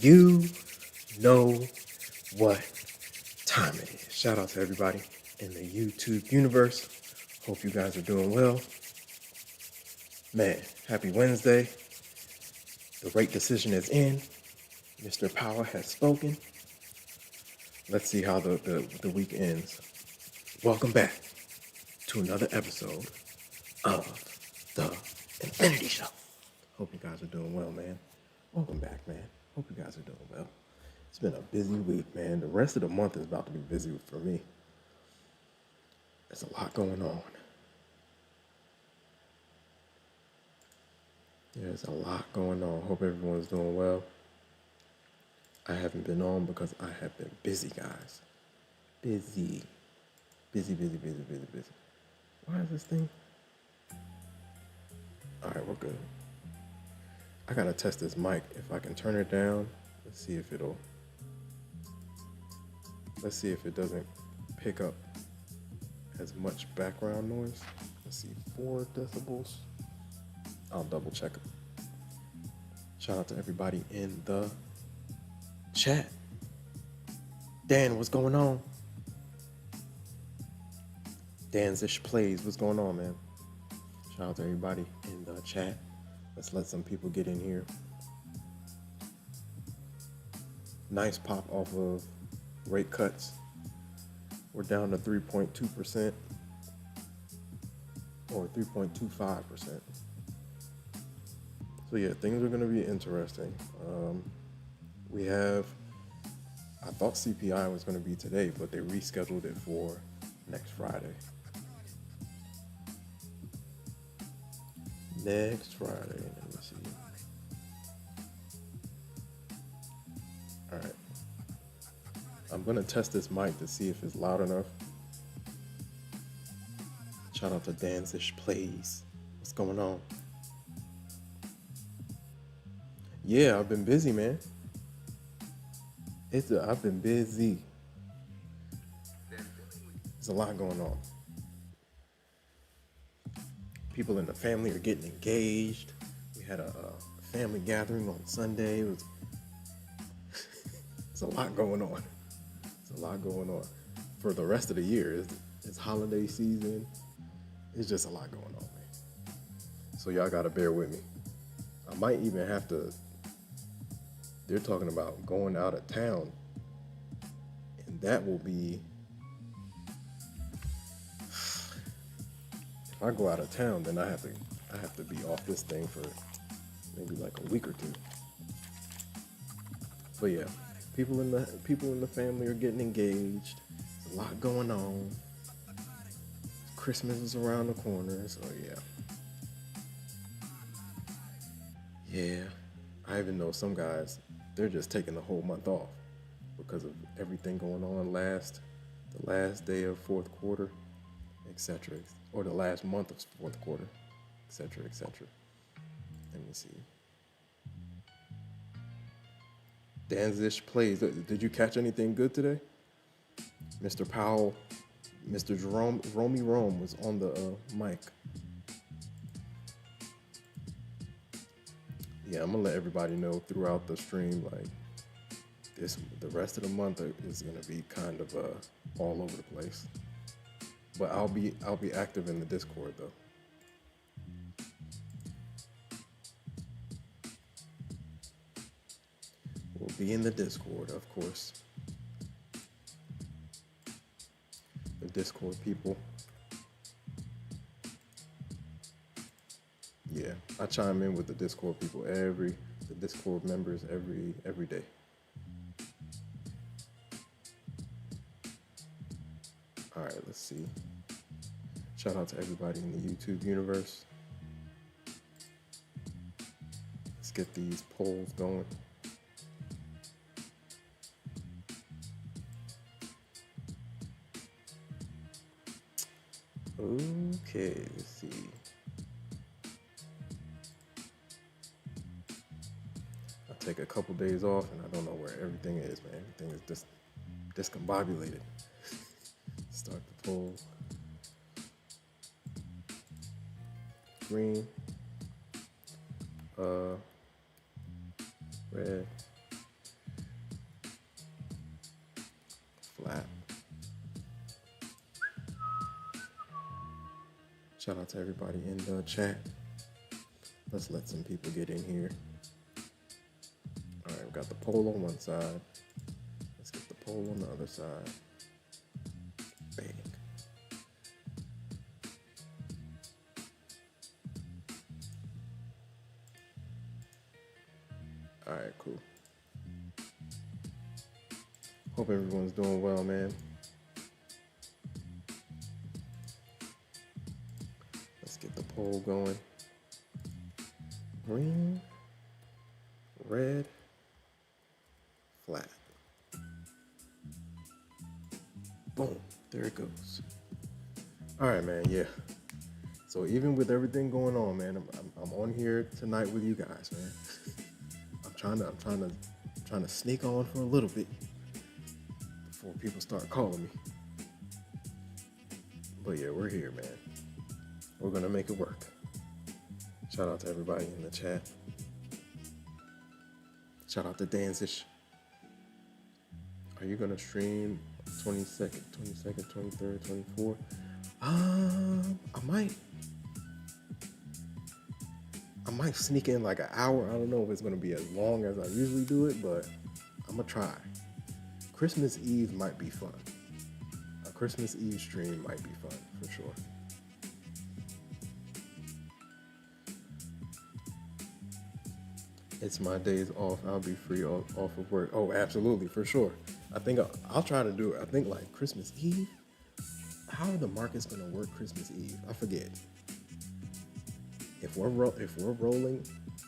you know what time it is. Shout out to everybody in the YouTube universe. Hope you guys are doing well. Man, happy Wednesday. The right decision is in. Mr. Power has spoken. Let's see how the week ends. Welcome back to another episode of the Infinity Show. Hope you guys are doing well, man. Welcome back, man. Hope you guys are doing well. It's been a busy week, man. The rest of the month is about to be busy for me. There's a lot going on. There's a lot going on. Hope everyone's doing well. I haven't been on because I have been busy, guys. Busy. Busy. Why is this thing? All right, we're good. I gotta test this mic. If I can turn it down, let's see if it doesn't pick up as much background noise. Let's see, 4 decibels. I'll double check it. Shout out to everybody in the chat. Dan, what's going on? Danzish Plays, what's going on, man? Shout out to everybody in the chat. Let's let some people get in here. Nice pop off of rate cuts. We're down to 3.2% or 3.25%. So yeah, things are going to be interesting. I thought CPI was going to be today, but they rescheduled it for next Friday. Next Friday, let me see. All right. I'm going to test this mic to see if it's loud enough. Shout out to Danzish Plays. What's going on? Yeah, I've been busy, man. I've been busy. There's a lot going on. People in the family are getting engaged. We had a family gathering on Sunday. It's a lot going on. It's a lot going on. For the rest of the year, it's holiday season. It's just a lot going on, man. So y'all gotta bear with me. I might even have to. They're talking about going out of town, and that will be. If I go out of town, then I have to be off this thing for maybe like a week or two. But yeah, people in the family are getting engaged. There's a lot going on. Christmas is around the corner, so yeah. Yeah, I even know some guys, they're just taking the whole month off because of everything going on the last day of fourth quarter, etc. Or the last month of fourth quarter, etc. Let me see. Danzish Plays. Did you catch anything good today? Mr. Powell, Mr. Romy Rome was on the mic. Yeah, I'm gonna let everybody know throughout the stream, like the rest of the month is gonna be kind of all over the place. But I'll be active in the Discord though. We'll be in the Discord, of course. The Discord people. Yeah, I chime in with the Discord people the Discord members every day. All right, let's see. Shout out to everybody in the YouTube universe. Let's get these polls going. Okay, let's see. I'll take a couple days off and I don't know where everything is, man. Everything is just discombobulated. Start the poll. Green. Red. Shout out to everybody in the chat. Let's let some people get in here. All right, we got the poll on one side. Let's get the poll on the other side. Bang. All right, cool. Hope everyone's doing well, man. Let's get the poll going. Green, red, flat. Boom, there it goes. All right, man, yeah. So even with everything going on, man, I'm on here tonight with you guys, man. I'm trying to sneak on for a little bit before people start calling me. But yeah, we're here, man. We're gonna make it work. Shout out to everybody in the chat. Shout out to Danzish. Are you gonna stream 22nd, 23rd, 24th? I might sneak in like an hour. I don't know if it's gonna be as long as I usually do it, but I'm gonna try. Christmas Eve might be fun. A Christmas Eve stream might be fun for sure. It's my days off. I'll be free off of work. Oh, absolutely, for sure. I think I'll try to do it. I think like Christmas Eve. How are the markets gonna work Christmas Eve? I forget. If we're rolling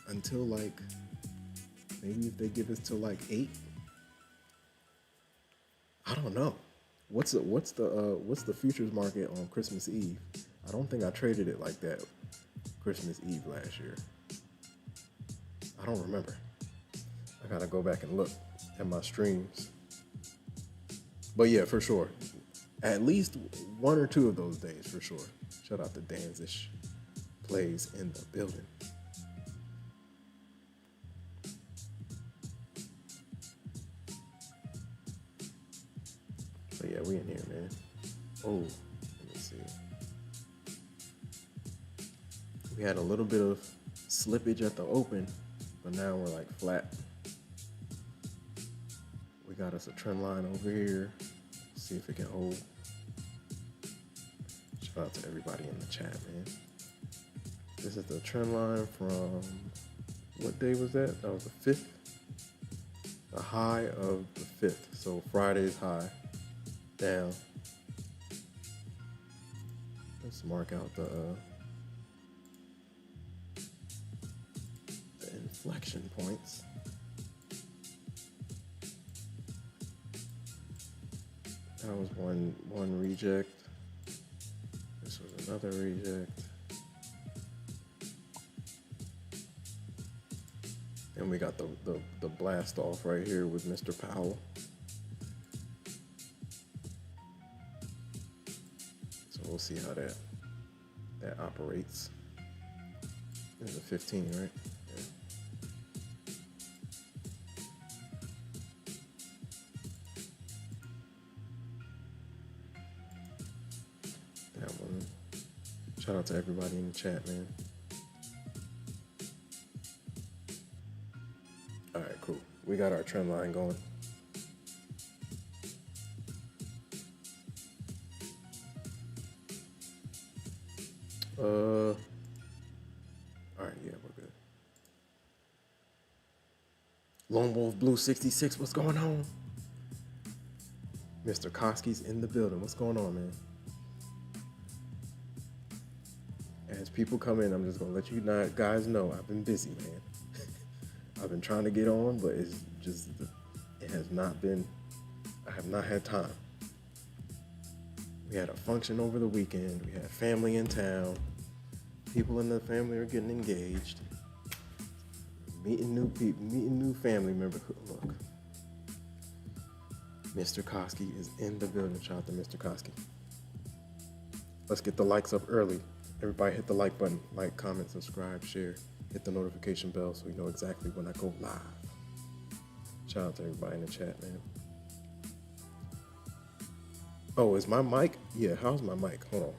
until like maybe if they give us till like 8. I don't know. What's the futures market on Christmas Eve? I don't think I traded it like that Christmas Eve last year. I don't remember. I gotta go back and look at my streams. But yeah, for sure. At least one or two of those days for sure. Shout out to Danzish Plays in the building. But yeah, we in here, man. Oh, let me see. We had a little bit of slippage at the open, but now we're like flat. We got us a trend line over here. See if it can hold. Shout out to everybody in the chat, man. This is the trend line from, what day was that? That was the 5th. The high of the 5th. So Friday's high down. Let's mark out the inflection points. That was one reject. This was another reject. And we got the blast off right here with Mr. Powell. So we'll see how that operates. There's a 15, right? Yeah. That one. Shout out to everybody in the chat, man. All right, cool. We got our trend line going. All right, yeah, we're good. Lone Wolf Blue 66, what's going on? Mr. Koski's in the building. What's going on, man? As people come in, I'm just gonna let you guys know I've been busy, man. I've been trying to get on, but it's just, it has not been, I have not had time. We had a function over the weekend. We had family in town. People in the family are getting engaged. Meeting new people, meeting new family members. Look, Mr. Koski is in the building. Shout out to Mr. Koski. Let's get the likes up early. Everybody hit the like button. Like, comment, subscribe, share. Hit the notification bell so you know exactly when I go live. Shout out to everybody in the chat, man. Oh, is my mic? Yeah, how's my mic? Hold on.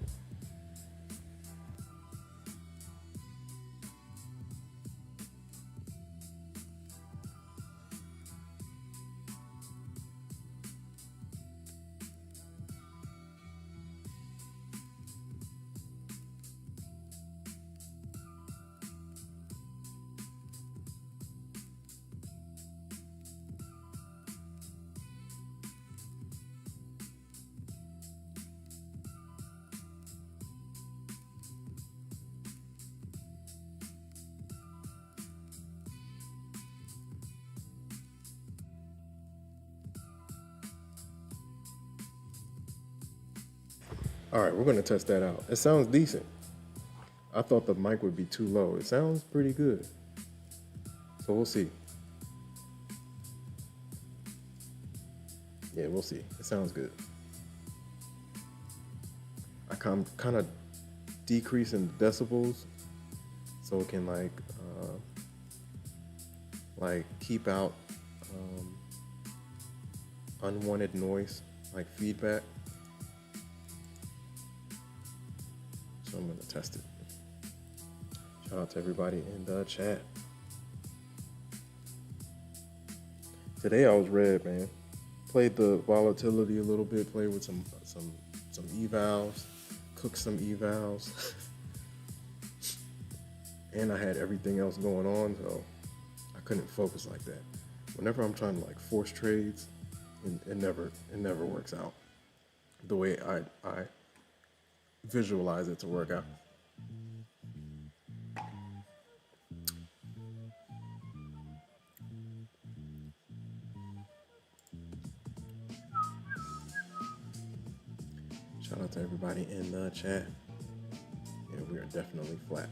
All right, we're gonna test that out. It sounds decent. I thought the mic would be too low. It sounds pretty good. So we'll see. Yeah, we'll see. It sounds good. I kind of decrease in decibels so it can like keep out unwanted noise, like feedback. So I'm gonna test it. Shout out to everybody in the chat. Today I was red, man. Played the volatility a little bit. Played with some evals, cooked some evals, and I had everything else going on, so I couldn't focus like that. Whenever I'm trying to like force trades, it never works out the way I visualize it to work out. Shout out to everybody in the chat. Yeah, we are definitely flat.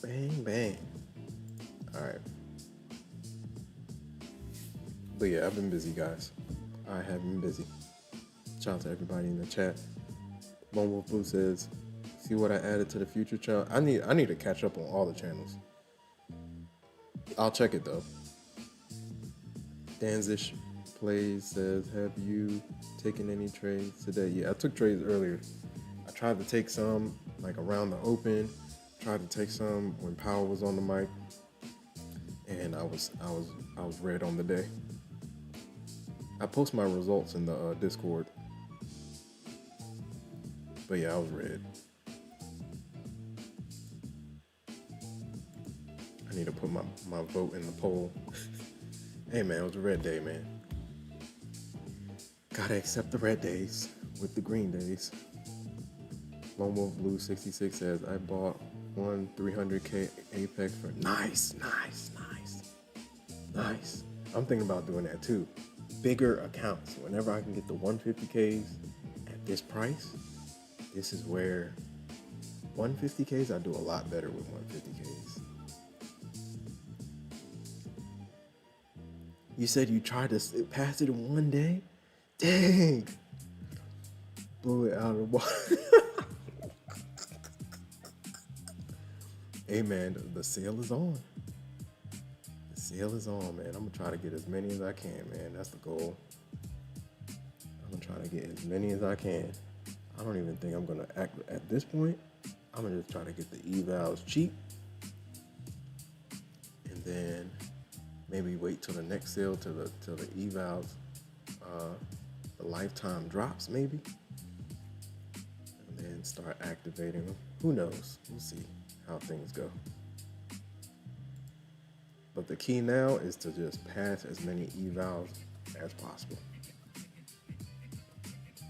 Bang, bang. All right. But yeah, I've been busy, guys. I have been busy. Shout out to everybody in the chat. Lone Wolf Blue says, see what I added to the future channel? I need to catch up on all the channels. I'll check it though. Danzish Plays says, have you taken any trades today? Yeah, I took trades earlier. I tried to take some like around the open. Tried to take some when Powell was on the mic, and I was red on the day. I post my results in the Discord, but yeah, I was red. I need to put my vote in the poll. Hey man, it was a red day, man. Gotta accept the red days with the green days. Lone Wolf Blue 66 says, I bought one 300K Apex for nice. I'm thinking about doing that too. Bigger accounts. Whenever I can get the 150Ks at this price, this is where 150Ks, I do a lot better with 150Ks. You said you tried to pass it in one day? Dang. Blew it out of the water. Hey man, the sale is on. The sale is on, man. I'm gonna try to get as many as I can, man. That's the goal. I'm gonna try to get as many as I can. I don't even think I'm gonna act at this point. I'm gonna just try to get the evals cheap, and then maybe wait till the next sale till the evals, the lifetime drops maybe, and then start activating them. Who knows? We'll see how things go. But the key now is to just pass as many evals as possible.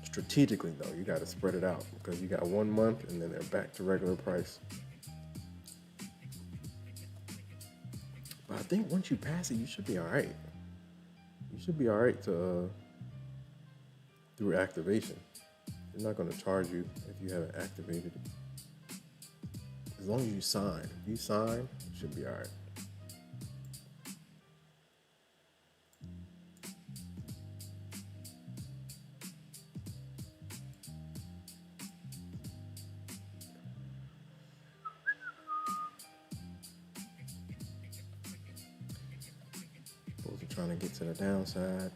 Strategically though, you got to spread it out because you got 1 month and then they're back to regular price. But I think once you pass it, you should be all right. You should be all right to through activation. They're not going to charge you if you haven't activated it. As long as you sign. If you sign, it should be all right. Those are trying to get to the downside.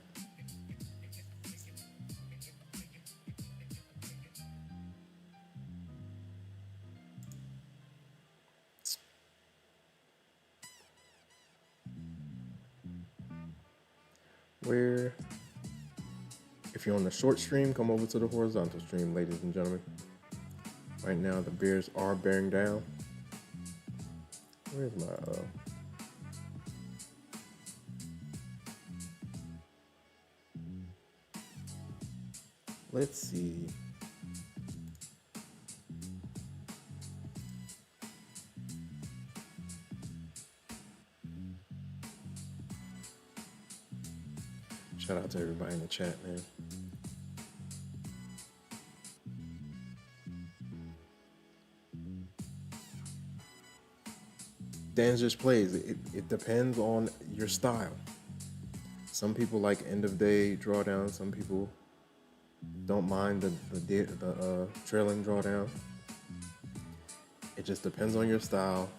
Where, if you're on the short stream, come over to the horizontal stream, ladies and gentlemen. Right now, the bears are bearing down. Where's my let's see. Shout out to everybody in the chat, man. Dan's just plays. It depends on your style. Some people like end of day drawdown. Some people don't mind the trailing drawdown. It just depends on your style.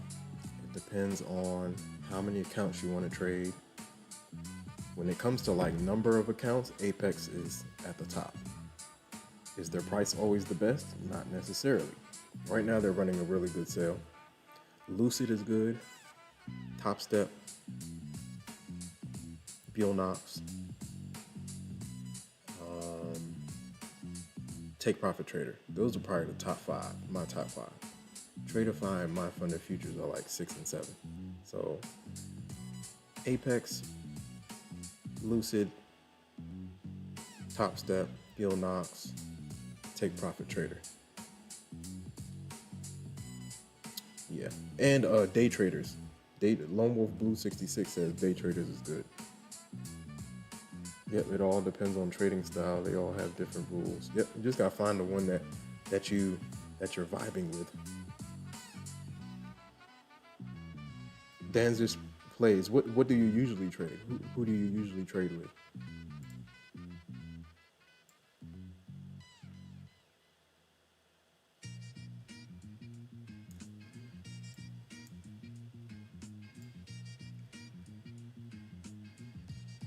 It depends on how many accounts you want to trade. When it comes to like number of accounts, Apex is at the top. Is their price always the best? Not necessarily. Right now they're running a really good sale. Lucid is good. Topstep, Knox, Take Profit Trader. Those are probably the top five, my top five. Tradeify and My Funded Futures are like 6 and 7. So Apex, Lucid, Topstep, Knox, Take Profit Trader. Yeah, and day traders. Lone Wolf Blue 66 says day traders is good. Yep, it all depends on trading style. They all have different rules. Yep, you just gotta find the one that you're vibing with. Dan's just plays. What do you usually trade? Who do you usually trade with?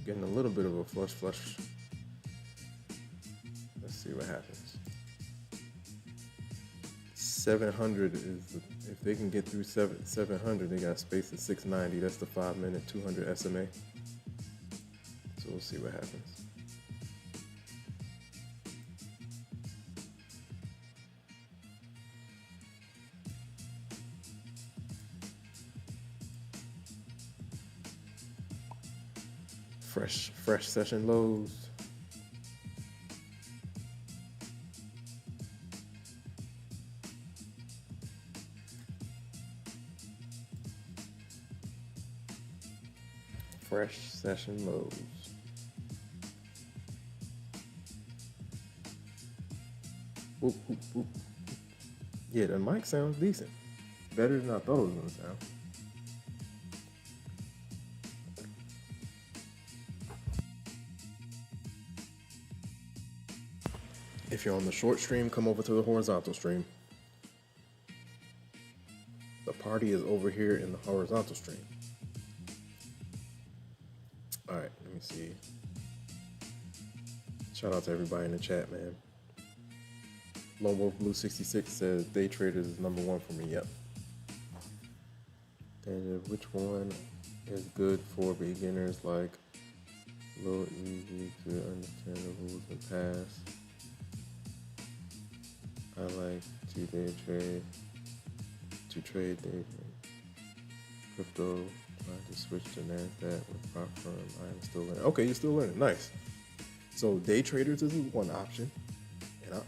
Getting a little bit of a flush. Let's see what happens. 700 is if they can get through 700, they got space at 690. That's the 5-minute 200 SMA. So we'll see what happens. Fresh session lows. Fresh session lows. Whoop, whoop, whoop. Yeah, the mic sounds decent. Better than I thought it was gonna sound. If you're on the short stream, come over to the horizontal stream. The party is over here in the horizontal stream. All right, let me see. Shout out to everybody in the chat, man. Lone Wolf Blue 66 says day traders is number one for me. Yep. And which one is good for beginners? Like low, easy to understand the rules and pass. I like to trade day crypto. I to switch to NASDAQ with prop firm. I am still learning. Okay, you're still learning. Nice. So day traders is one option, and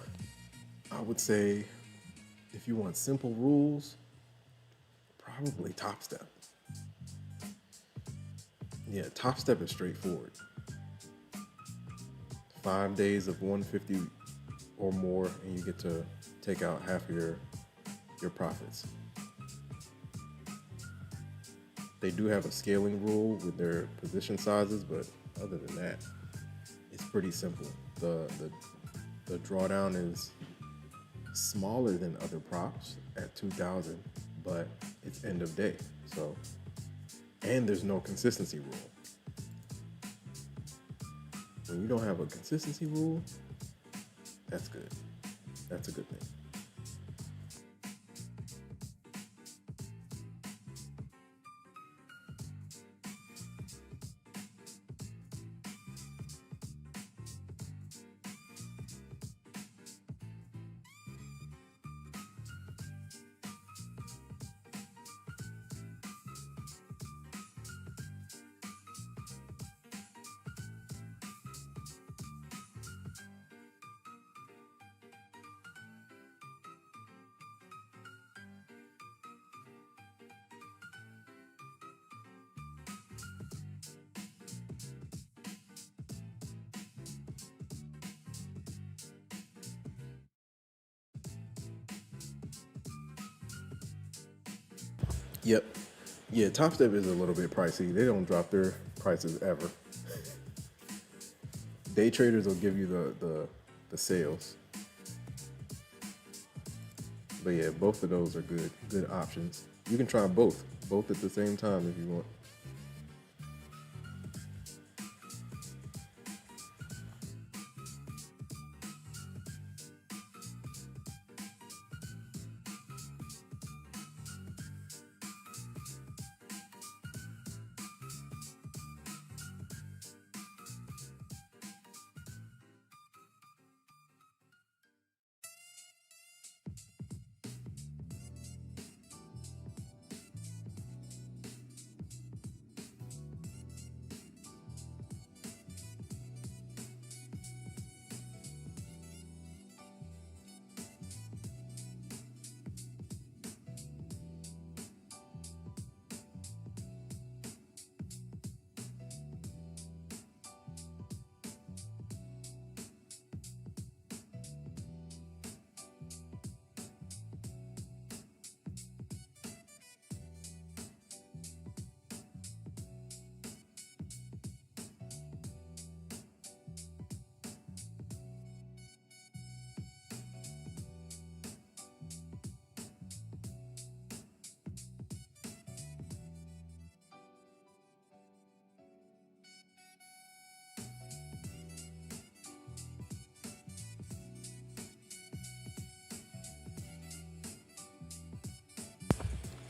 I would say if you want simple rules, probably Topstep. Yeah, Topstep is straightforward. 5 days of 150 or more, and you get to take out half of your profits. They do have a scaling rule with their position sizes, but other than that, it's pretty simple. The drawdown is smaller than other props at 2,000, but it's end of day. So, and there's no consistency rule. When you don't have a consistency rule, that's good. That's a good thing. Yep. Yeah, Topstep is a little bit pricey. They don't drop their prices ever. Day traders will give you the sales. But yeah, both of those are good options. You can try both at the same time if you want.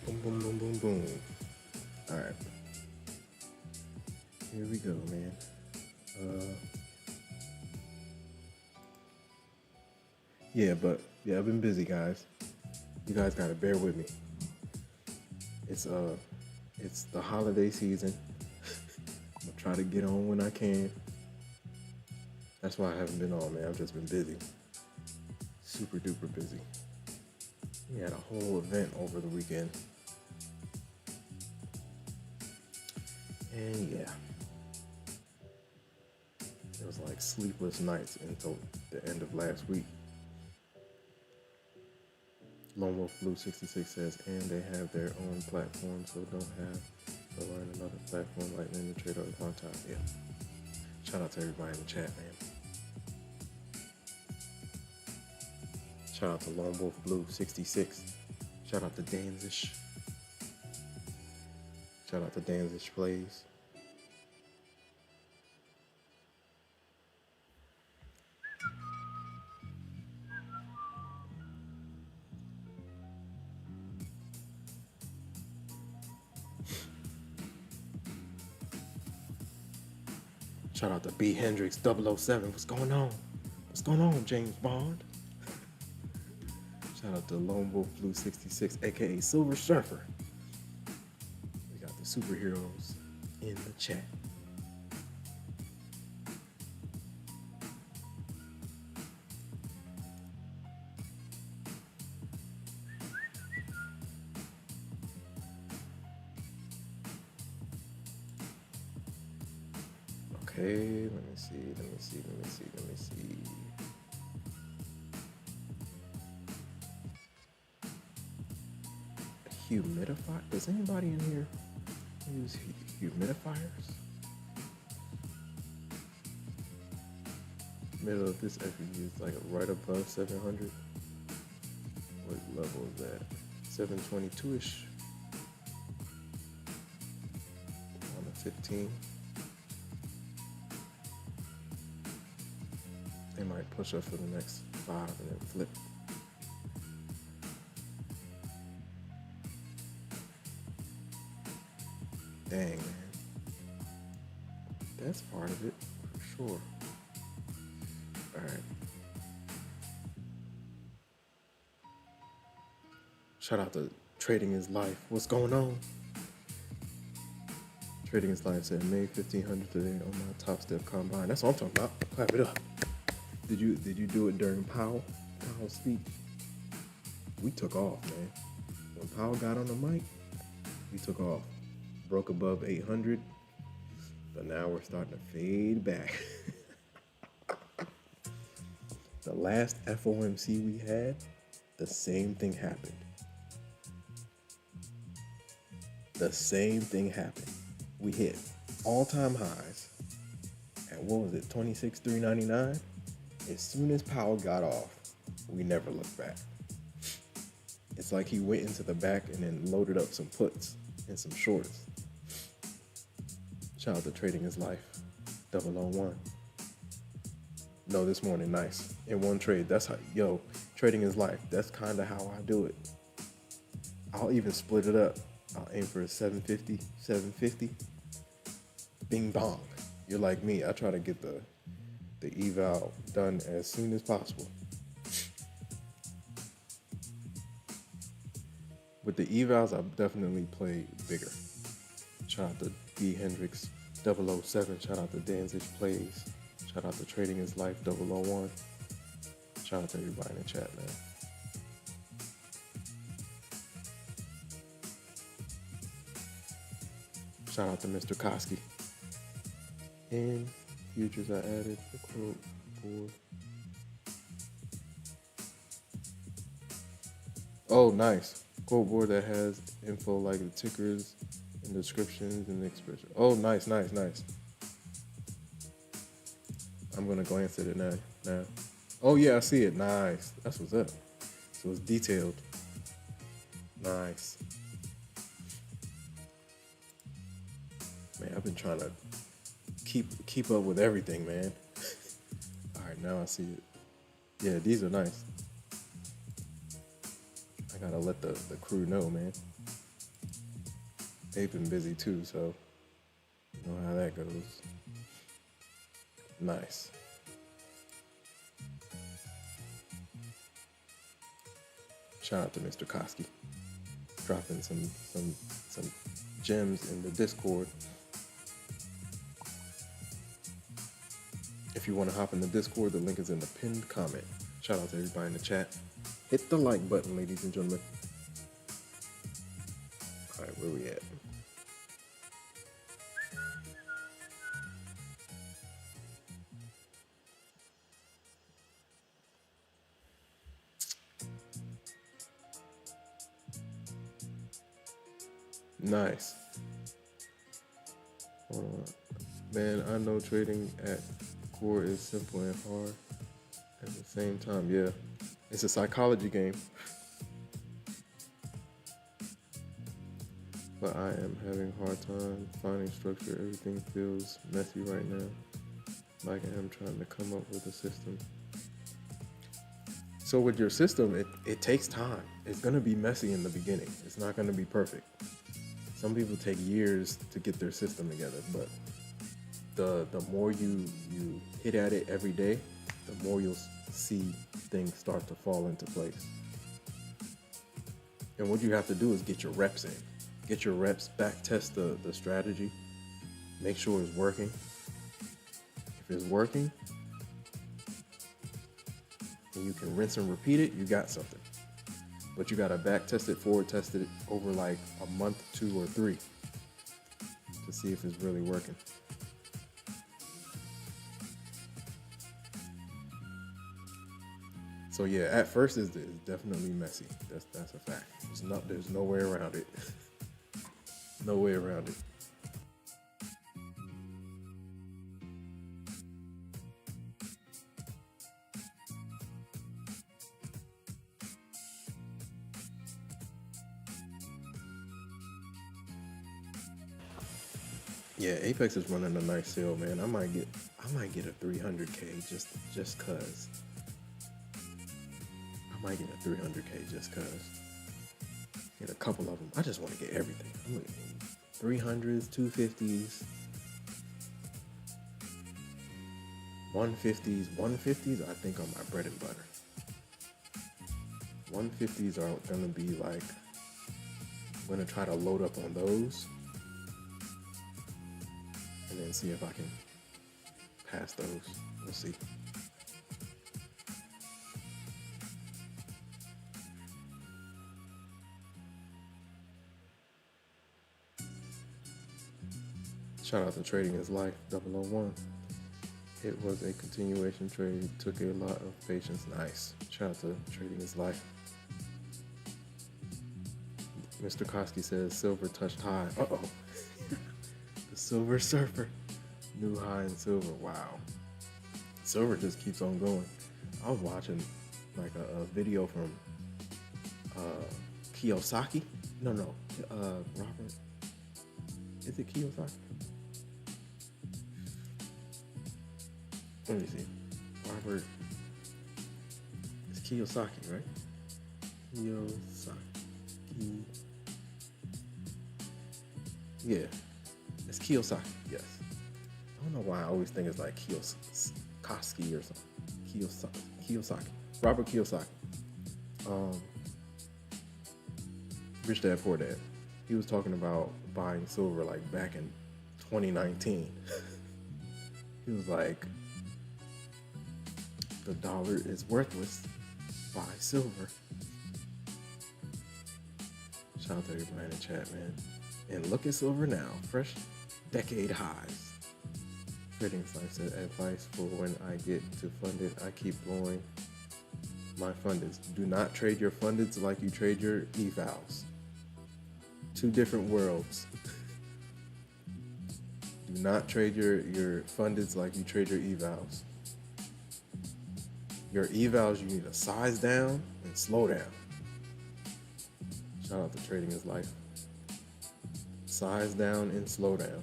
Boom, boom, boom, boom, boom. All right. Here we go, man. I've been busy, guys. You guys gotta bear with me. It's the holiday season. I'm gonna try to get on when I can. That's why I haven't been on, man. I've just been busy. Super duper busy. We had a whole event over the weekend. And yeah. It was like sleepless nights until the end of last week. Lone Wolf Blue 66 says, and they have their own platform, so don't have to learn another platform like NinjaTrader or Quantile. Yeah. Shout out to everybody in the chat, man. Shout out to Lone Wolf Blue 66. Shout out to Danzish. Shout out to Danzish Plays. Shout out to B Hendrix 007. What's going on? What's going on, James Bond? Shout out to Lone Wolf Blue 66, aka Silver Surfer. We got the superheroes in the chat. Okay, let me see. Humidifier? Does anybody in here use humidifiers? Middle of this FEU is like right above 700. What level is that? 722-ish. On the 15. They might push up for the next 5 and then flip. Dang, man. That's part of it, for sure. All right. Shout out to Trading is Life. What's going on? Trading is Life said made 1,500 today on my Topstep combine. That's what I'm talking about. Clap it up. Did you do it during Powell's speech? We took off, man. When Powell got on the mic, we took off. Broke above 800, but now we're starting to fade back. The last FOMC we had, the same thing happened. The same thing happened. We hit all-time highs at, what was it, 26,399? As soon as Powell got off, we never looked back. It's like he went into the back and then loaded up some puts and some shorts. Shout out to Trading His Life, 001. No, this morning, nice. In one trade, that's how, Trading His Life. That's kind of how I do it. I'll even split it up. I'll aim for a 750, 750. Bing bong. You're like me. I try to get the eval done as soon as possible. With the evals, I've definitely played bigger. Shout out to D. Hendrix 007. Shout out to Danzig Plays. Shout out to Trading His Life 001. Shout out to everybody in the chat, man. Shout out to Mr. Koski. And futures, I added the quote board. Oh, nice. Quote board that has info like the tickers and descriptions and the expression. Oh, nice. I'm gonna glance at it now. Oh yeah, I see it. Nice. That's what's up. So it's detailed. Nice. Man, I've been trying to keep up with everything, man. All right, now I see it. Yeah, these are nice. I gotta let the crew know, man. They've been busy too, so you know how that goes. Nice. Shout out to Mr. Koski, dropping some gems in the Discord. If you want to hop in the Discord, the link is in the pinned comment. Shout out to everybody in the chat. Hit the like button, ladies and gentlemen. All right, where we at? Nice. Man, I know trading at core is simple and hard at the same time. Yeah, it's a psychology game. But I am having a hard time finding structure. Everything feels messy right now. Like I am trying to come up with a system. So with your system, it takes time. It's gonna be messy in the beginning. It's not gonna be perfect. Some people take years to get their system together, but the more you hit at it every day, the more you'll see things start to fall into place. And what you have to do is get your reps in. Get your reps, back test the strategy, make sure it's working. If it's working, and you can rinse and repeat it, you got something. But you gotta back test it, forward test it over like a month, 2 or 3 to see if it's really working. So yeah, at first it's definitely messy. That's a fact. There's no way around it. No way around it. Yeah, Apex is running a nice sale, man. I might get a 300K just cause. I might get a 300K just cause. Get a couple of them. I just want to get everything. I'm looking 300s, 250s, 150s. 150s, I think, are my bread and butter. 150s are gonna be like, I'm gonna try to load up on those. And then see if I can pass those. We'll see. Shout out to Trading His Life 001. It was a continuation trade. Took a lot of patience. Nice. Shout out to Trading His Life. Mr. Koski says silver touched high. Uh-oh. The Silver Surfer. New high in silver. Wow. Silver just keeps on going. I was watching like a video from Kiyosaki. No, Robert. Is it Kiyosaki? Let me see. Robert. It's Kiyosaki, right? Kiyosaki. Yeah. It's Kiyosaki, yes. I don't know why I always think it's like Kiyosaki or something. Kiyosaki. Robert Kiyosaki. Rich Dad Poor Dad. He was talking about buying silver like back in 2019. He was like, the dollar is worthless. Buy silver. Shout out to everybody in the chat, man. And look at silver now. Fresh decade highs. Trading Life said, advice for when I get to funded, I keep blowing my fundeds. Do not trade your fundeds like you trade your evals. Two different worlds. Do not trade your fundeds like you trade your evals. Your evals, you need to size down and slow down. Shout out to Trading is Life. Size down and slow down.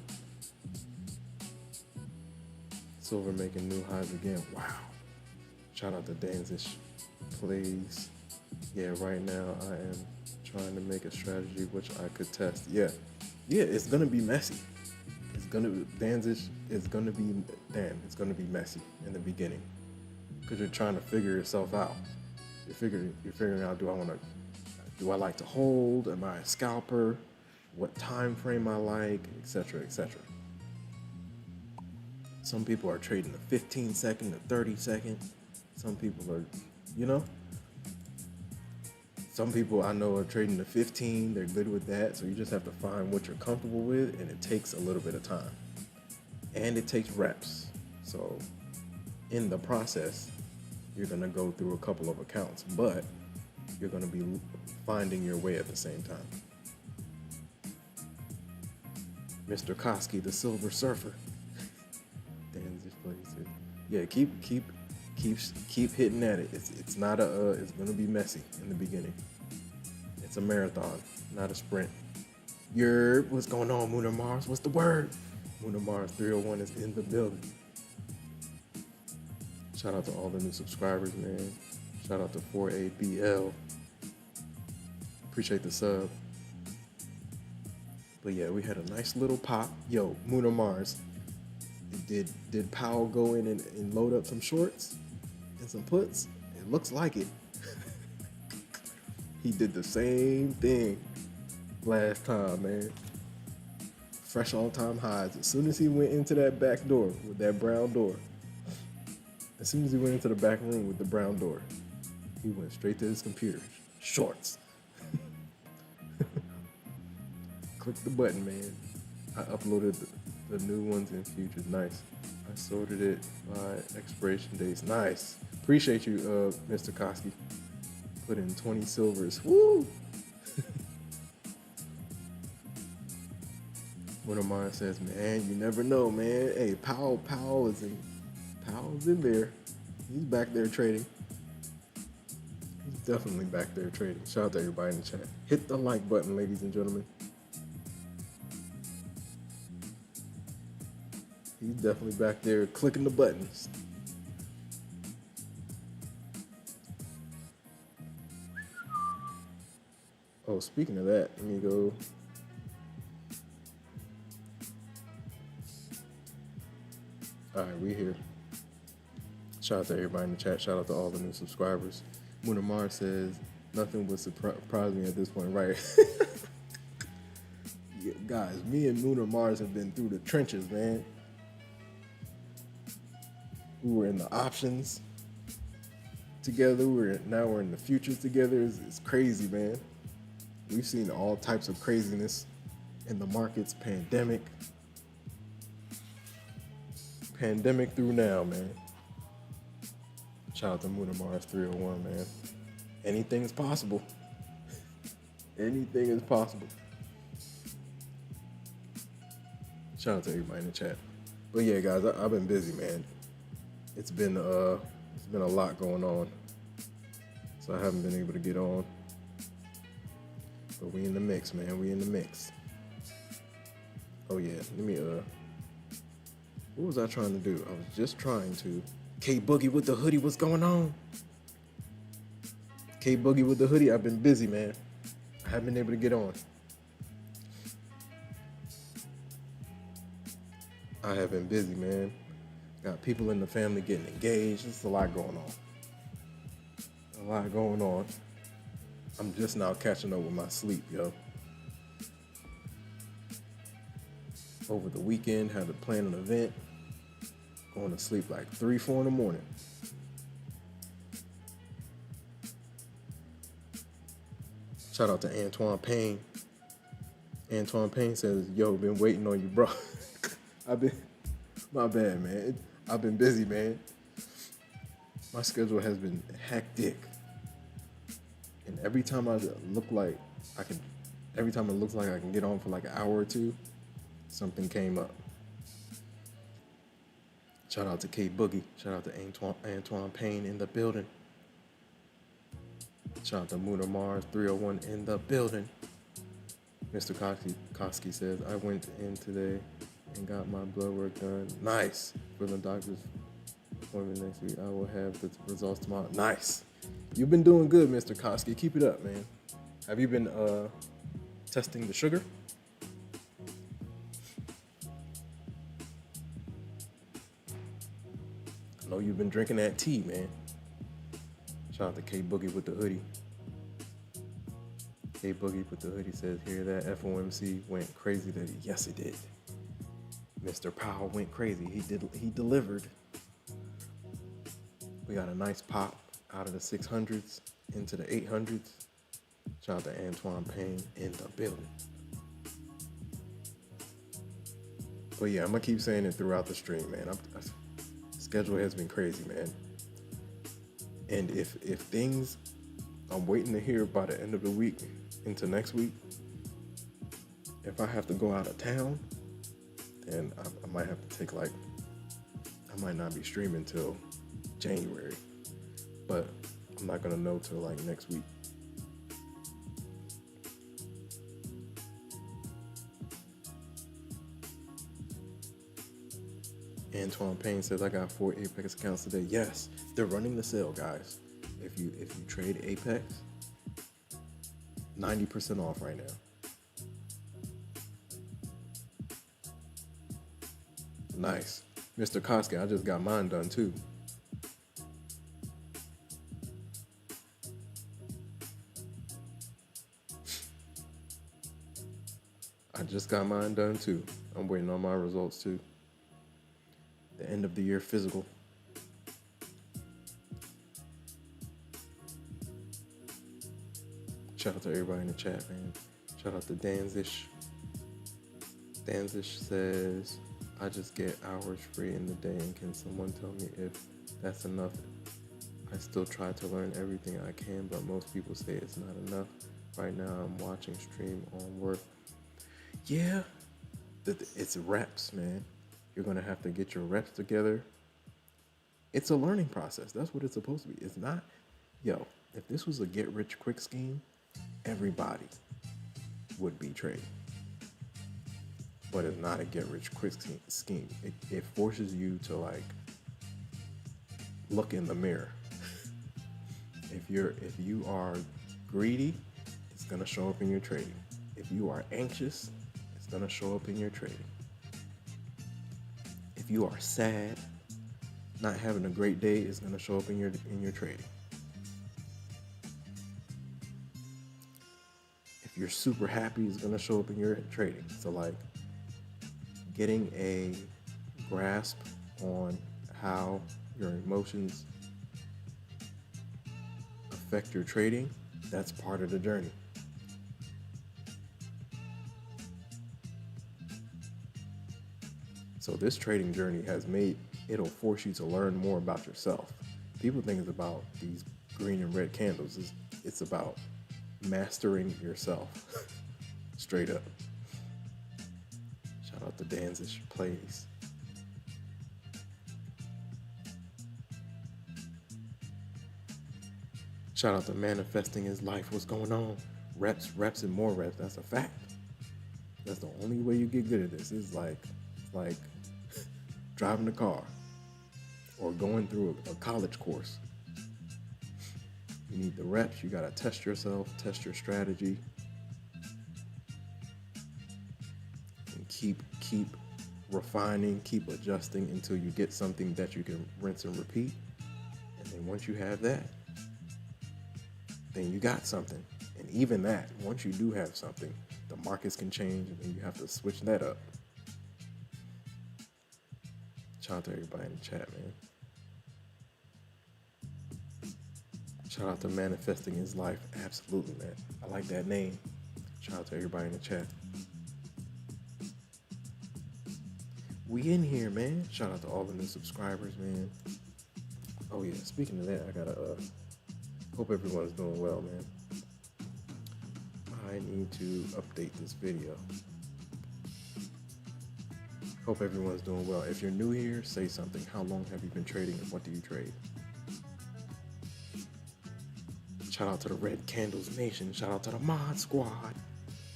Silver making new highs again. Wow. Shout out to Danzish Plays. Yeah, right now I am trying to make a strategy which I could test. Yeah, it's gonna be messy. It's gonna be messy in the beginning because you're trying to figure yourself out. You're figuring out, do I like to hold? Am I a scalper? What time frame I like, etc., etc. Some people are trading the 15 second, the 30 second. Some people are, some people I know are trading the 15. They're good with that. So you just have to find what you're comfortable with, and it takes a little bit of time. And it takes reps. So in the process, you're going to go through a couple of accounts, but you're going to be finding your way at the same time. Mr. Koski, the Silver Surfer. Yeah, keep hitting at it. It's not it's gonna be messy in the beginning. It's a marathon, not a sprint. What's going on, Moon and Mars? What's the word? Moon and Mars 301 is in the building. Shout out to all the new subscribers, man. Shout out to 4ABL. Appreciate the sub. But yeah, we had a nice little pop. Yo, Moon and Mars. Did Powell go in and load up some shorts and some puts? It looks like it. He did the same thing last time, man. Fresh all-time highs. As soon as he went into that back door with that brown door, as soon as he went into the back room with the brown door, he went straight to his computer. Shorts. Click the button, man. I uploaded the new ones in futures. Nice. I sorted it by expiration dates. Nice. Appreciate you, Mr. Koski. Put in 20 silvers. Woo! One of mine says, man, you never know, man. Hey, Powell's in there. He's back there trading. He's definitely back there trading. Shout out to everybody in the chat. Hit the like button, ladies and gentlemen. He's definitely back there clicking the buttons. Oh, speaking of that, let me go. All right, we here. Shout out to everybody in the chat. Shout out to all the new subscribers. Moon Mars says, nothing would surprise me at this point, right? Yeah, guys, me and Moon Mars have been through the trenches, man. We were in the options together. Now we're in the futures together. It's crazy, man. We've seen all types of craziness in the markets. Pandemic through now, man. Shout out to Moon Mars 301, man. Anything's possible. Anything is possible. Shout out to everybody in the chat. But yeah, guys, I've been busy, man. It's been a lot going on, so I haven't been able to get on. But we in the mix, man. We in the mix. Oh yeah, let me what was I trying to do? I was just trying to K Boogie with the hoodie. What's going on? K Boogie with the hoodie. I've been busy, man. I haven't been able to get on. I have been busy, man. Got people in the family getting engaged. There's a lot going on. A lot going on. I'm just now catching up with my sleep, yo. Over the weekend, had to plan an event. Going to sleep like 3, 4 in the morning. Shout out to Antoine Payne. Antoine Payne says, yo, been waiting on you, bro. My bad, man. I've been busy, man. My schedule has been hectic. And every time it looks like I can get on for like an hour or two, something came up. Shout out to K Boogie. Shout out to Antoine Payne in the building. Shout out to Moon Mars 301 in the building. Mr. Koski says, I went in today and got my blood work done. Nice. For the doctor's appointment next week, I will have the results tomorrow. Nice. You've been doing good, Mr. Koski. Keep it up, man. Have you been testing the sugar? I know you've been drinking that tea, man. Shout out to K Boogie with the hoodie. K Boogie with the hoodie says, hear that FOMC went crazy today. Yes, it did. Mr. Powell went crazy. He delivered. We got a nice pop out of the 600s into the 800s. Shout out to Antoine Payne in the building. But yeah, I'm gonna keep saying it throughout the stream, man. Schedule has been crazy, man. And if things, I'm waiting to hear by the end of the week into next week. If I have to go out of town, then I might have to take I might not be streaming till January, but I'm not gonna know till like next week. Antoine Payne says, I got 4 Apex accounts today. Yes, they're running the sale, guys. If you trade Apex, 90% off right now. Nice. Mr. Koski, I just got mine done too. I just got mine done too. I'm waiting on my results too. The end of the year physical. Shout out to everybody in the chat, man. Shout out to Danzish. Danzish says, I just get hours free in the day, and can someone tell me if that's enough? I still try to learn everything I can, but most people say it's not enough. Right now I'm watching stream on work. Yeah, it's reps, man. You're gonna have to get your reps together. It's a learning process. That's what it's supposed to be. It's not, if this was a get-rich-quick scheme, everybody would be trading. But it's not a get-rich-quick scheme. It forces you to look in the mirror. If you are greedy, it's gonna show up in your trading. If you are anxious, it's gonna show up in your trading. If you are sad, not having a great day, it's gonna show up in your trading. If you're super happy, it's gonna show up in your trading. So getting a grasp on how your emotions affect your trading, that's part of the journey. So this trading journey it'll force you to learn more about yourself. People think it's about these green and red candles. It's about mastering yourself. Straight up. Shout out to Danzish Plays. Shout out to Manifesting His Life. What's going on? Reps, and more reps. That's a fact. That's the only way you get good at this. It's like driving a car or going through a college course. You need the reps. You got to test yourself, test your strategy, and keep refining, keep adjusting until you get something that you can rinse and repeat. And then once you have that, then you got something. And even that, once you do have something, the markets can change and then you have to switch that up. Shout out to everybody in the chat, man. Shout out to Manifesting His Life. Absolutely, man. I like that name. Shout out to everybody in the chat. We in here, man. Shout out to all the new subscribers, man. Oh yeah, speaking of that, I gotta hope everyone's doing well, man. I need to update this video. Hope everyone's doing well. If you're new here, say something. How long have you been trading and what do you trade? Shout out to the Red Candles Nation. Shout out to the Mod Squad.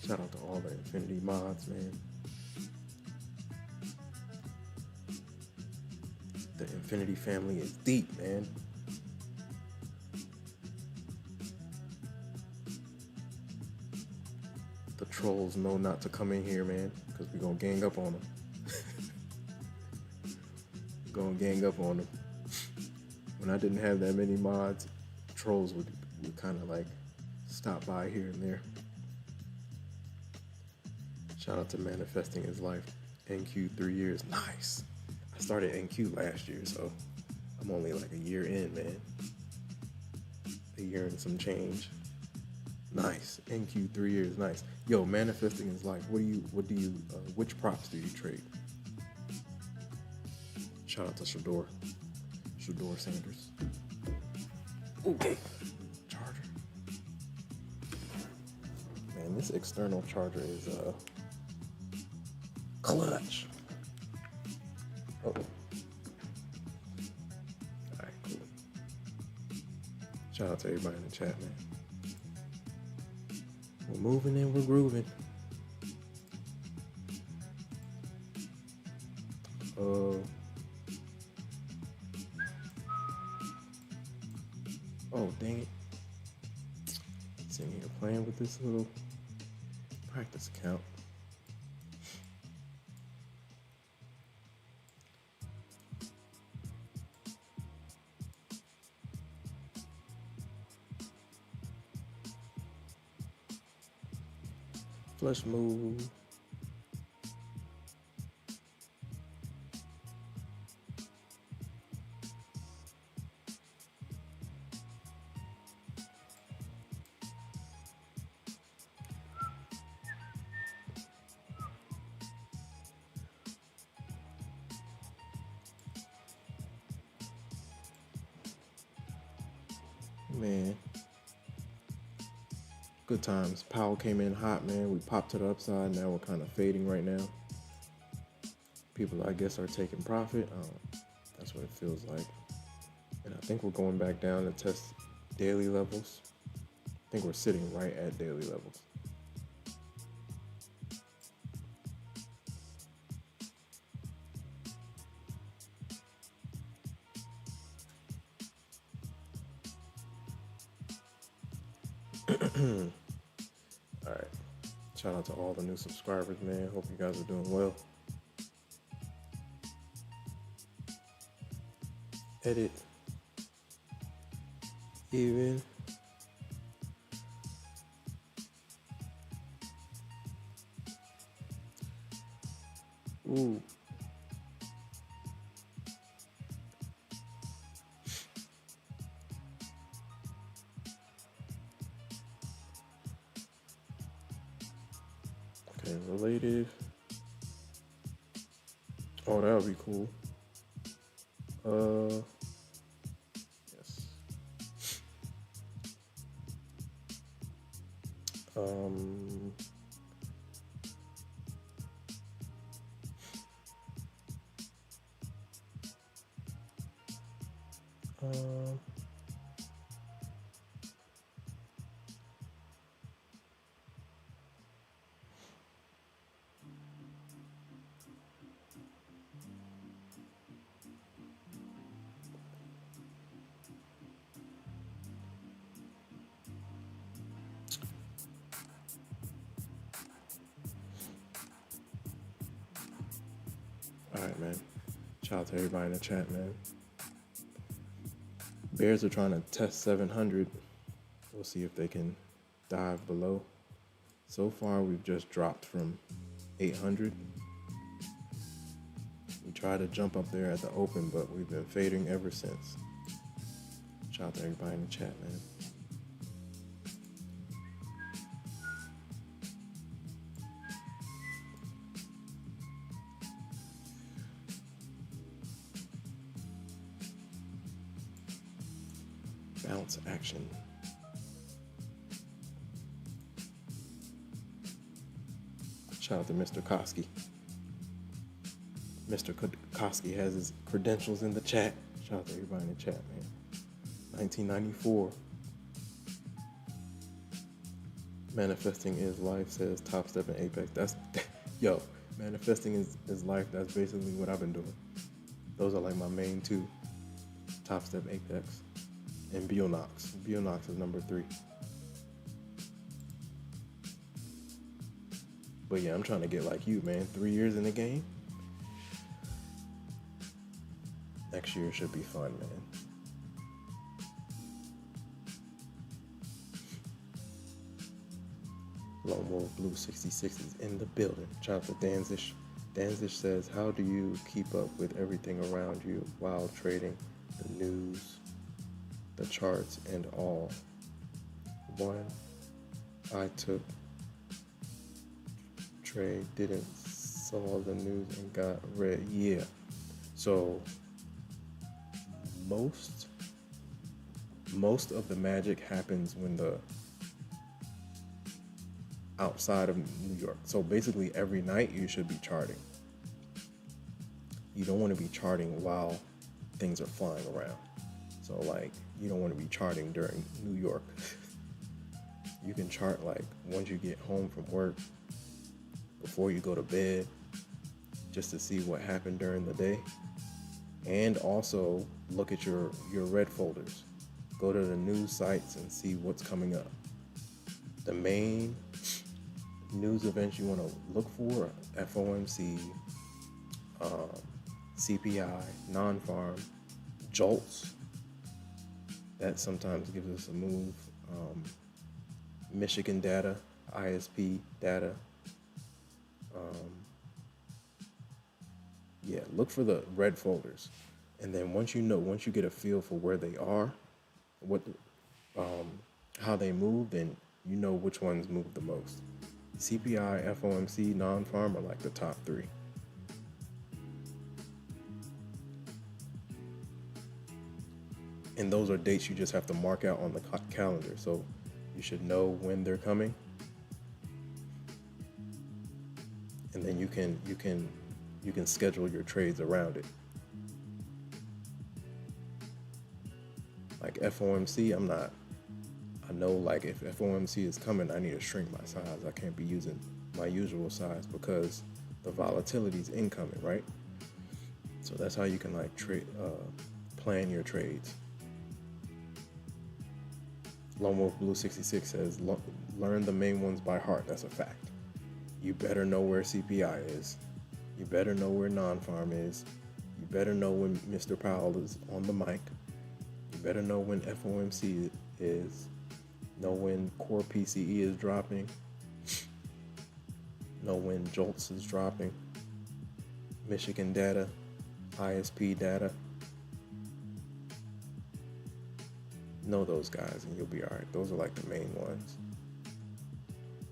Shout out to all the Infinity mods, man. The Infinity family is deep, man. The trolls know not to come in here, man, because we're going to gang up on them. Going to gang up on them. When I didn't have that many mods, trolls would kind of like stop by here and there. Shout out to Manifesting His Life. NQ 3 years. Nice. I started NQ last year, so I'm only like a year in, man. A year and some change. Nice. NQ 3 years. Nice. Yo, Manifesting His Life. Which props do you trade? Shout out to Shador Sanders. Okay. Charger. Man, this external charger is clutch. Oh. Alright, cool. Shout out to everybody in the chat, man. We're moving and we're grooving. Oh, dang it. Sitting here playing with this little practice account. Flush move. Man, good times. Powell came in hot, man. We popped to the upside. Now we're kind of fading right now. People, I guess, are taking profit. That's what it feels like. And I think we're going back down to test daily levels. I think we're sitting right at daily levels. All right. Shout out to all the new subscribers, man. Hope you guys are doing well. Edit. Even. Ooh. Okay, related. Oh, that would be cool. Yes. Um, um, all right, man. Shout out to everybody in the chat, man. Bears are trying to test 700. We'll see if they can dive below. So far, we've just dropped from 800. We tried to jump up there at the open, but we've been fading ever since. Shout out to everybody in the chat, man. Bounce action. Shout out to Mr. Koski. Mr. Koski has his credentials in the chat. Shout out to everybody in the chat, man. 1994. Manifesting is life, says Topstep and Apex. That's yo, manifesting is life. That's basically what I've been doing. Those are like my main two. Topstep, Apex, and Bionox. Bionox is number 3. But yeah, I'm trying to get like you, man. 3 years in the game. Next year should be fun, man. Lone Wolf Blue 66 is in the building. Shout out to Danzig. Danzig says, how do you keep up with everything around you while trading the news, the charts, and all? One, I took trade, didn't saw the news and got red. Yeah. So most of the magic happens when the outside of New York. So basically every night you should be charting. You don't want to be charting while things are flying around. So like you don't want to be charting during New York. You can chart like once you get home from work, before you go to bed, just to see what happened during the day. And also look at your red folders. Go to the news sites and see what's coming up. The main news events you want to look for: FOMC, CPI, non-farm, JOLTS. That sometimes gives us a move. Michigan data, ISP data. Yeah, look for the red folders. And then once you get a feel for where they are, how they move, then you know which ones move the most. CPI, FOMC, non-farm are like the top 3. And those are dates you just have to mark out on the calendar. So you should know when they're coming. And then you can schedule your trades around it. Like FOMC, I know like if FOMC is coming, I need to shrink my size. I can't be using my usual size because the volatility is incoming, right? So that's how you can like plan your trades. Lone Wolf Blue 66 says, learn the main ones by heart. That's a fact. You better know where CPI is. You better know where non-farm is. You better know when Mr. Powell is on the mic. You better know when FOMC is. Know when core PCE is dropping. Know when JOLTS is dropping. Michigan data, ISP data. Know those guys and you'll be all right. Those are like the main ones.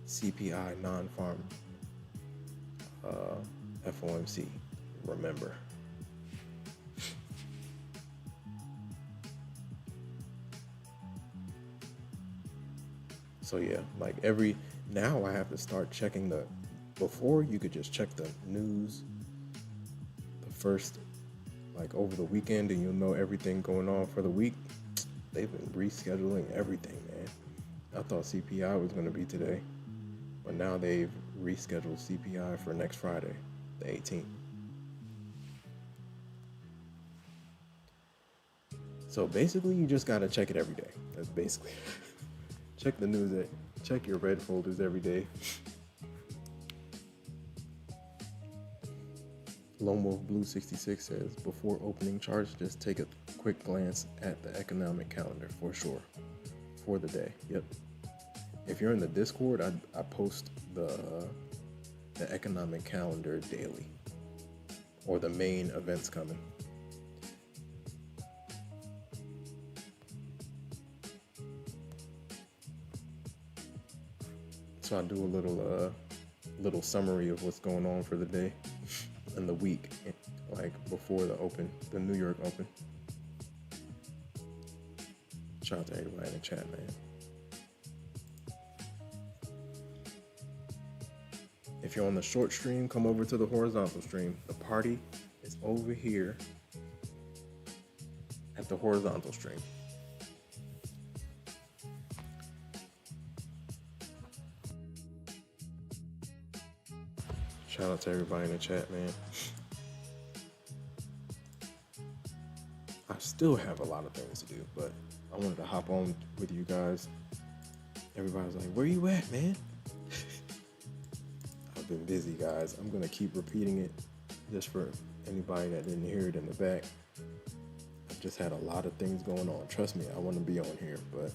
CPI, non-farm, FOMC, remember. So yeah, like every Now I have to start checking before you could just check the news the first, like over the weekend, and you'll know everything going on for the week. They've been rescheduling everything, man. I thought CPI was going to be today, but now they've rescheduled CPI for next Friday, the 18th. So basically, you just got to check it every day. That's basically check the news, check your red folders every day. Lone Wolf Blue 66 says, before opening charts, just take a quick glance at the economic calendar for sure for the day. Yep. If you're in the Discord, I post the economic calendar daily, or the main events coming. So I do a little summary of what's going on for the day and the week, like before the New York Open. Shout out to everybody in the chat, man. If you're on the short stream, come over to the horizontal stream. The party is over here at the horizontal stream. Shout out to everybody in the chat, man. I still have a lot of things to do, but I wanted to hop on with you guys. Everybody's like, where you at, man? I've been busy, guys. I'm going to keep repeating it just for anybody that didn't hear it in the back. I've just had a lot of things going on. Trust me, I want to be on here, but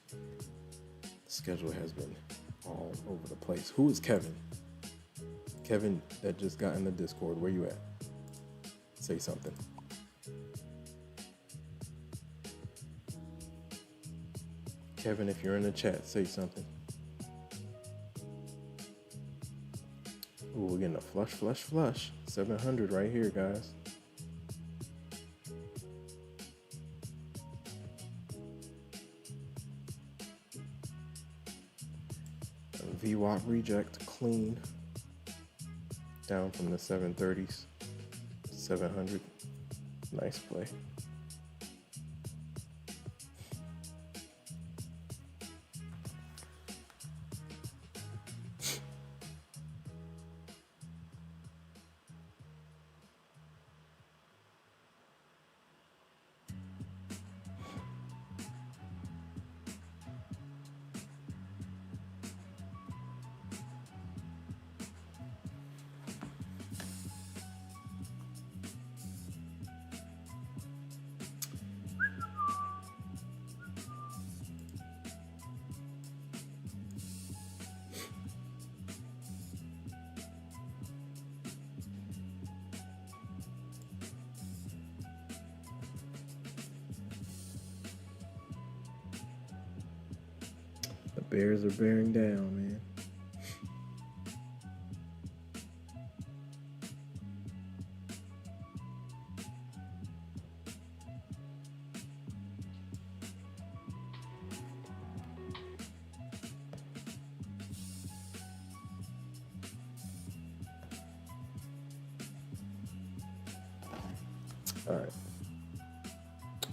the schedule has been all over the place. Who is Kevin? Kevin that just got in the Discord, where you at? Say something. Kevin, if you're in the chat, say something. Ooh, we're getting a flush. 700 right here, guys. VWAP reject, clean. Down from the 730s, 700. Nice play. The Bears are bearing down, man. All right.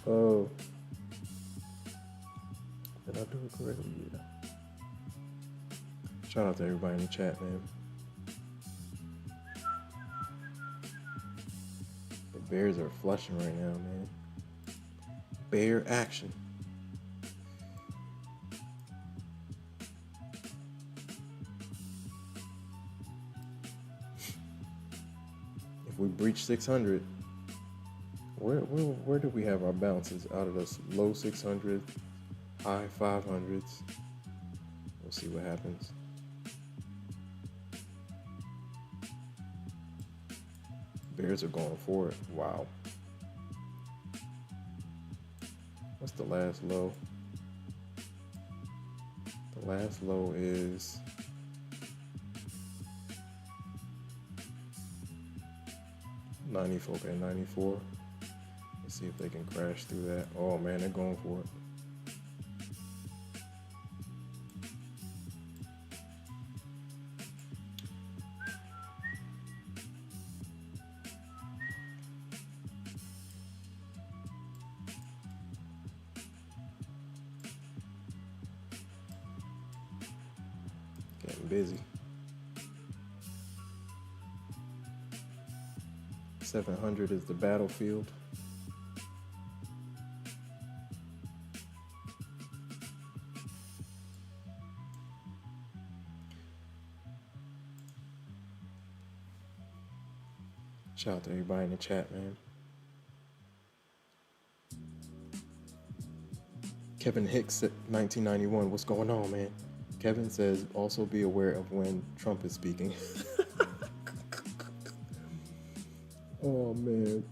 Oh. Did I do it correctly? Yeah. Shout out to everybody in the chat, man. The Bears are flushing right now, man. Bear action. If we breach 600, where do we have our bounces out of this low 600, high 500s? We'll see what happens. Bears are going for it. Wow. What's the last low? The last low is okay, 94. Let's see if they can crash through that. Oh man, they're going for it. getting busy. 700 is the battlefield. Shout out to everybody in the chat, man. Kevin Hicks at 1991. What's going on, man? Kevin says, also be aware of when Trump is speaking. Oh, man.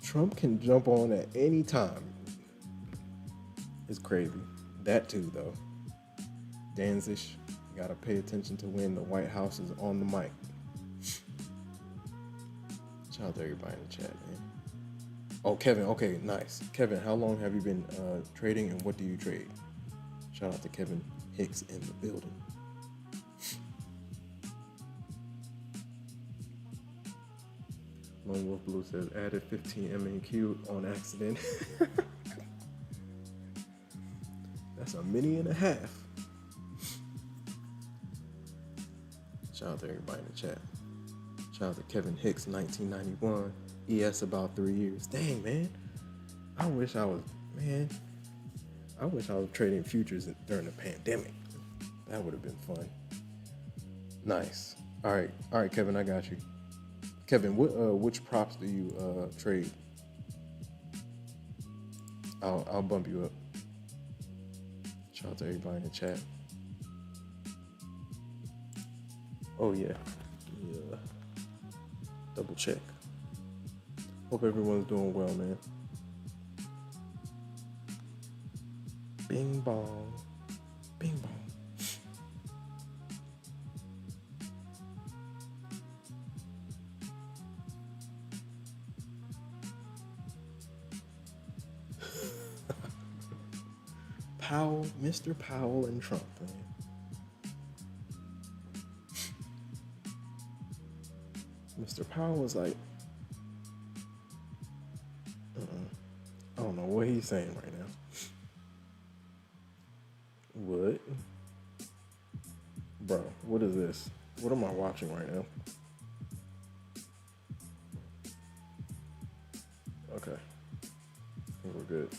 Trump can jump on at any time. It's crazy. That too, though. Danzig, you gotta pay attention to when the White House is on the mic. Shout out to everybody in the chat, man. Oh, Kevin, okay, nice. Kevin, how long have you been trading and what do you trade? Shout out to Kevin Hicks in the building. Lone Wolf Blue says, added 15 MNQ on accident. That's a mini and a half. Shout out to everybody in the chat. Shout out to Kevin Hicks, 1991. ES about 3 years. Dang, man. I wish I was trading futures during the pandemic. That would have been fun. Nice. All right, Kevin, I got you. Kevin, which props do you trade? I'll bump you up. Shout out to everybody in the chat. Oh yeah. Double check. Hope everyone's doing well, man. Bing bong. Bing bong. Powell, Mr. Powell and Trump, man. Mr. Powell was like, I don't know what he's saying right now. What? Bro, what is this? What am I watching right now? Okay. I think we're good.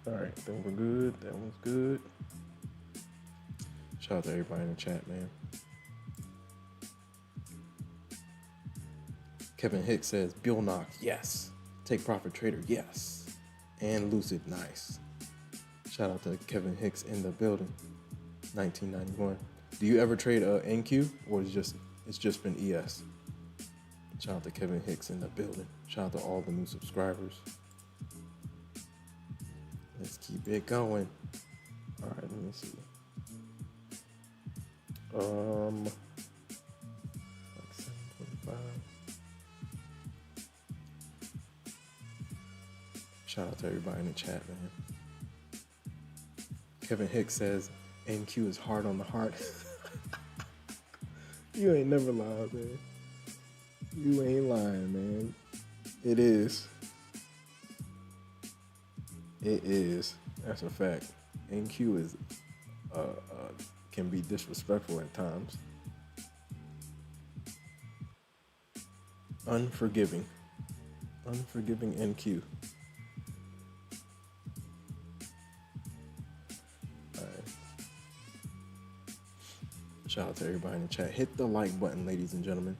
All right, I think we're good. That one's good. Shout out to everybody in the chat, man. Kevin Hicks says, Bill Knock, yes. Take Profit Trader, yes. And Lucid, nice. Shout out to Kevin Hicks in the building, 1991. Do you ever trade NQ or it's just been ES? Shout out to Kevin Hicks in the building. Shout out to all the new subscribers. Let's keep it going. All right, let me see. Like 7:45. Shout out to everybody in the chat, man. Kevin Hicks says NQ is hard on the heart. You ain't never lied, man. You ain't lying, man. It is. It is. That's a fact. NQ is can be disrespectful at times. Unforgiving. Unforgiving NQ. All right. Shout out to everybody in the chat. Hit the like button, ladies and gentlemen.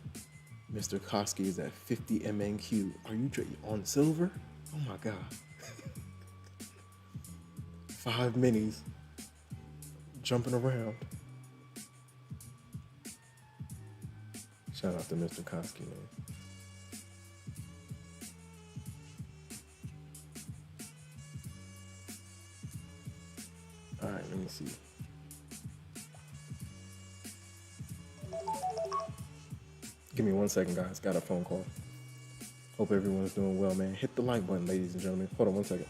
Mr. Koski is at 50 MNQ. Are you on silver? Oh my God. 5 minis jumping around. Shout out to Mr. Koski, man. All right, let me see. Give me 1 second, guys. Got a phone call. Hope everyone's doing well, man. Hit the like button, ladies and gentlemen. Hold on 1 second.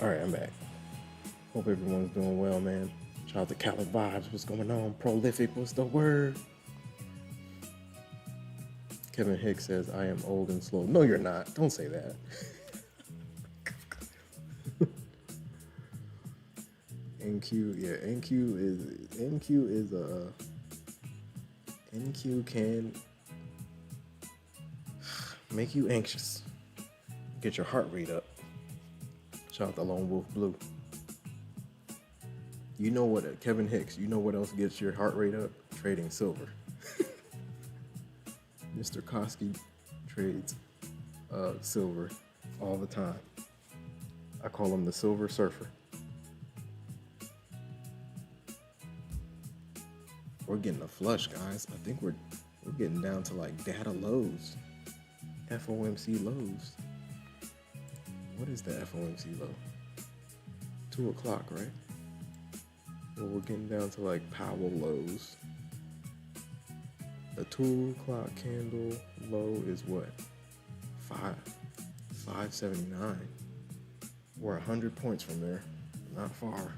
All right, I'm back. Hope everyone's doing well, man. Shout out to Cali Vibes. What's going on? Prolific. What's the word? Kevin Hicks says, I am old and slow. No, you're not. Don't say that. NQ, yeah, NQ can make you anxious. Get your heart rate up. Shout out to Lone Wolf Blue. You know what, Kevin Hicks, you know what else gets your heart rate up? Trading silver. Mr. Koski trades silver all the time. I call him the Silver Surfer. We're getting a flush, guys. I think we're getting down to like data lows. FOMC lows. What is the FOMC low? 2 o'clock, right? Well, we're getting down to like Powell lows. The 2 o'clock candle low is what? 579. We're 100 points from there. Not far.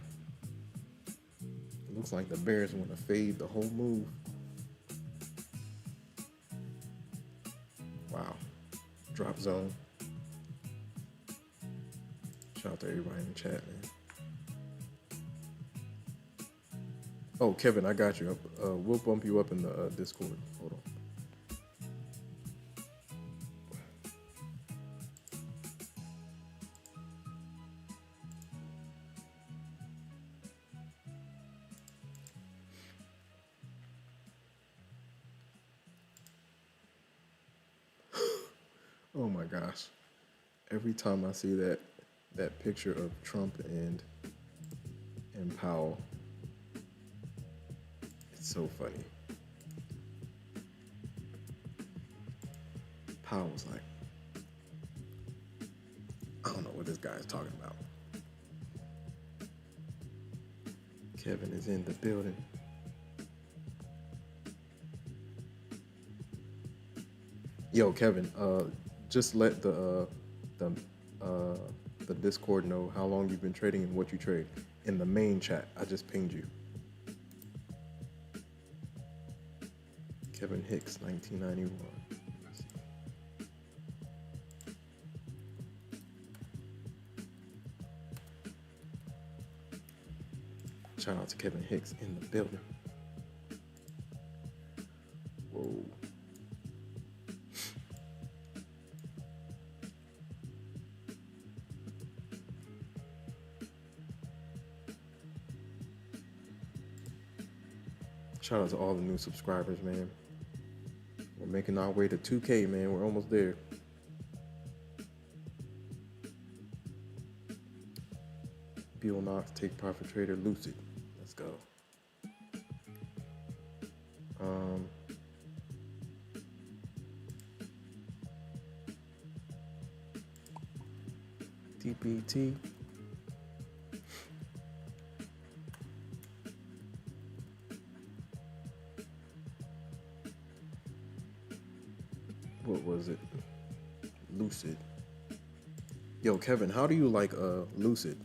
It looks like the bears want to fade the whole move. Wow. Drop zone. Shout out to everybody in the chat, man. Oh, Kevin, I got you. We'll bump you up in the Discord. Hold on. Oh my gosh. Every time I see that picture of Trump and Powell, it's so funny. Powell's like, I don't know what this guy's talking about. Kevin is in the building. Yo, Kevin, just let the Discord know how long you've been trading and what you trade. In the main chat, I just pinged you. Kevin Hicks, 1991. Shout out to Kevin Hicks in the building. Whoa. Shout out to all the new subscribers, man. We're making our way to 2K, man. We're almost there. Bill Knox, Take Profit Trader, Lucid. Let's go. TPT. What was it? Lucid. Yo, Kevin, how do you like Lucid?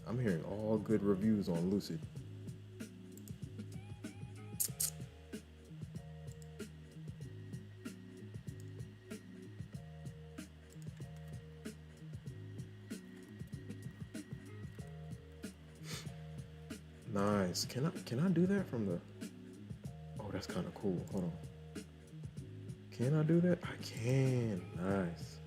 I'm hearing all good reviews on Lucid. Nice. Can I do that from the? Oh, that's kind of cool. Hold on. Can I do that? I can. Nice.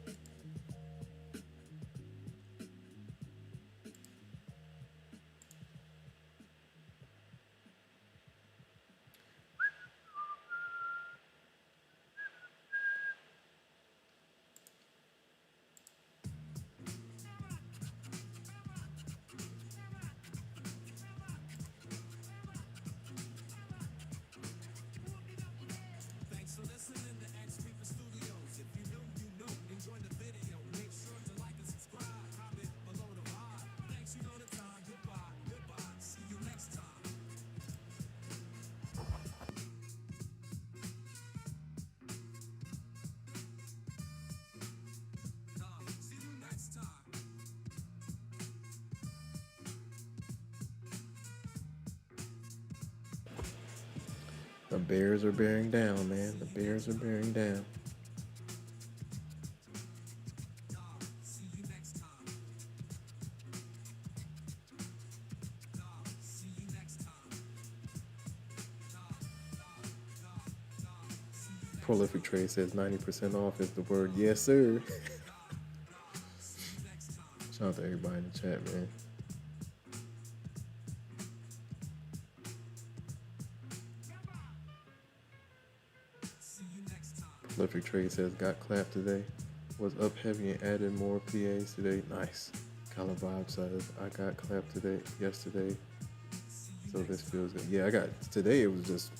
The Bears are bearing down, man. The Bears are bearing down. Prolific Trade says 90% off is the word. Yes, sir. Shout out to everybody in the chat, man. Prolific Trade says got clapped today. Was up heavy and added more PAs today. Nice. Color Vibe says I got clapped yesterday. So this feels good. Yeah, I got today. It was just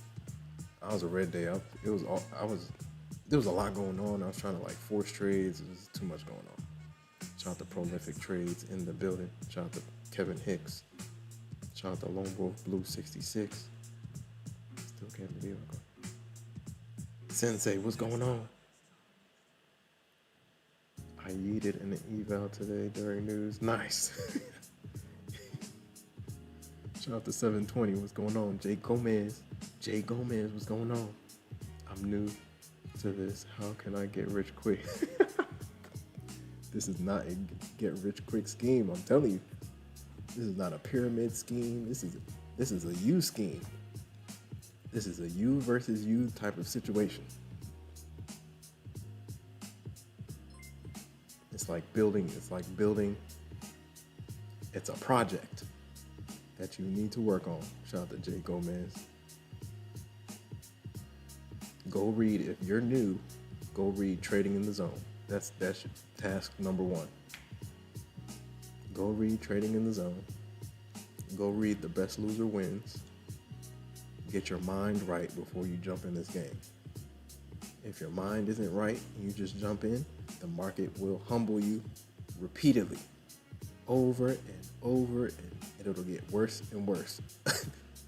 I was a red day. There was a lot going on. I was trying to like force trades. It was too much going on. Shout out to Prolific Trades in the building. Shout out to Kevin Hicks. Shout out to Lone Wolf Blue 66. Still can't believe it. Sensei, what's going on? I yeeted in the eval today during news. Nice. Shout out to 720. What's going on? Jay Gomez, what's going on? I'm new to this. How can I get rich quick? This is not a get rich quick scheme. I'm telling you. This is not a pyramid scheme. This is a you scheme. This is a you versus you type of situation. It's like building. It's a project that you need to work on. Shout out to Jay Gomez. Go read, if you're new, go read Trading in the Zone. That's task number 1. Go read Trading in the Zone. Go read The Best Loser Wins. Get your mind right before you jump in this game. If your mind isn't right and you just jump in, the market will humble you repeatedly, over and over, and it'll get worse and worse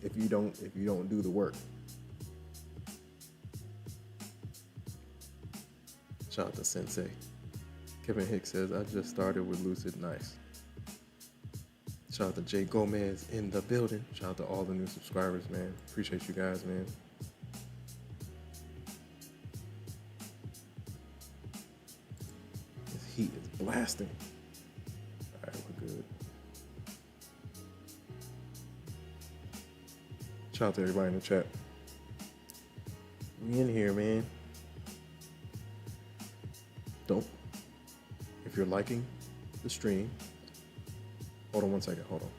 if you don't do the work. Shout out to Sensei. Kevin Hicks says, I just started with Lucid. Nice. Shout out to Jay Gomez in the building. Shout out to all the new subscribers, man. Appreciate you guys, man. This heat is blasting. All right, we're good. Shout out to everybody in the chat. We in here, man. If you're liking the stream, hold on one second, hold on.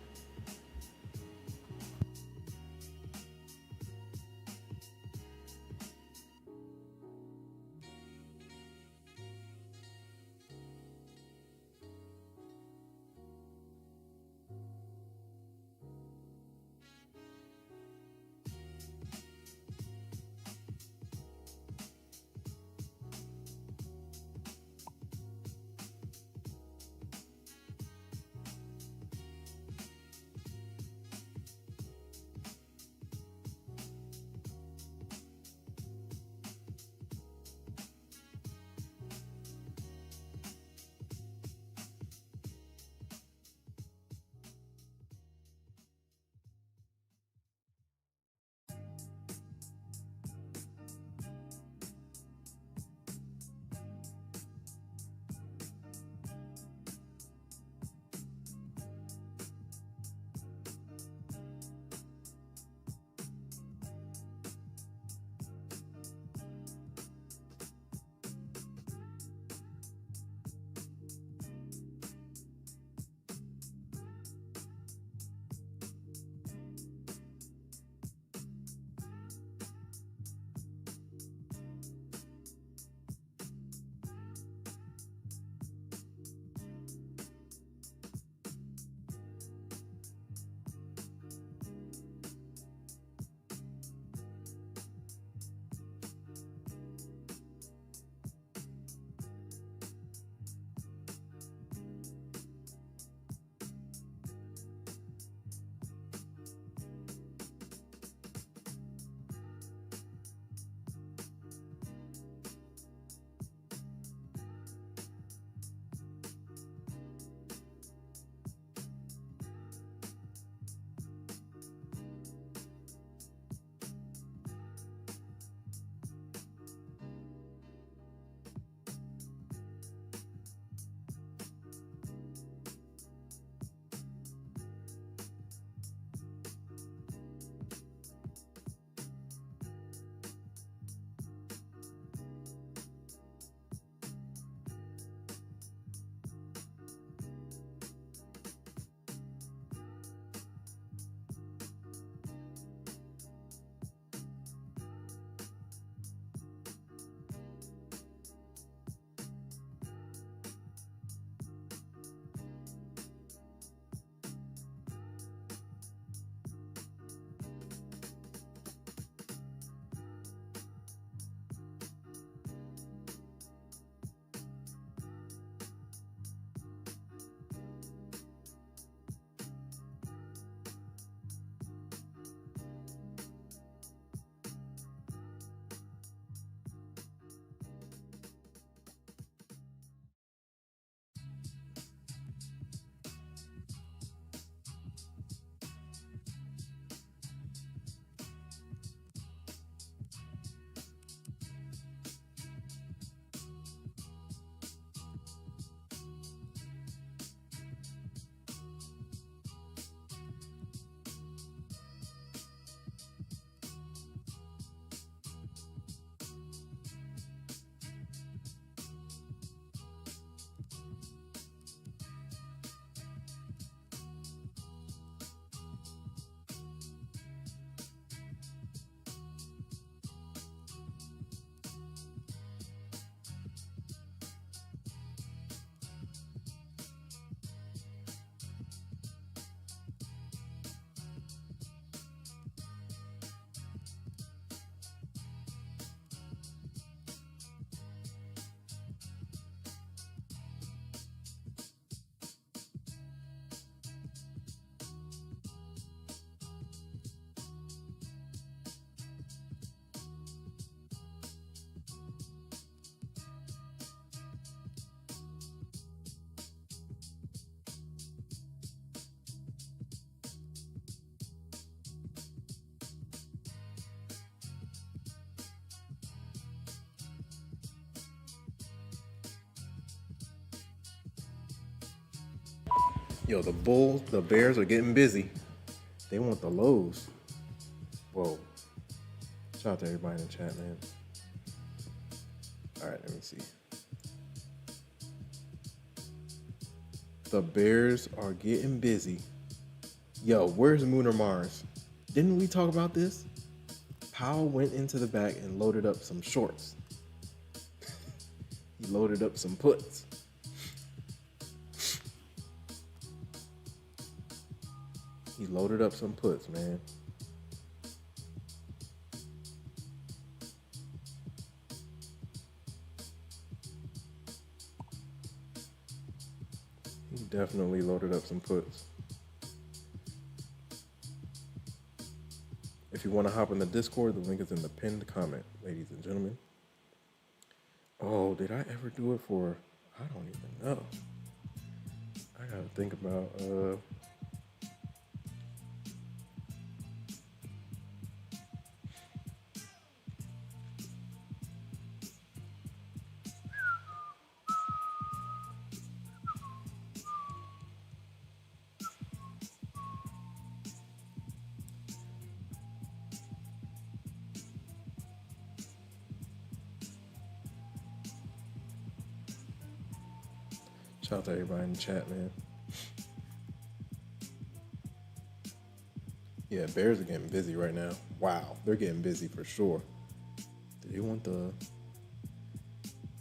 Yo, the Bears are getting busy. They want the lows. Whoa. Shout out to everybody in the chat, man. All right, let me see. The Bears are getting busy. Yo, where's Moon or Mars? Didn't we talk about this? Powell went into the back and loaded up some shorts. He loaded up some puts. He loaded up some puts, man. He definitely loaded up some puts. If you want to hop in the Discord, the link is in the pinned comment, ladies and gentlemen. Oh, did I ever do it for? I don't even know. I gotta think about. Shout out to everybody in the chat, man. Yeah, Bears are getting busy right now. Wow, they're getting busy for sure. Do they want the?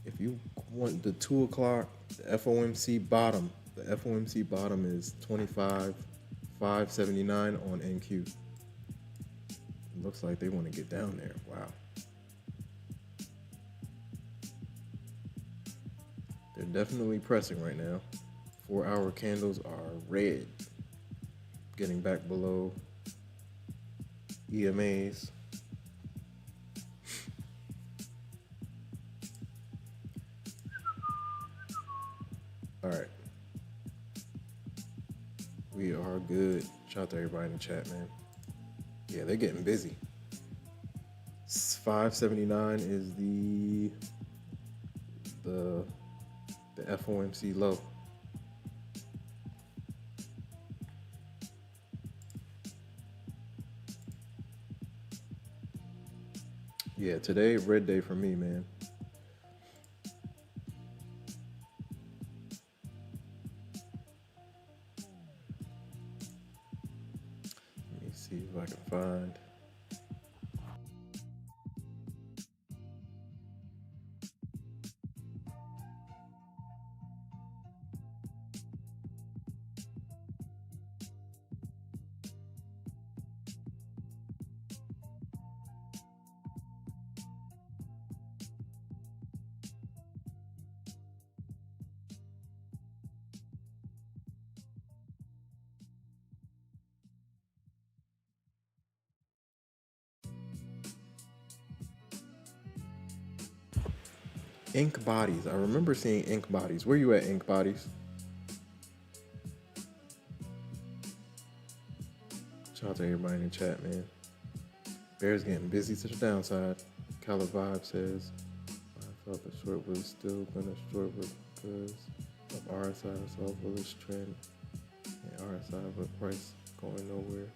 If you want the 2 o'clock, the FOMC bottom. The FOMC bottom is 25,579 on NQ. It looks like they want to get down there. Wow. They're definitely pressing right now. 4-hour candles are red. Getting back below EMAs. All right. We are good. Shout out to everybody in the chat, man. Yeah, they're getting busy. 579 is the FOMC low. Yeah, today red day for me, man. Let me see if I can find. Ink bodies. I remember seeing ink bodies. Where you at, ink bodies? Shout out to everybody in the chat, man. Bears getting busy to the downside. Cala Vibe says, I thought the short was still gonna short because of RSI. Saw bullish trend in RSI, but price going nowhere.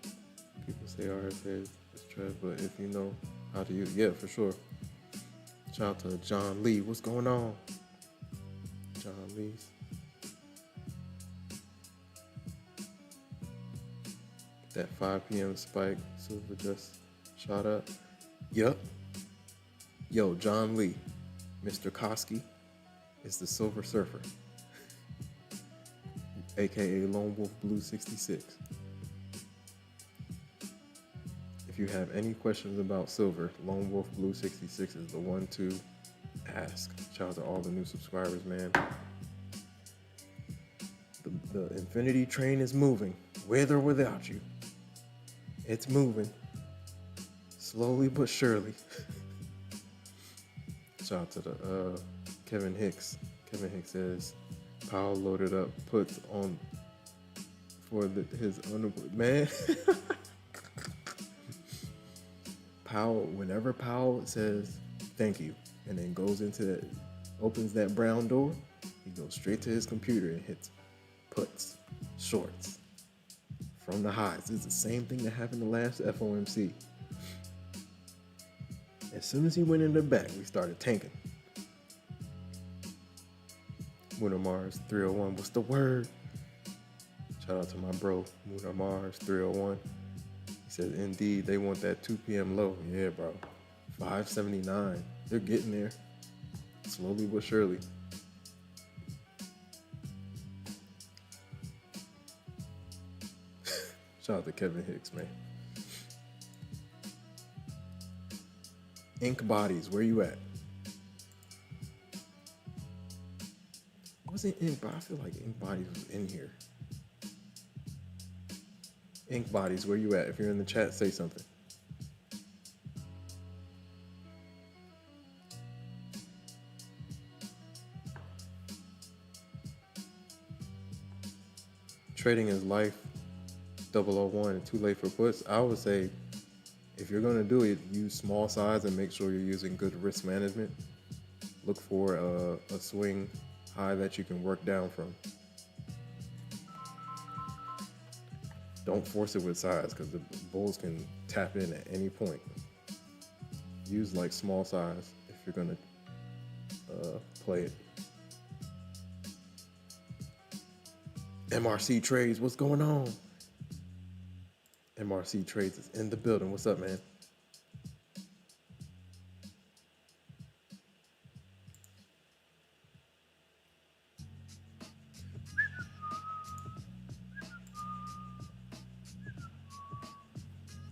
People say RSI is trend, but if you know how to use it, yeah, for sure. Shout out to John Lee. What's going on? John Lee's. That 5 p.m. spike, silver just shot up. Yup. Yo, John Lee, Mr. Koski is the Silver Surfer, aka Lone Wolf Blue 66. If you have any questions about silver, Lone Wolf Blue 66 is the one to ask. Shout out to all the new subscribers, man. The infinity train is moving, with or without you. It's moving, slowly but surely. Shout out to the Kevin Hicks. Kevin Hicks says Powell loaded up puts on for his man. Powell, whenever Powell says thank you and then goes into opens that brown door, he goes straight to his computer and hits puts shorts from the highs. It's the same thing that happened the last FOMC. As soon as he went in the back, we started tanking. Lunar Mars 301, what's the word? Shout out to my bro, Lunar Mars 301. He says, indeed, they want that 2 p.m. low. Yeah, bro. 579. They're getting there. Slowly but surely. Shout out to Kevin Hicks, man. Ink Bodies, where you at? Wasn't Ink Bodies? I feel like Ink Bodies was in here. Ink Bodies, where you at? If you're in the chat, say something. Trading is life, 001, and too late for puts. I would say, if you're going to do it, use small size and make sure you're using good risk management. Look for a swing high that you can work down from. Don't force it with size because the bulls can tap in at any point. Use like small size if you're going to play it. MRC Trades, what's going on? MRC Trades is in the building. What's up, man?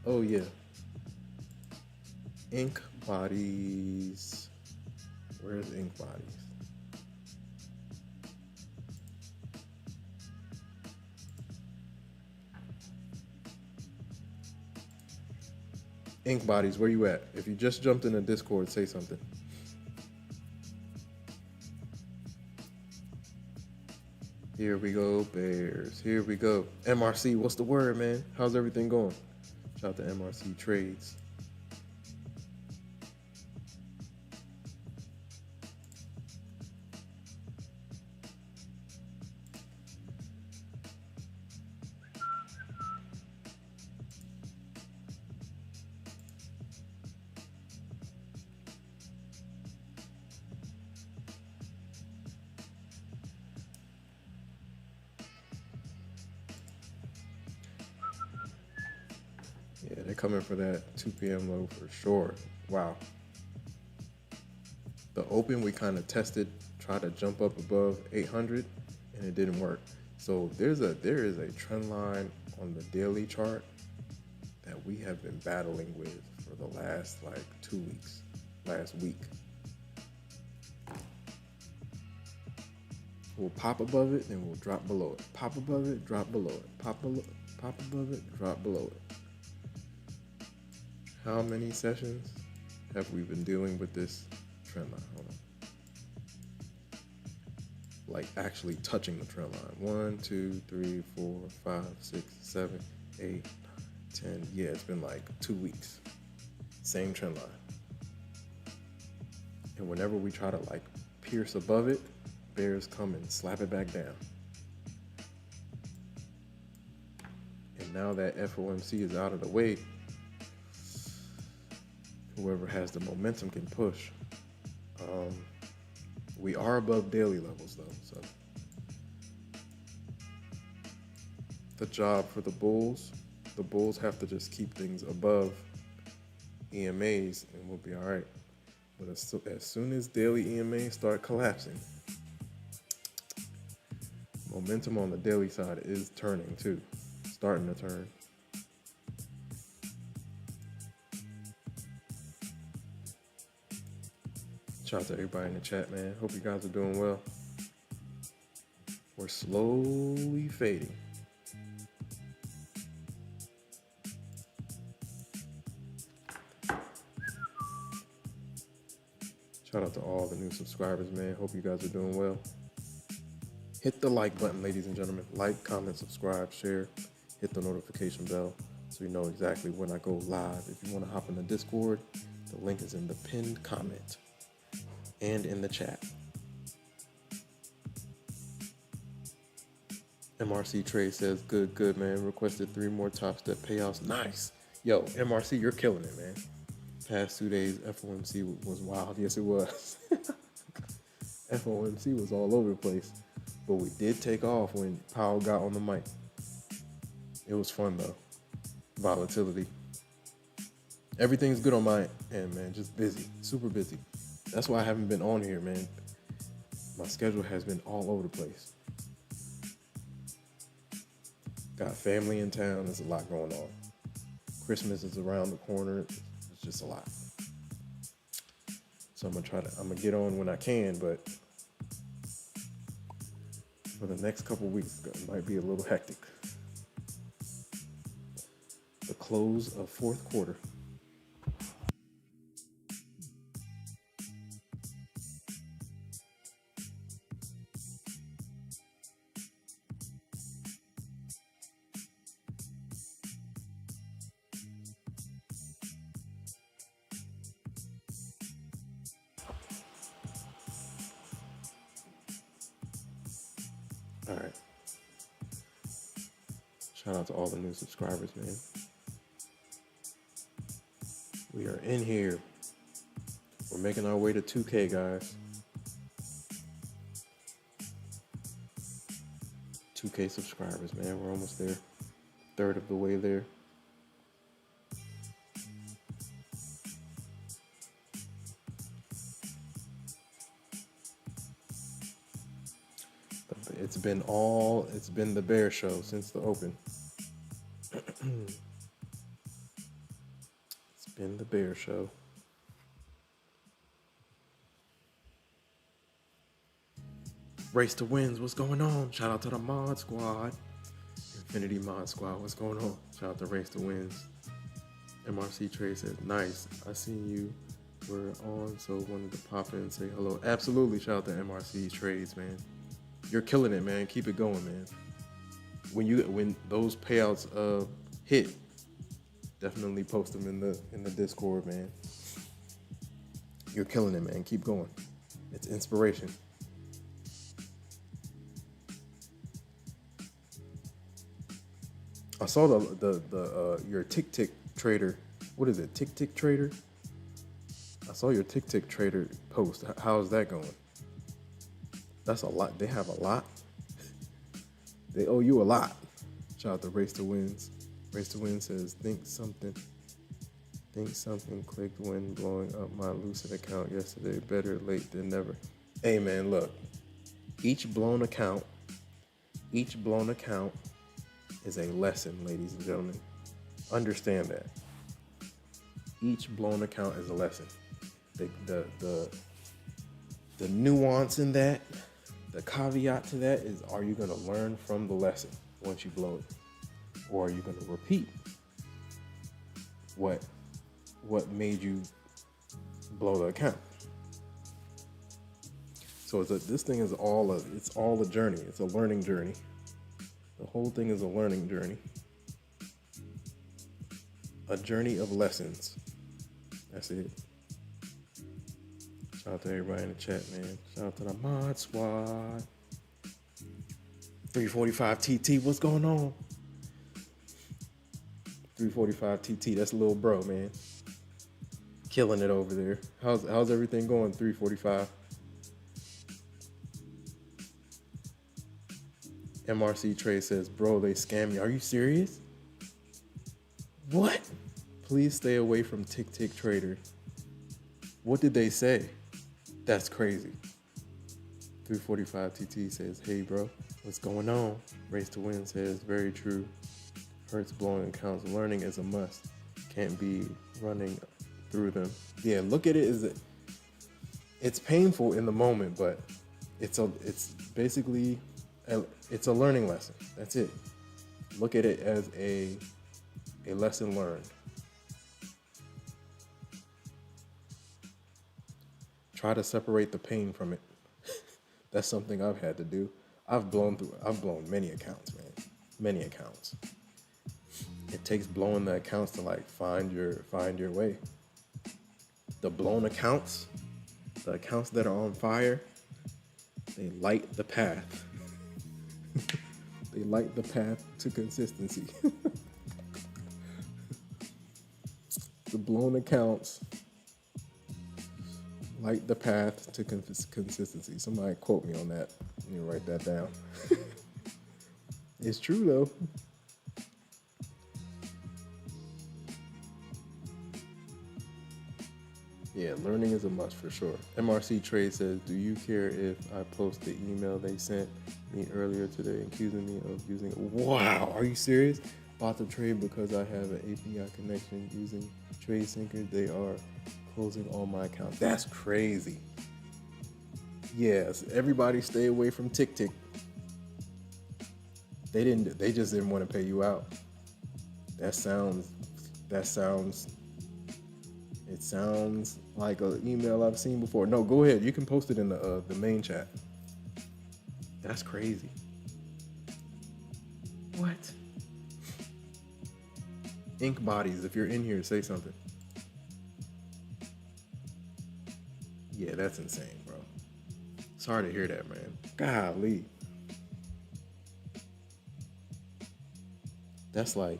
Oh, yeah. Ink Bodies. Where's Ink Bodies? Ink Bodies, where you at? If you just jumped in the Discord, say something. Here we go, Bears. Here we go. MRC, what's the word, man? How's everything going? Shout out to MRC Trades. Yeah, they're coming for that 2 p.m. low for sure. Wow. The open, we kind of tested, tried to jump up above 800, and it didn't work. So there is a trend line on the daily chart that we have been battling with for the last like 2 weeks, last week. We'll pop above it, then we'll drop below it. Pop above it, drop below it. Pop above it, drop below it. How many sessions have we been dealing with this trend line? Hold on. Like actually touching the trend line. 1, 2, 3, 4, 5, 6, 7, 8, 9, 10. Yeah, it's been like 2 weeks. Same trend line. And whenever we try to like pierce above it, bears come and slap it back down. And now that FOMC is out of the way, whoever has the momentum can push. We are above daily levels though, so the job for the bulls have to just keep things above EMAs and we'll be all right. But as soon as daily EMAs start collapsing, momentum on the daily side is turning too, starting to turn. Shout out to everybody in the chat, man. Hope you guys are doing well. We're slowly fading. Shout out to all the new subscribers, man. Hope you guys are doing well. Hit the like button, ladies and gentlemen. Like, comment, subscribe, share. Hit the notification bell so you know exactly when I go live. If you want to hop in the Discord, the link is in the pinned comment and in the chat. MRC Trade says, good, man. Requested 3 more Topstep payouts. Nice. Yo, MRC, you're killing it, man. Past 2 days, FOMC was wild. Yes, it was. FOMC was all over the place. But we did take off when Powell got on the mic. It was fun, though. Volatility. Everything's good on my end, man. Just busy. Super busy. That's why I haven't been on here, man. My schedule has been all over the place. Got family in town. There's a lot going on. Christmas is around the corner. It's just a lot. So I'm gonna get on when I can, but for the next couple of weeks, it might be a little hectic. The close of fourth quarter. All right. Shout out to all the new subscribers, man. We are in here. We're making our way to 2K, guys. 2K subscribers, man. We're almost there. Third of the way there. It's been the bear show since the open. It's been the bear show. Race to wins, what's going on? Shout out to the mod squad. Infinity mod squad, what's going on? Shout out to Race to Wins. MRC Trade says, nice. I seen you were on, so wanted to pop in and say hello. Absolutely, shout out to MRC Trades, man. You're killing it, man. Keep it going, man. When those payouts hit, definitely post them in the Discord, man. You're killing it, man. Keep going. It's inspiration. I saw your tick trader. What is it? Tick trader? I saw your tick trader post. How's that going? That's a lot. They have a lot. They owe you a lot. Shout out to Race to Wins. Race to Win says, think something clicked when blowing up my Lucid account yesterday. Better late than never. Hey man, look. Each blown account is a lesson, ladies and gentlemen. Understand that. Each blown account is a lesson. The nuance in that, the caveat to that is, are you going to learn from the lesson once you blow it? Or are you going to repeat what made you blow the account? So this thing is all a journey. It's a learning journey. The whole thing is a learning journey. A journey of lessons. That's it. Shout out to everybody in the chat, man. Shout out to the mod squad. 345 TT, what's going on? 345 TT, that's little bro, man. Killing it over there. How's everything going, 345? MRC Trade says, bro, they scam you. Are you serious? What? Please stay away from Tick Trader. What did they say? That's crazy. 345 TT says, hey bro, what's going on? Race to Win says, very true. Hurts blowing accounts. Learning is a must. Can't be running through them. Yeah, look at it as it's painful in the moment, but it's basically it's a learning lesson. That's it. Look at it as a lesson learned. Try to separate the pain from it. That's something I've had to do. I've blown many accounts, man. Many accounts. It takes blowing the accounts to like find your way. The blown accounts, the accounts that are on fire, they light the path. They light the path to consistency. The blown accounts light the path to consistency. Somebody quote me on that. Let me write that down. It's true though. Yeah, learning is a must for sure. MRC Trade says, do you care if I post the email they sent me earlier today accusing me of using it? Wow, are you serious? Bought the trade because I have an API connection using Trade Syncer. They are closing all my accounts. That's crazy. Yes, everybody stay away from TickTick. They just didn't want to pay you out. It sounds like an email I've seen before. No, go ahead. You can post it in the main chat. That's crazy. What? Ink Bodies, if you're in here, say something. Yeah, that's insane, bro. Sorry to hear that, man. Golly. That's like,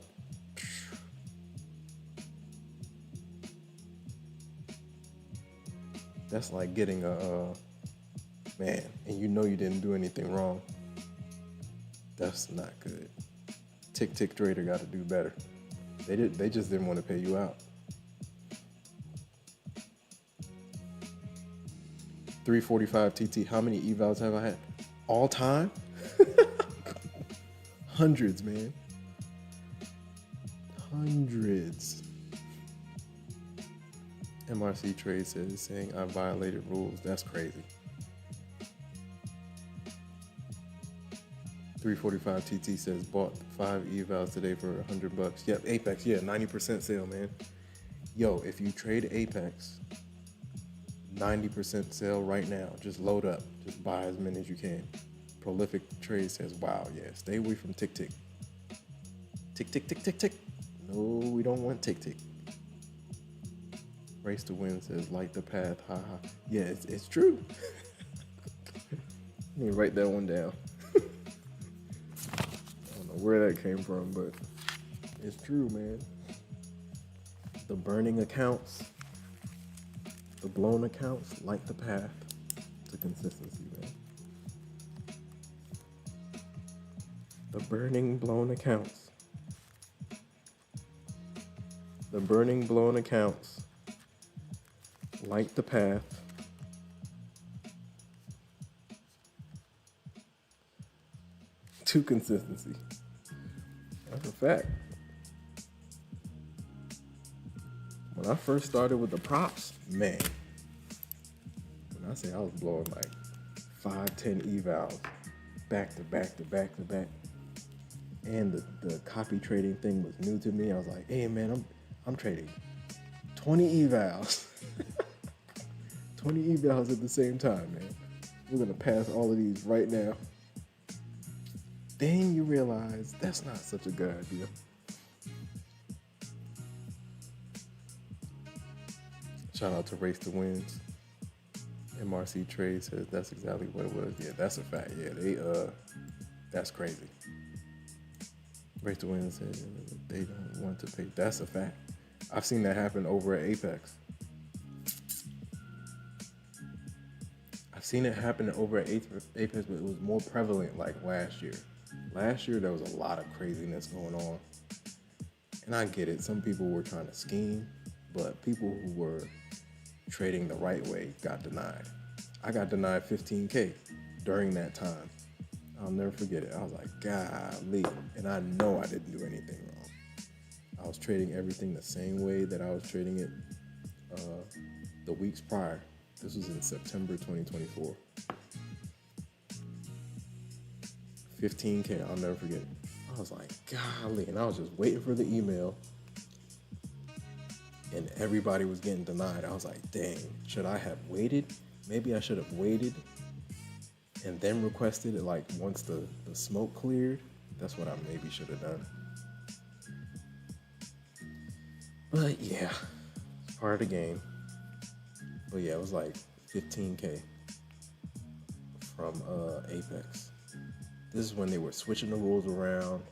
getting a man, and you know you didn't do anything wrong. That's not good. TickTick Trader got to do better. They just didn't want to pay you out. 345 TT. How many evals have I had? All time? Hundreds, man. Hundreds. MRC Trade says, saying I violated rules. That's crazy. 345 TT says, bought 5 evals today for $100. Yep, Apex. Yeah, 90% sale, man. Yo, if you trade Apex, 90% sale right now. Just load up. Just buy as many as you can. Prolific Trade says, wow, yeah, stay away from TickTick. Tick. No, we don't want TickTick. Race to Win says, light the path, haha. Yeah, it's true. Let me write that one down. I don't know where that came from, but it's true, man. The burning accounts, the blown accounts, light the path to consistency, man. The burning blown accounts. The burning blown accounts light the path to consistency. That's a fact. When I first started with the props, man, when I say I was blowing like 5, 10 evals back to back to back to back, and the copy trading thing was new to me, I was like, hey man, I'm trading 20 evals. 20 evals at the same time, man. We're gonna pass all of these right now. Then you realize that's not such a good idea. Shout out to Race to Wins. MRC Trade says that's exactly what it was. Yeah, that's a fact. Yeah, that's crazy. Race to Win says they don't want to pay. That's a fact. I've seen that happen over at Apex. I've seen it happen over at Apex, but it was more prevalent like last year. Last year, there was a lot of craziness going on. And I get it. Some people were trying to scheme, but people who were trading the right way got denied. I got denied 15K during that time. I'll never forget it. I was like, golly. And I know I didn't do anything wrong. I was trading everything the same way that I was trading it the weeks prior. This was in September 2024. 15K, I'll never forget it. I was like, golly. And I was just waiting for the email. And everybody was getting denied. I was like, dang, should I have waited? Maybe I should have waited and then requested it like once the smoke cleared. That's what I maybe should have done. But yeah, it's part of the game. But yeah, it was like 15K from Apex. This is when they were switching the rules around.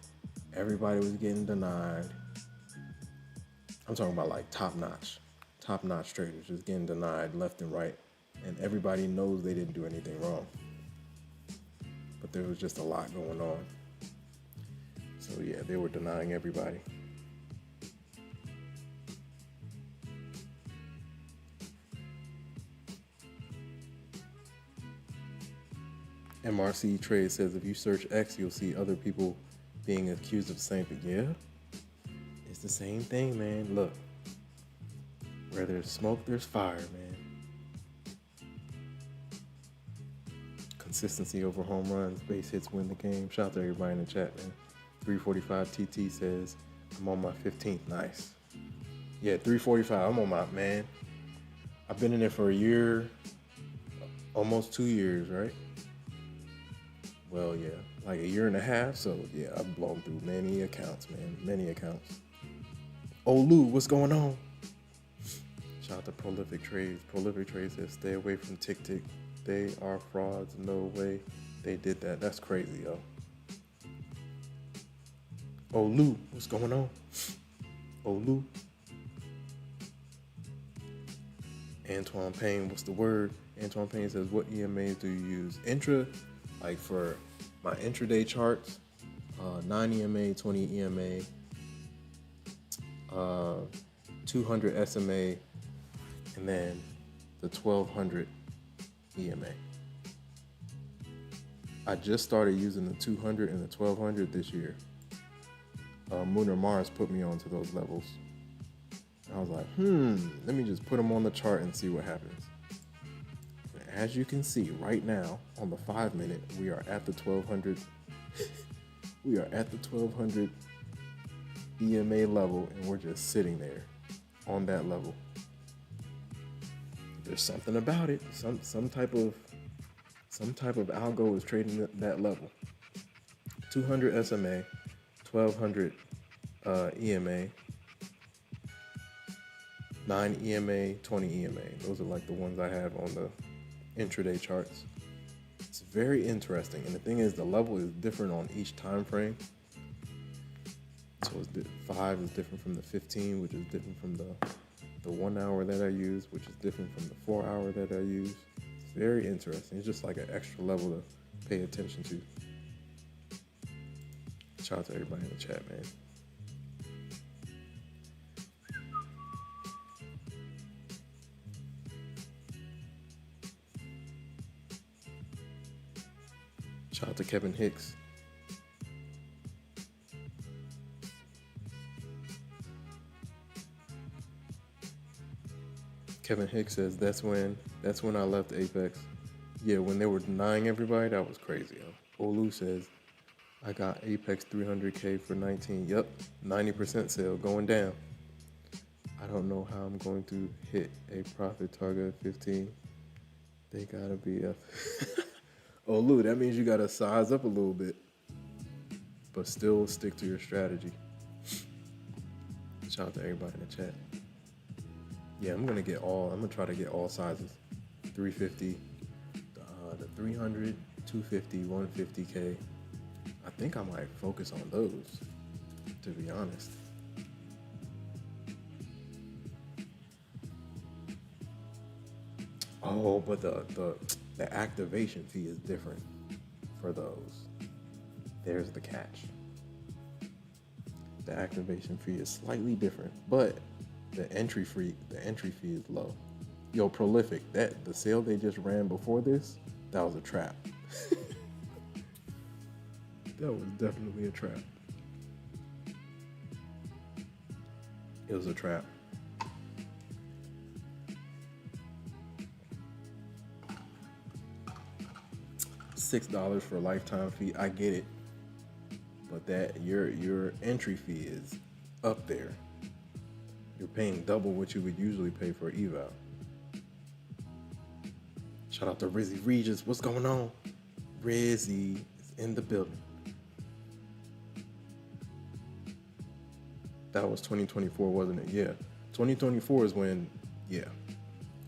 Everybody was getting denied. I'm talking about like top notch traders just getting denied left and right. And everybody knows they didn't do anything wrong. But there was just a lot going on. So yeah, they were denying everybody. MRC Trade says if you search X, you'll see other people being accused of the same thing. Yeah, it's the same thing, man. Look, where there's smoke, there's fire, man. Consistency over home runs, base hits win the game. Shout out to everybody in the chat, man. 345 TT says, I'm on my 15th. Nice. Yeah, 345. I'm on my, man. I've been in it for a year, almost 2 years, right? Well, yeah, like a year and a half. So yeah, I've blown through many accounts, man. Many accounts. Oh, Lou, what's going on? Shout out to Prolific Trades. Prolific Trades says, stay away from Tick Tick. They are frauds. No way they did that. That's crazy, yo. Oh, Lou, what's going on? Oh, Lou. Antoine Payne, what's the word? Antoine Payne says, what EMAs do you use? Like for my intraday charts, 9 EMA, 20 EMA, 200 SMA, and then the 1200 EMA. I just started using the 200 and the 1200 this year. Lunar Mars put me onto those levels. I was like, let me just put them on the chart and see what happens. As you can see right now on the 5 minute, we are at the 1200. We are at the 1200 EMA level, and we're just sitting there on that level. There's something about it. Some type of algo is trading at that level. 200 SMA, 1200 EMA, 9 EMA, 20 EMA. Those are like the ones I have on the intraday charts. It's very interesting, and the thing is, the level is different on each time frame. So 5 is different from the 15, which is different from the 1 hour that I use, which is different from the 4 hour that I use. It's very interesting. It's just like an extra level to pay attention to. Shout out to everybody in the chat, man. Shout out to Kevin Hicks. Kevin Hicks says that's when I left Apex. Yeah, when they were denying everybody, that was crazy. Olu says I got Apex 300K for 19. Yep, 90% sale going down. I don't know how I'm going to hit a profit target of 15. They gotta be up. Oh, Lou, that means you gotta size up a little bit, but still stick to your strategy. Shout out to everybody in the chat. Yeah, I'm gonna try to get all sizes. 350, the 300, 250, 150K. I think I might focus on those, to be honest. Oh, but the activation fee is different for those. There's the catch. The activation fee is slightly different, but the entry fee is low. Yo, Prolific, the sale they just ran before this, that was a trap. That was definitely a trap. It was a trap. $6 for a lifetime fee, I get it, but that your entry fee is up there. You're paying double what you would usually pay for eval. Shout out to Rizzy Regis. What's going on? Rizzy is in the building. That was 2024, wasn't it? Yeah. 2024 is when,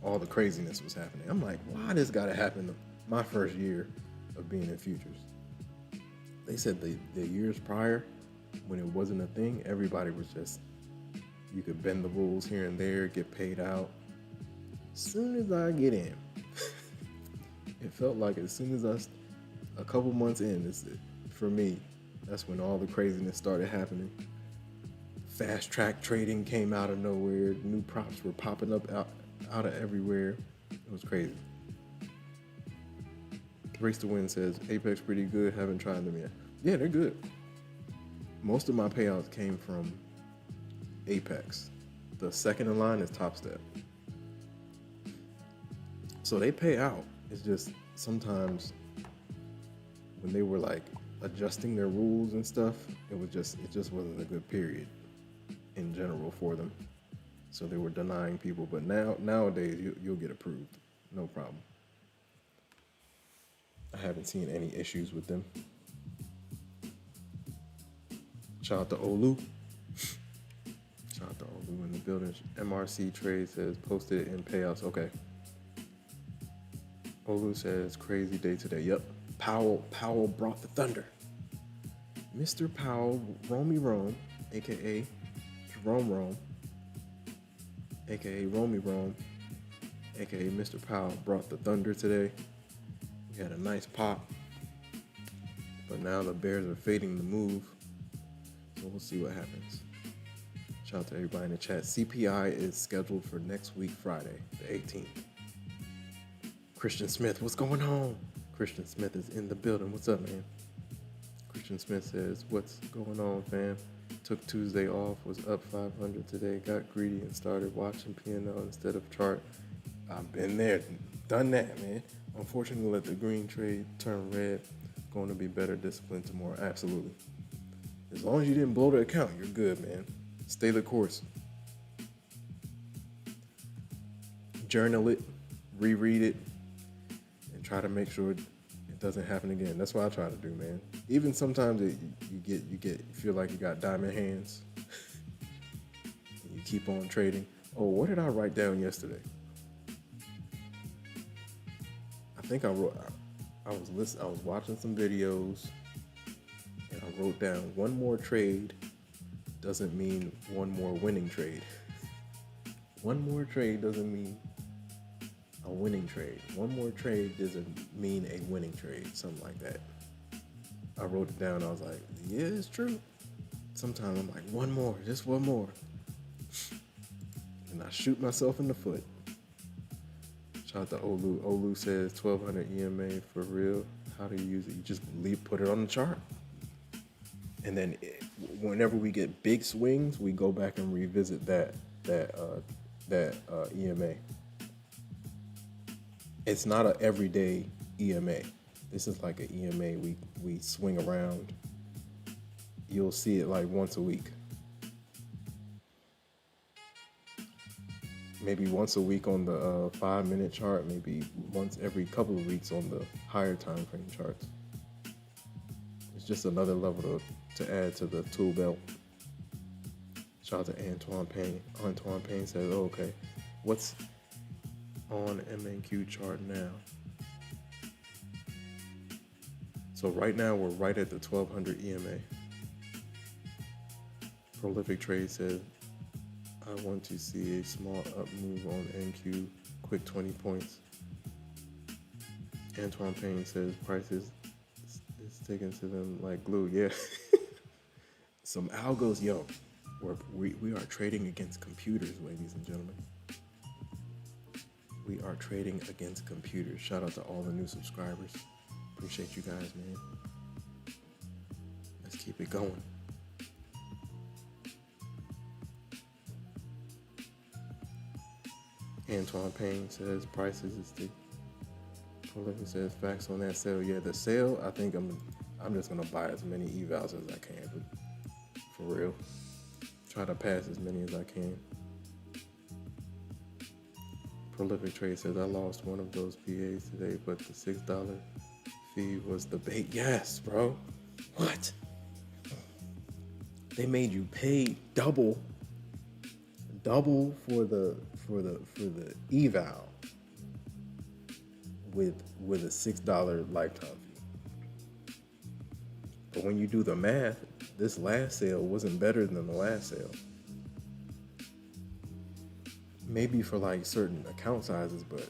all the craziness was happening. I'm like, why this gotta happen my first year of being in futures? they said the years prior, when it wasn't a thing, everybody was just, you could bend the rules here and there, get paid out. As soon as I get in, it felt like as soon as a couple months in, for me, that's when all the craziness started happening. Fast track trading came out of nowhere. New props were popping up out of everywhere. It was crazy. Race to Win says, Apex pretty good, haven't tried them yet. Yeah, they're good. Most of my payouts came from Apex. The second in line is Topstep. So they pay out. It's just sometimes when they were like adjusting their rules and stuff, it just wasn't a good period in general for them. So they were denying people, but nowadays you'll get approved, no problem. I haven't seen any issues with them. Shout out to Olu. Shout out to Olu in the building. MRC Trade says posted in payouts. Okay. Olu says crazy day today. Yep. Powell brought the thunder. Mr. Powell, Romy Rome, aka Jerome, aka Romy Rome, aka Mr. Powell brought the thunder today. We had a nice pop, but now the Bears are fading the move, so we'll see what happens. Shout out to everybody in the chat. CPI is scheduled for next week, Friday, the 18th. Christian Smith, what's going on? Christian Smith is in the building. What's up, man? Christian Smith says, what's going on, fam? Took Tuesday off, was up 500 today, got greedy and started watching P&L instead of chart. I've been there, done that, man. Unfortunately, let the green trade turn red. Going to be better disciplined tomorrow. Absolutely. As long as you didn't blow the account, you're good, man. Stay the course. Journal it, reread it, and try to make sure it doesn't happen again. That's what I try to do, man. Even sometimes you feel like you got diamond hands. And you keep on trading. Oh, what did I write down yesterday? I think I was watching some videos and I wrote down one more trade doesn't mean one more winning trade. One more trade doesn't mean a winning trade. One more trade doesn't mean a winning trade, something like that. I wrote it down. I was like, yeah, it's true. Sometimes I'm like, one more, just one more. And I shoot myself in the foot. Shout out to Olu. Olu says 1200 EMA for real. How do you use it? You just put it on the chart. And then whenever we get big swings, we go back and revisit that EMA. It's not an everyday EMA. This is like an EMA we swing around. You'll see it like once a week. Maybe once a week on the 5-minute chart, maybe once every couple of weeks on the higher time frame charts. It's just another level to add to the tool belt. Shout out to Antoine Payne. Antoine Payne says, oh, okay, what's on MNQ chart now? So right now we're right at the 1200 EMA. Prolific Trade says, I want to see a small up move on NQ, quick 20 points. Antoine Payne says prices is sticking to them like glue. Yeah. Some algos, yo. We are trading against computers, ladies and gentlemen. We are trading against computers. Shout out to all the new subscribers. Appreciate you guys, man. Let's keep it going. Antoine Payne says prices is the Prolific says facts on that sale. Yeah, the sale, I think I'm just gonna buy as many evals as I can, but for real. Try to pass as many as I can. Prolific Trade says I lost one of those PAs today, but the $6 fee was the bait. Yes, bro. What? They made you pay double for the eval with a $6 lifetime fee. But when you do the math, this last sale wasn't better than the last sale. Maybe for like certain account sizes, but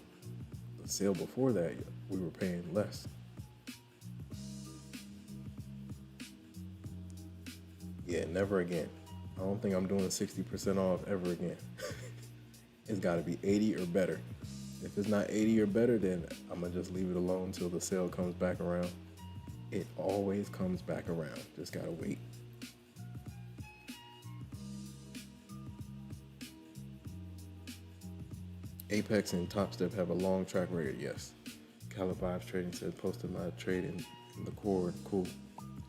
the sale before that, we were paying less. Yeah, never again. I don't think I'm doing 60% off ever again. It's got to be 80 or better. If it's not 80 or better, then I'm going to just leave it alone until the sale comes back around. It always comes back around. Just got to wait. Apex and Topstep have a long track record, yes. Vibes Trading said, posted my trade in the cord. Cool.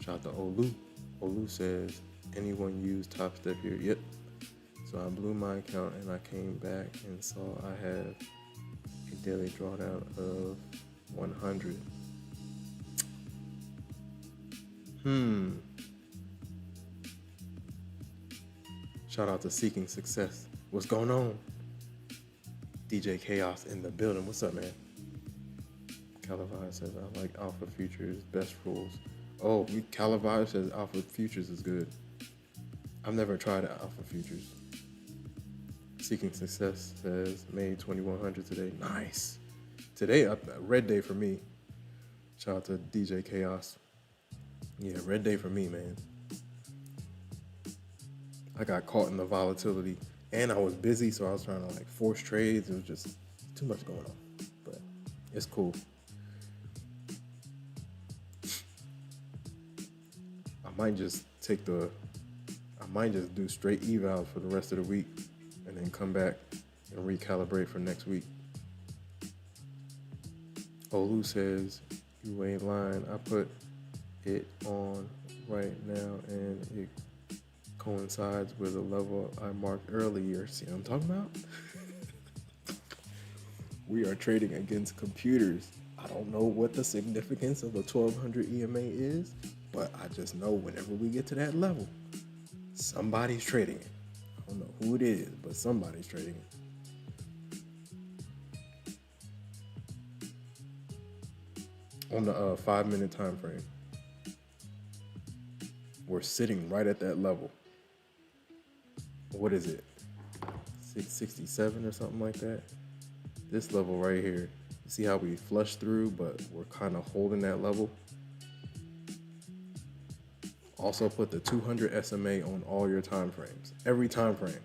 Shout out to Olu. Olu says, anyone use Topstep here? Yep. So I blew my account and I came back and saw I have a daily drawdown of 100. Shout out to Seeking Success. What's going on? DJ Chaos in the building. What's up, man? Calivive says, I like Alpha Futures, best rules. Oh, Calivive says Alpha Futures is good. I've never tried Alpha Futures. Seeking Success says, made 2100 today. Nice. Today, a red day for me. Shout out to DJ Chaos. Yeah, red day for me, man. I got caught in the volatility and I was busy, so I was trying to like force trades. It was just too much going on, but it's cool. I might just do straight evals for the rest of the week and then come back and recalibrate for next week. Olu says, you ain't lying. I put it on right now and it coincides with a level I marked earlier. See what I'm talking about? We are trading against computers. I don't know what the significance of the 1200 EMA is, but I just know whenever we get to that level, somebody's trading it. I don't know who it is, but somebody's trading it. On the 5-minute time frame, we're sitting right at that level. What is it? 667 or something like that? This level right here. You see how we flush through, but we're kind of holding that level? Also put the 200 SMA on all your time frames. Every time frame.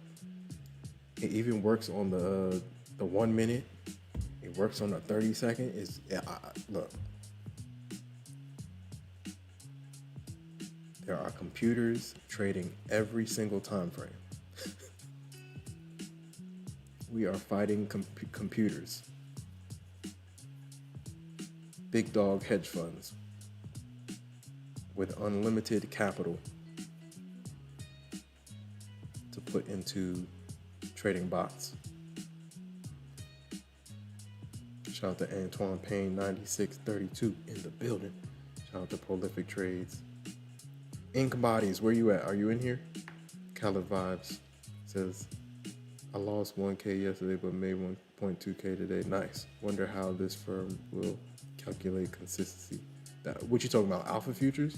It even works on the 1 minute. It works on the 30 second. Look. There are computers trading every single time frame. We are fighting computers. Big dog hedge funds with unlimited capital to put into trading bots. Shout out to Antoine Payne 9632 in the building. Shout out to Prolific Trades. Ink Bodies, where you at? Are you in here? Khaled Vibes says, I lost 1K yesterday but made 1.2K today. Nice. Wonder how this firm will calculate consistency. What you talking about, Alpha Futures?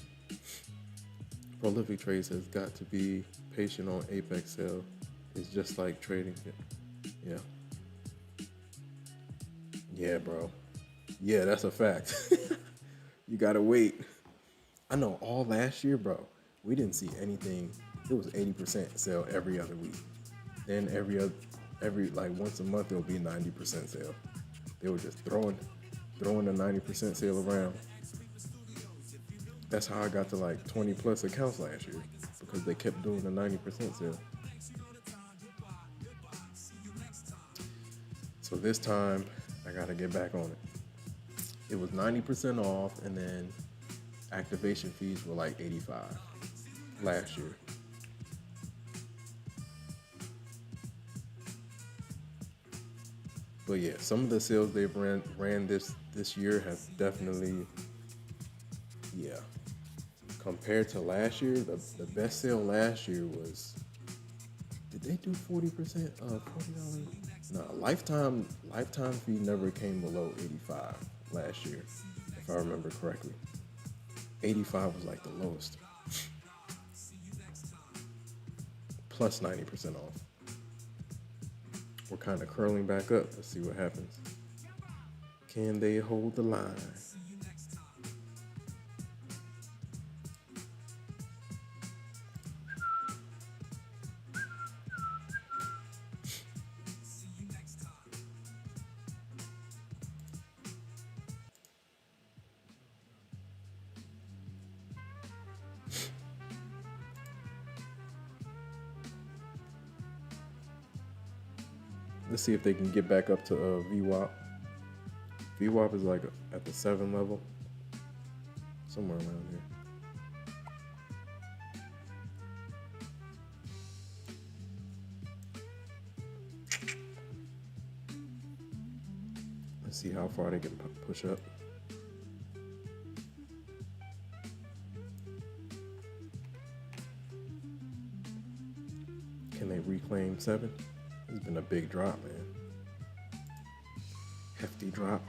Prolific Trades has got to be patient on Apex sale. It's just like trading. Yeah. Yeah, bro. Yeah, that's a fact. You gotta wait. I know all last year, bro, we didn't see anything. It was 80% sale every other week. Then every like once a month, there'll be 90% sale. They were just throwing the 90% sale around. That's how I got to like 20 plus accounts last year, because they kept doing the 90% sale. So this time, I gotta get back on it. It was 90% off, and then activation fees were like 85 last year. But yeah, some of the sales they've ran this year have definitely, yeah. Compared to last year, the best sale last year was, did they do 40%? $40? No, lifetime fee never came below 85 last year, if I remember correctly. 85 was like the lowest. Plus 90% off. We're kind of curling back up. Let's see what happens. Can they hold the line? Let's see if they can get back up to VWAP. VWAP is like at the 7 level, somewhere around here. Let's see how far they can push up. Can they reclaim 7? It's been a big drop, man. Hefty drop.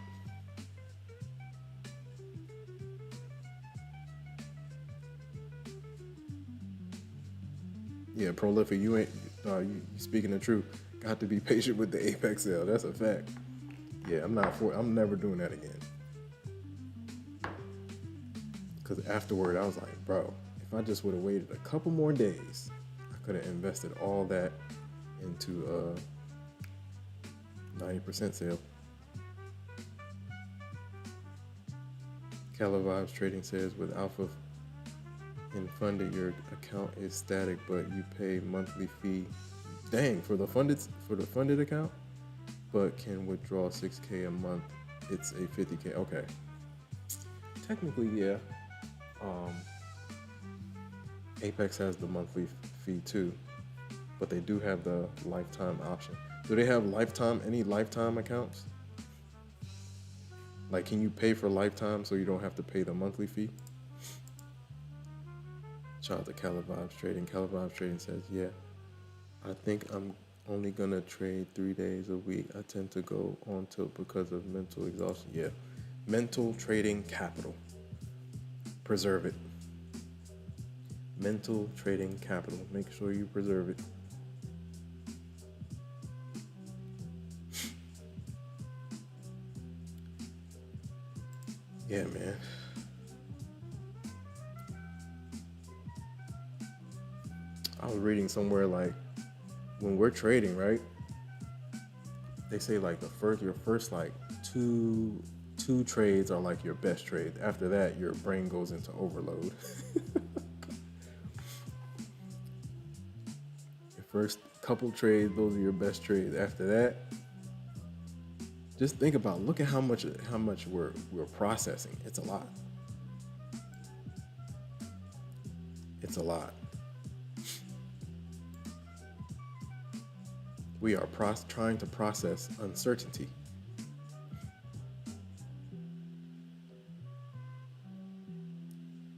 Yeah, Prolific, you speaking the truth. Got to be patient with the Apex sale. That's a fact. Yeah, I'm never doing that again. Because afterward, I was like, bro, if I just would have waited a couple more days, I could have invested all that into 90% sale. Cala Vibes Trading says with Alpha and funded, your account is static, but you pay monthly fee. Dang, for the funded account, but can withdraw 6K a month. It's a 50K. Okay. Technically, yeah. Apex has the monthly fee too, but they do have the lifetime option. Do they have any lifetime accounts? Like, can you pay for lifetime so you don't have to pay the monthly fee? Shout out to Cala Vibes Trading. Cala Vibes Trading says, yeah, I think I'm only gonna trade 3 days a week. I tend to go on tilt because of mental exhaustion. Yeah, mental trading capital. Preserve it. Mental trading capital. Make sure you preserve it. Yeah, man. I was reading somewhere like when we're trading, right? They say like your first like two trades are like your best trade. After that, your brain goes into overload. Your first couple trades, those are your best trades. After that, just think about, look at how much we're processing. It's a lot. It's a lot. We are trying to process uncertainty.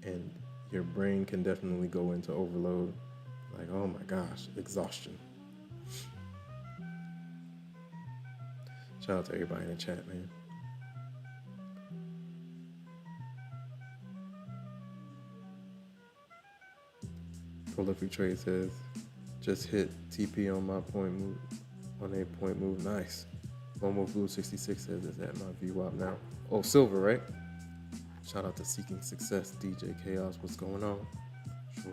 And your brain can definitely go into overload. Like, oh my gosh, exhaustion. Shout out to everybody in the chat, man. Prolific Trade says, just hit TP on my point move, on a point move. Nice. Momo Blue 66 says it's at my VWAP now. Oh, silver, right? Shout out to Seeking Success, DJ Chaos. What's going on? Sure.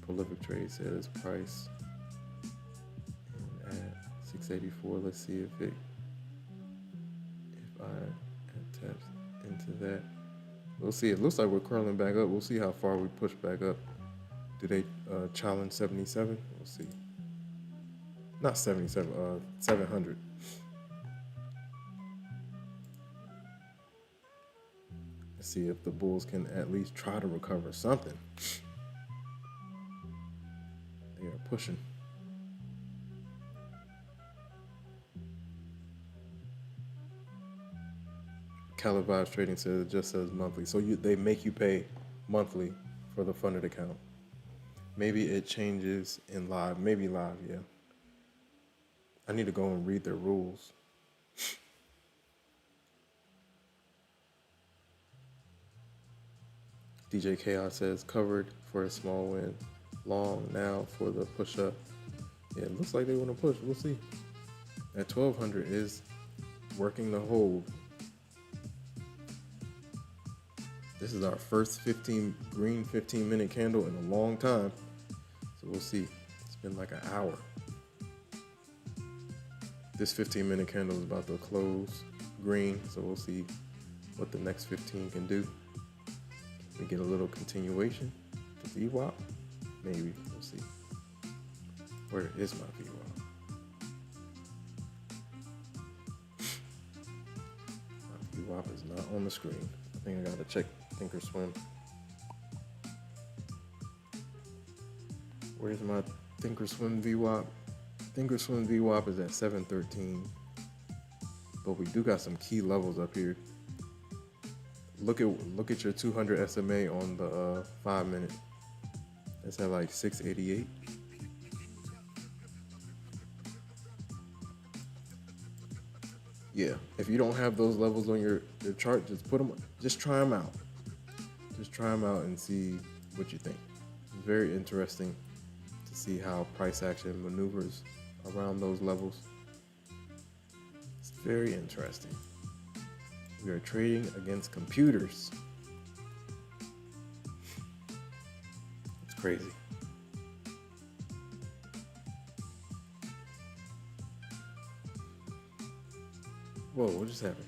Prolific Trade says price and at 684. Let's see if I tap into that. We'll see. It looks like we're curling back up. We'll see how far we push back up. Do they challenge 77? We'll see. Not 77, 700. Let's see if the Bulls can at least try to recover something. They are pushing. Cala Vibes Trading says it just says monthly. So they make you pay monthly for the funded account. Maybe it changes in live. Maybe live, yeah. I need to go and read their rules. DJ Chaos says covered for a small win. Long now for the push up. Yeah, it looks like they want to push. We'll see. At 1200 is working the hold. This is our first green 15-minute candle in a long time. So we'll see. It's been like an hour. This 15-minute candle is about to close green, so we'll see what the next 15 can do. We get a little continuation to VWAP. Maybe, we'll see. Where is my VWAP? My VWAP is not on the screen. I think I gotta check Thinkorswim. Where's my Thinkorswim VWAP? Thinkorswim VWAP is at 713. But we do got some key levels up here. Look at your 200 SMA on the 5 minute. It's at like 688. Yeah, if you don't have those levels on your chart, just try them out. Just try them out and see what you think. It's very interesting to see how price action maneuvers around those levels. It's very interesting. We are trading against computers. It's crazy. Whoa, what just happened?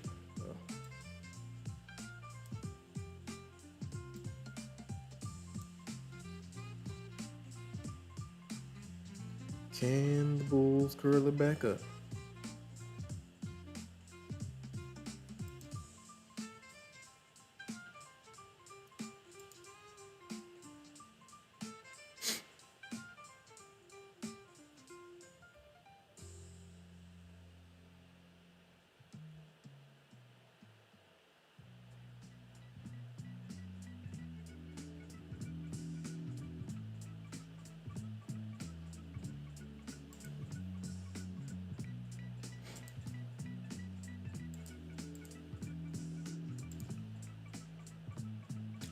Can the bulls curl it back up?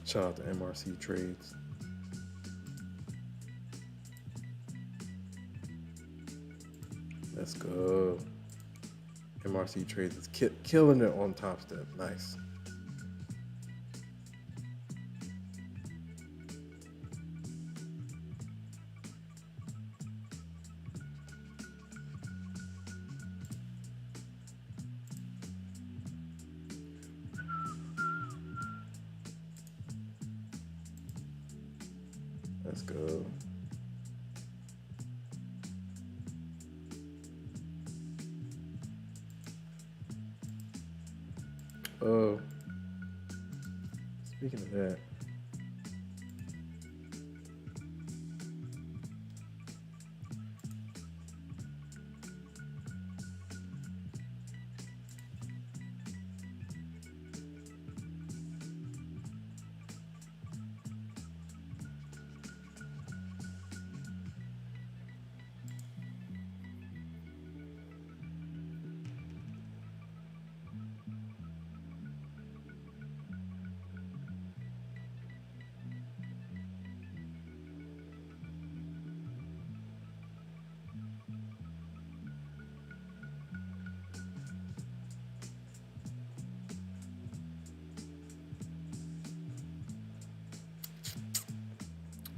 Shout out to MRC Trades. Let's go. MRC Trades is killing it on Topstep. Nice. Let's go. Oh, speaking of that,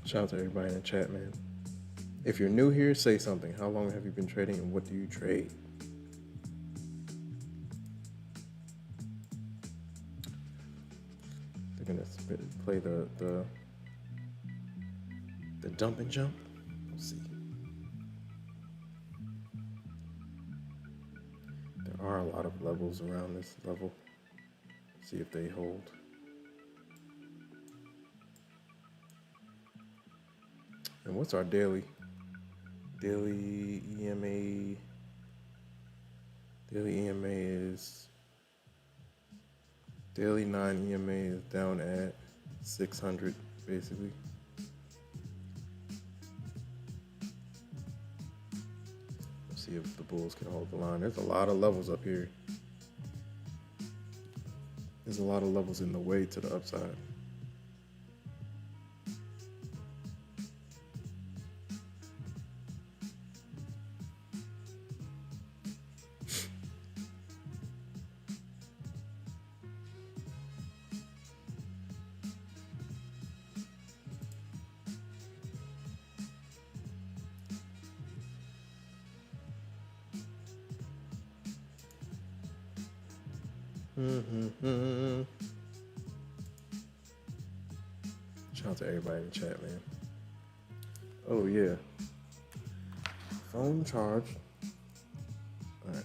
shout out to everybody in the chat, man. If you're new here, say something. How long have you been trading and what do you trade? They're gonna play the dump and jump. We'll see. There are a lot of levels around this level. See if they hold. And what's our daily EMA? Daily EMA is daily 9 EMA is down at 600 basically. Let's see if the bulls can hold the line. There's a lot of levels up here. There's a lot of levels in the way to the upside. Shout out to everybody in the chat, man. Oh yeah. Phone charged. All right.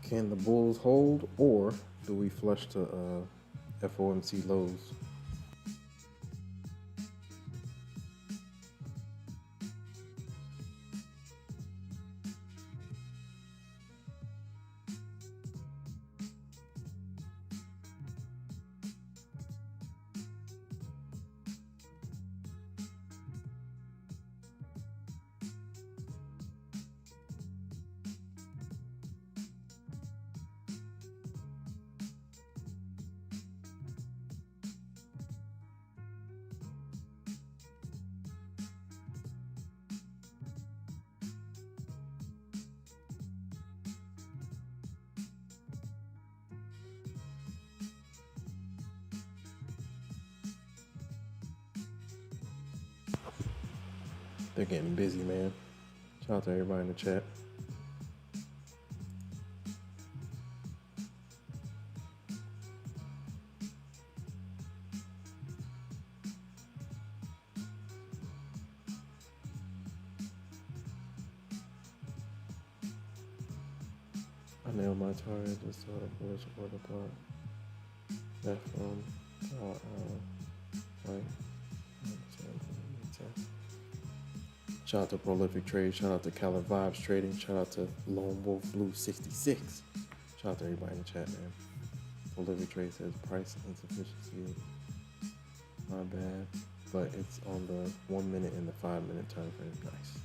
Can the bulls hold, or do we flush to FOMC lows? They're getting busy, man. Shout out to everybody in the chat. I nailed my target, just saw the voice order block. That from right. Shout out to Prolific Trade. Shout out to Cali Vibes Trading. Shout out to Lone Wolf Blue 66. Shout out to everybody in the chat, man. Prolific Trade says price insufficiency. My bad. But it's on the 1 minute and the 5 minute time frame. Nice.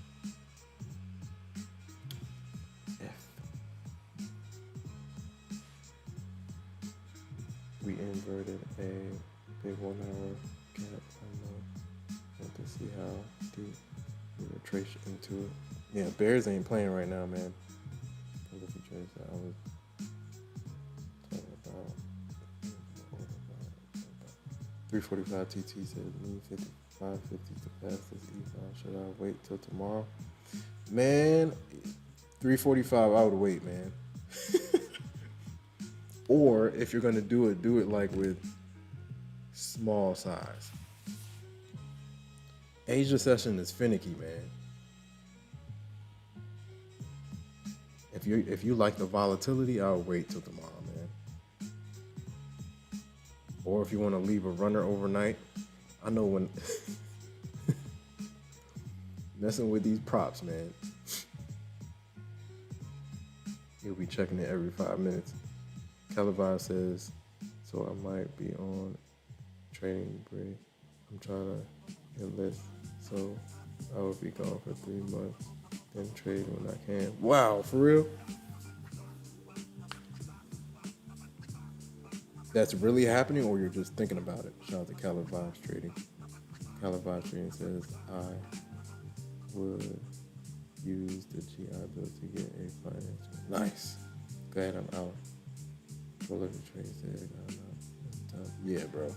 We inverted a big 1 hour gap. I want to see how deep we will trace into it. Yeah, Bears ain't playing right now, man. Look at the trades that I was talking about. 345 TT said me 55.50 to pass this e-file. Should I wait till tomorrow? Man, 345 I would wait, man. Or if you're gonna do it like with small size. Asia session is finicky, man. If you like the volatility, I'll wait till tomorrow, man. Or if you want to leave a runner overnight, I know when messing with these props, man, you'll be checking it every 5 minutes. Calabar says, so I might be on trading break. I'm trying to enlist, so I will be gone for 3 months, then trade when I can. Wow, for real? That's really happening, or you're just thinking about it? Shout out to Calabar Trading. Calabar Trading says, I would use the GI Bill to get a finance. Nice. Glad I'm out. Prolific Trade said, yeah, bro.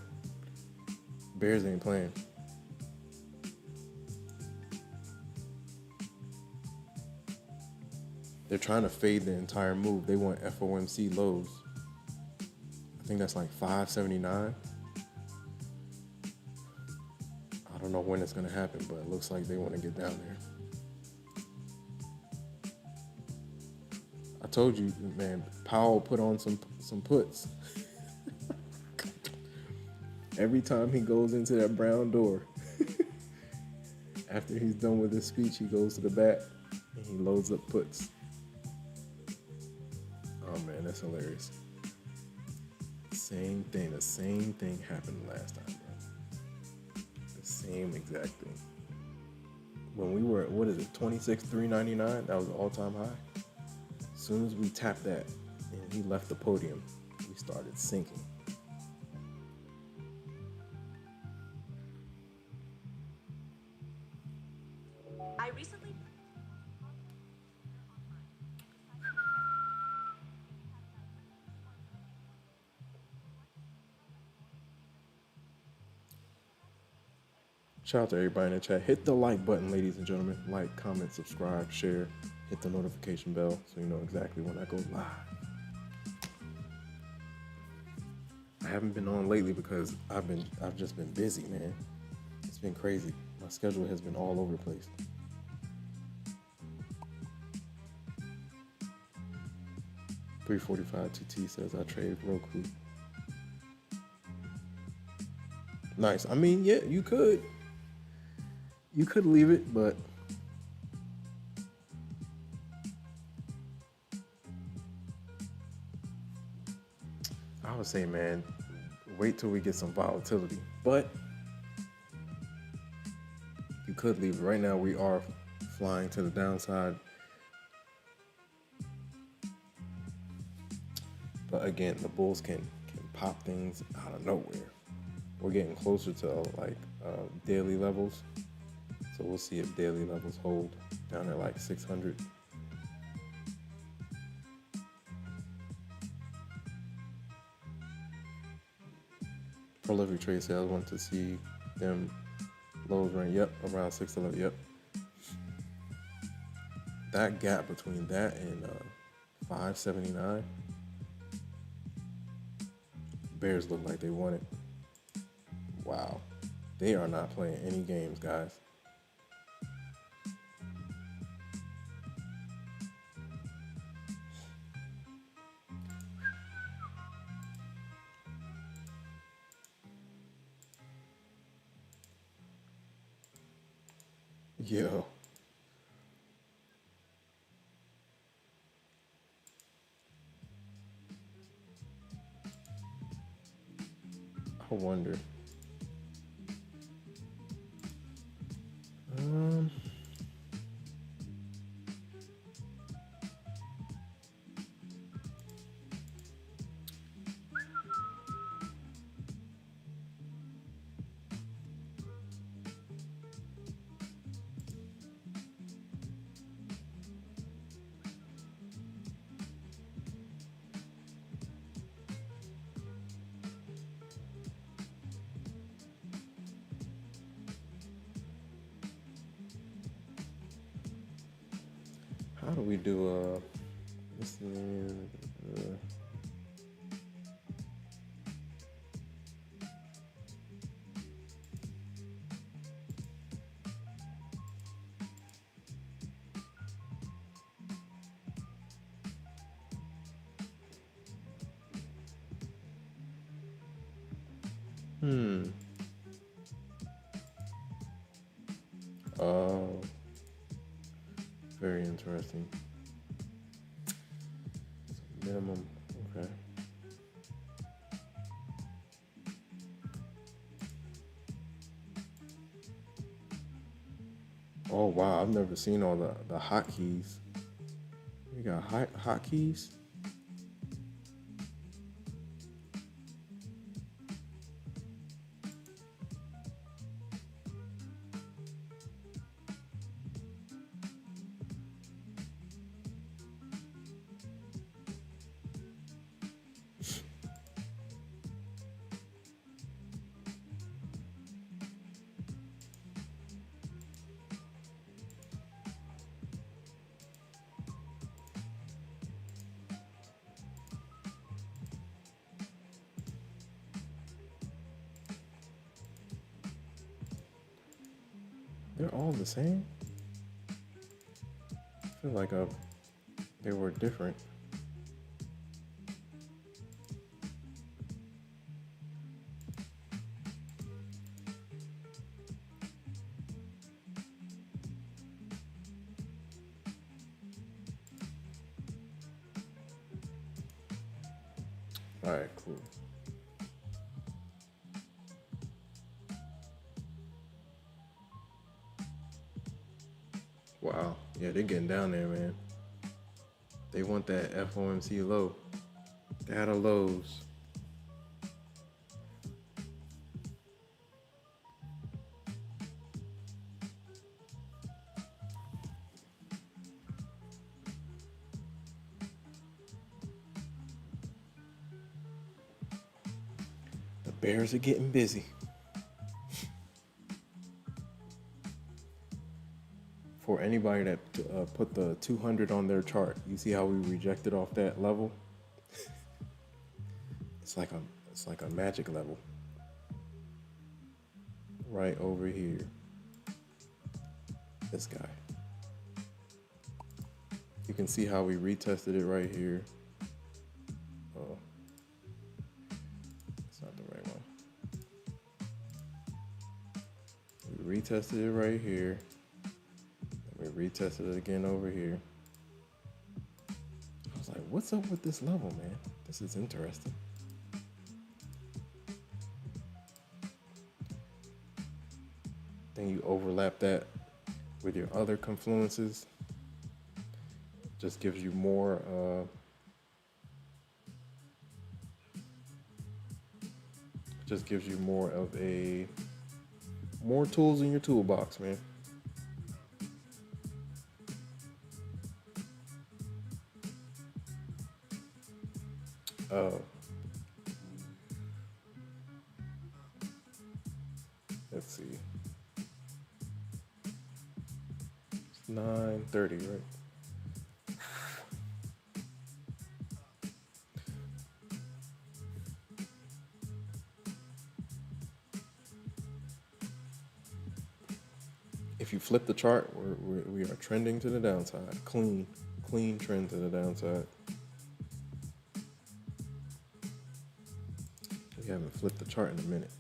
Bears ain't playing. They're trying to fade the entire move. They want FOMC lows. I think that's like 579. I don't know when it's going to happen, but it looks like they want to get down there. I told you, man, Powell put on some puts. Every time he goes into that brown door, after he's done with his speech, he goes to the back and he loads up puts. Oh man, that's hilarious. The same thing happened last time, bro. The same exact thing. When we were at, what is it, 26,399? That was an all-time high. As soon as we tapped that and he left the podium, we started sinking. I recently Shout out to everybody in the chat. Hit the like button, ladies and gentlemen. Like, comment, subscribe, share. Hit the notification bell so you know exactly when I go live. I haven't been on lately because I've just been busy, man. It's been crazy. My schedule has been all over the place. $345 TT says I trade Roku. Nice. I mean, yeah, you could leave it, but I would say, man, wait till we get some volatility. But you could leave it. Right now, we are flying to the downside. But again, the bulls can pop things out of nowhere. We're getting closer to like daily levels. So we'll see if daily levels hold down at like 600. Prolific trade sales want to see them lows range. Yep, around 611. Yep. That gap between that and 579. Bears look like they won it. Wow. They are not playing any games, guys. Yo. I wonder. Um, how do we do this is, Oh, very interesting. Minimum, okay. Oh wow, I've never seen all the hotkeys. We got hotkeys. They're all the same. I feel like they were different. All right, cool. Wow, yeah, they're getting down there, man. They want that FOMC low. Data lows. The Bears are getting busy. For anybody that put the 200 on their chart, you see how we rejected off that level? It's like a magic level right over here. This guy. You can see how we retested it right here. Oh, it's not the right one. We retested it right here. And we retested it again over here. I was like, what's up with this level, man? This is interesting. Then you overlap that with your other confluences. Just gives you more more tools in your toolbox, man. Let's see. It's 9:30, right? If you flip the chart, we are trending to the downside. Clean trend to the downside. We haven't flipped the chart in a minute.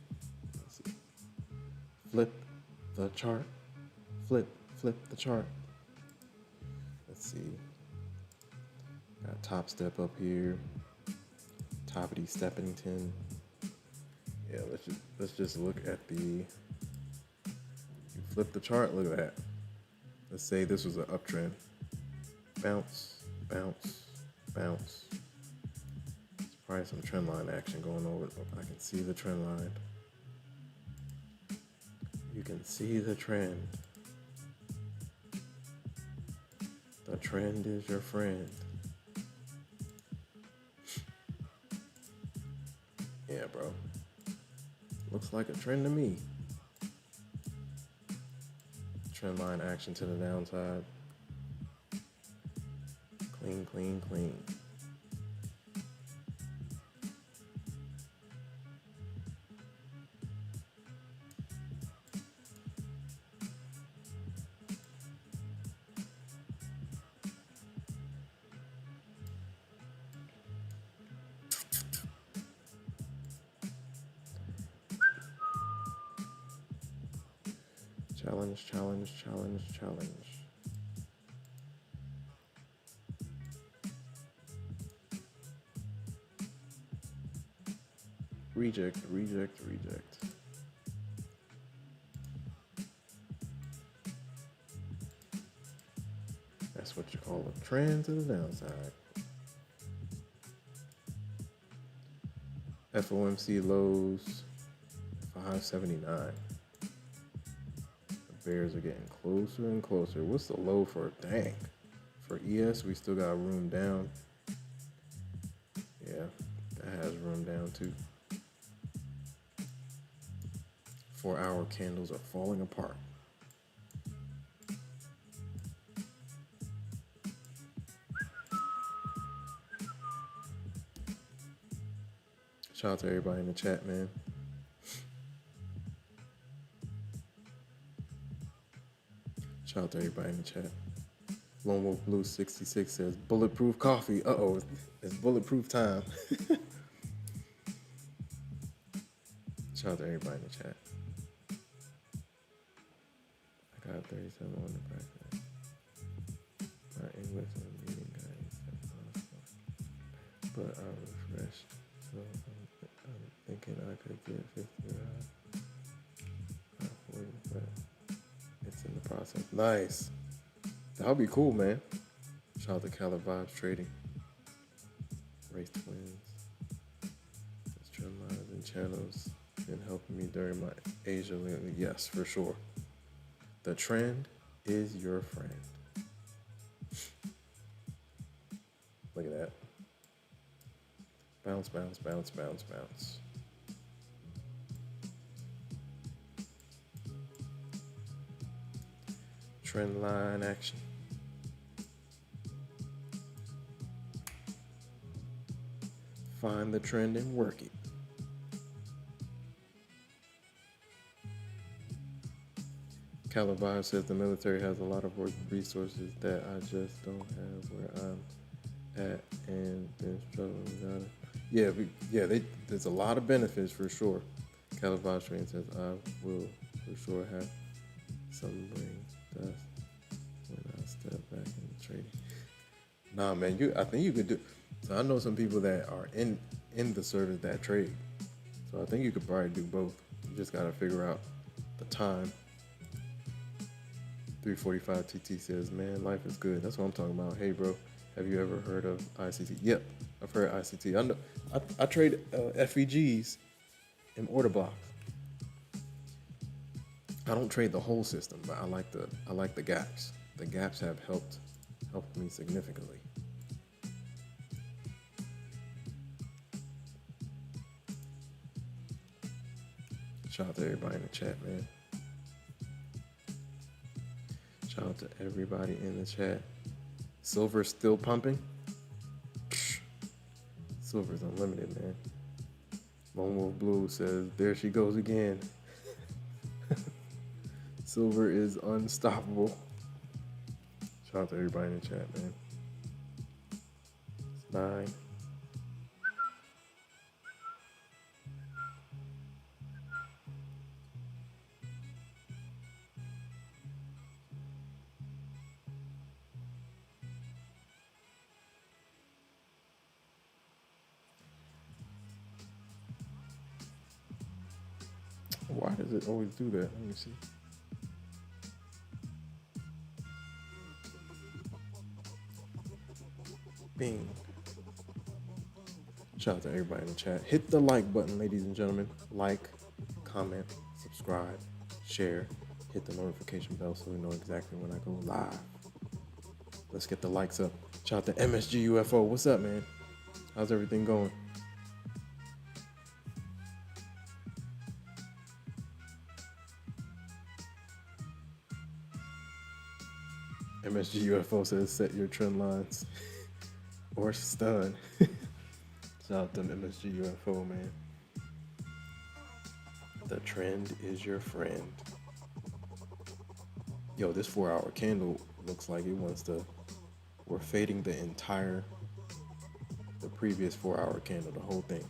Let's see. Flip the chart. Flip the chart. Let's see. Got Topstep up here. Toppity Steppington. Yeah, let's just look at the. You flip the chart. Look at that. Let's say this was an uptrend. Bounce, bounce, bounce. There's probably some trend line action going over. I can see the trend line. You can see the trend. The trend is your friend. Yeah, bro. Looks like a trend to me. Trend line action to the downside. Clean, clean, clean. Challenge, challenge, challenge, challenge. Reject, reject, reject. That's what you call a trend to the downside. FOMC lows 579. Bears are getting closer and closer. What's the low for? Dang. For ES, we still got room down. Yeah, that has room down too. 4-hour candles are falling apart. Shout out to everybody in the chat, man. Shout out to everybody in the chat. Lone Wolf Blue 66 says bulletproof coffee. Uh-oh, it's bulletproof time. Shout out to everybody in the chat. I got 37 on the practice. My English and reading guys, but I refreshed, so I'm thinking I could get 50 not 40, but it's in the process. Nice. That would be cool, man. Shout out to Cali Vibes Trading. Race Twins. Those trend lines and channels been helping me during my Asia lately. Yes, for sure. The trend is your friend. Look at that. Bounce, bounce, bounce, bounce, bounce. trend line action. Find the trend and work it. Calabar says the military has a lot of work resources that I just don't have where I'm at and been struggling without it. There's a lot of benefits for sure. Calabar Train says I will for sure have some brain dust when I step back into trading. Nah, man, I think you could do. So I know some people that are in the service that trade. So I think you could probably do both. You just gotta figure out the time. 345 TT says, man, life is good. That's what I'm talking about. Hey, bro, have you ever heard of ICT? Yep, I've heard ICT. I know. I trade FEGs and order blocks. I don't trade the whole system, but I like the gaps. The gaps have helped me significantly. Shout out to everybody in the chat, man. Shout out to everybody in the chat. Silver's still pumping. Silver's unlimited, man. Lone Wolf Blue says, there she goes again. Silver is unstoppable. Shout out to everybody in the chat, man. It's 9. Why does it always do that? Let me see. Bing. Shout out to everybody in the chat. Hit the like button, ladies and gentlemen. Like, comment, subscribe, share. Hit the notification bell so we know exactly when I go live. Let's get the likes up. Shout out to MSG UFO. What's up, man? How's everything going? MSG UFO says set your trend lines or stun. Shout out to MSG UFO, man. The trend is your friend. Yo, this 4-hour candle looks like it wants to. We're fading the previous 4-hour candle, the whole thing.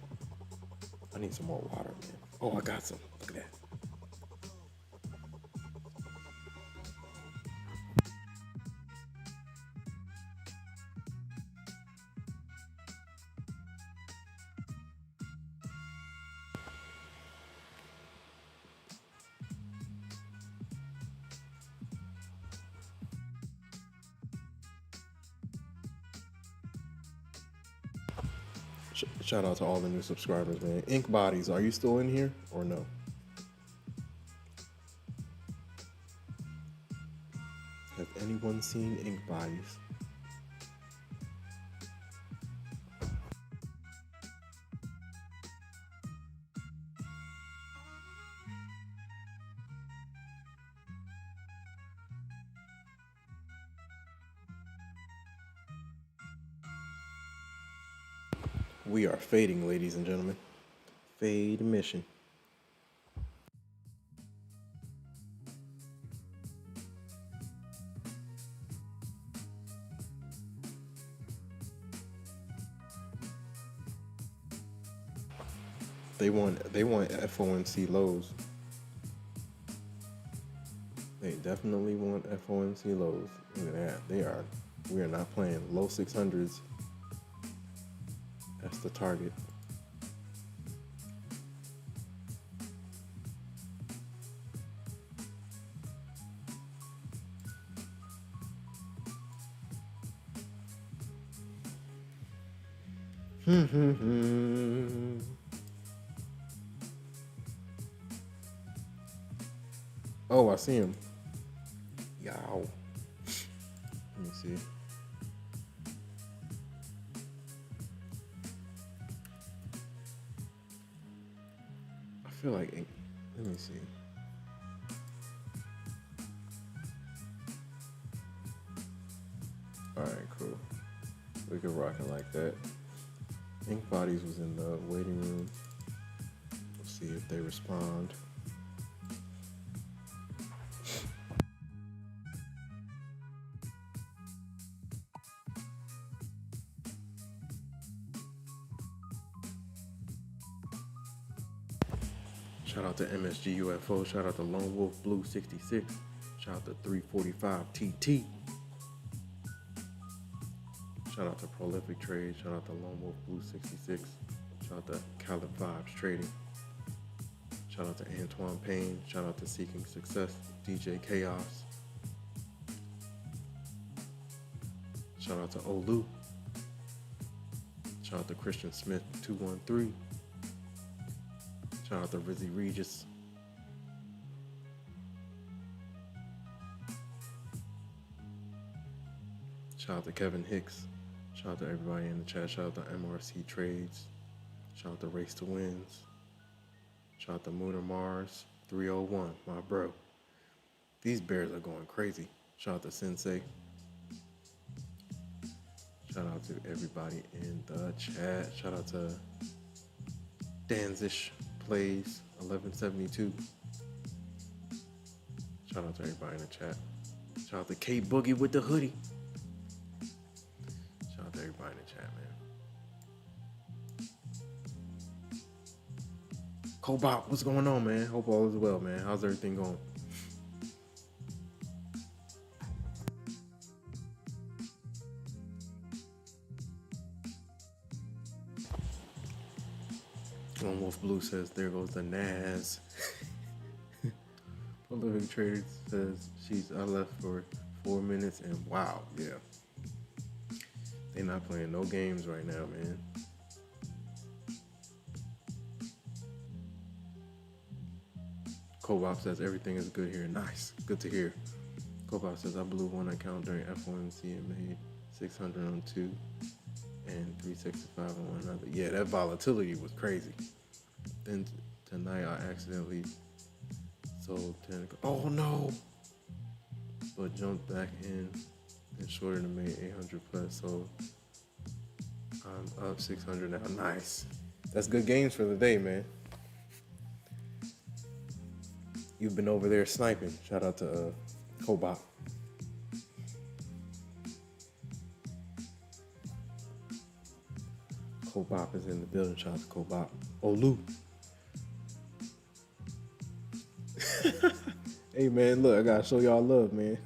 I need some more water, man. Oh, I got some. Look at that. Shout out to all the new subscribers, man. Ink Bodies, are you still in here or no? Have anyone seen Ink Bodies? We are fading, ladies and gentlemen. Fade mission. They want FOMC lows. They definitely want FOMC lows. Look at that. We are not playing low 600s. That's the target. Oh, I see him. Yow. Let me see. I feel like, let me see. We could rock it like that. Ink Bodies was in the waiting room. We'll see if they respond. Shout out to MSG UFO. Shout out to Lone Wolf Blue 66. Shout out to 345 TT. Shout out to Prolific Trade. Shout out to Lone Wolf Blue 66. Shout out to Caleb Vibes Trading. Shout out to Antoine Payne. Shout out to Seeking Success, DJ Chaos. Shout out to Olu. Shout out to Christian Smith 213. Shout out to Rizzy Regis. Shout out to Kevin Hicks. Shout out to everybody in the chat. Shout out to MRC Trades. Shout out to Race to Wins. Shout out to Moon or Mars 301, my bro. These bears are going crazy. Shout out to Sensei. Shout out to everybody in the chat. Shout out to Danzish Plays 1172. Shout out to everybody in the chat. Shout out to K Boogie with the hoodie. Shout out to everybody in the chat, man. Cobalt, what's going on, man? Hope all is well, man. How's everything going? Lone Wolf Blue says, there goes the Nas. Prolific Trader says, I left for 4 minutes and wow, yeah. They not playing no games right now, man. Kobop says, everything is good here. Nice, good to hear. Kobop says, I blew one account during F1C and made 600 on two and 365 on one another. Yeah, that volatility was crazy. Then tonight I accidentally sold 10. Oh no! But jumped back in and shorted and made 800 plus. So I'm up 600 now. Nice. That's good games for the day, man. You've been over there sniping. Shout out to Kobop. Kobop is in the building. Shout out to Kobop. Olu. Hey man, look, I gotta show y'all love, man.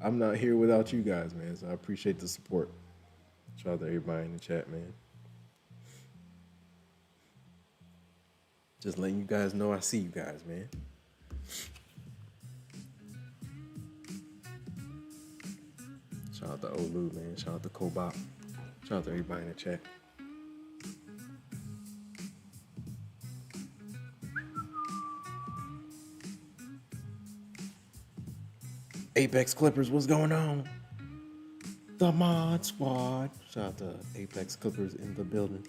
I'm not here without you guys, man, so I appreciate the support. Shout out to everybody in the chat, man. Just letting you guys know I see you guys, man. Shout out to Olu, man. Shout out to Kobop. Shout out to everybody in the chat. Apex Clippers, what's going on? The Mod Squad. Shout out to Apex Clippers in the building.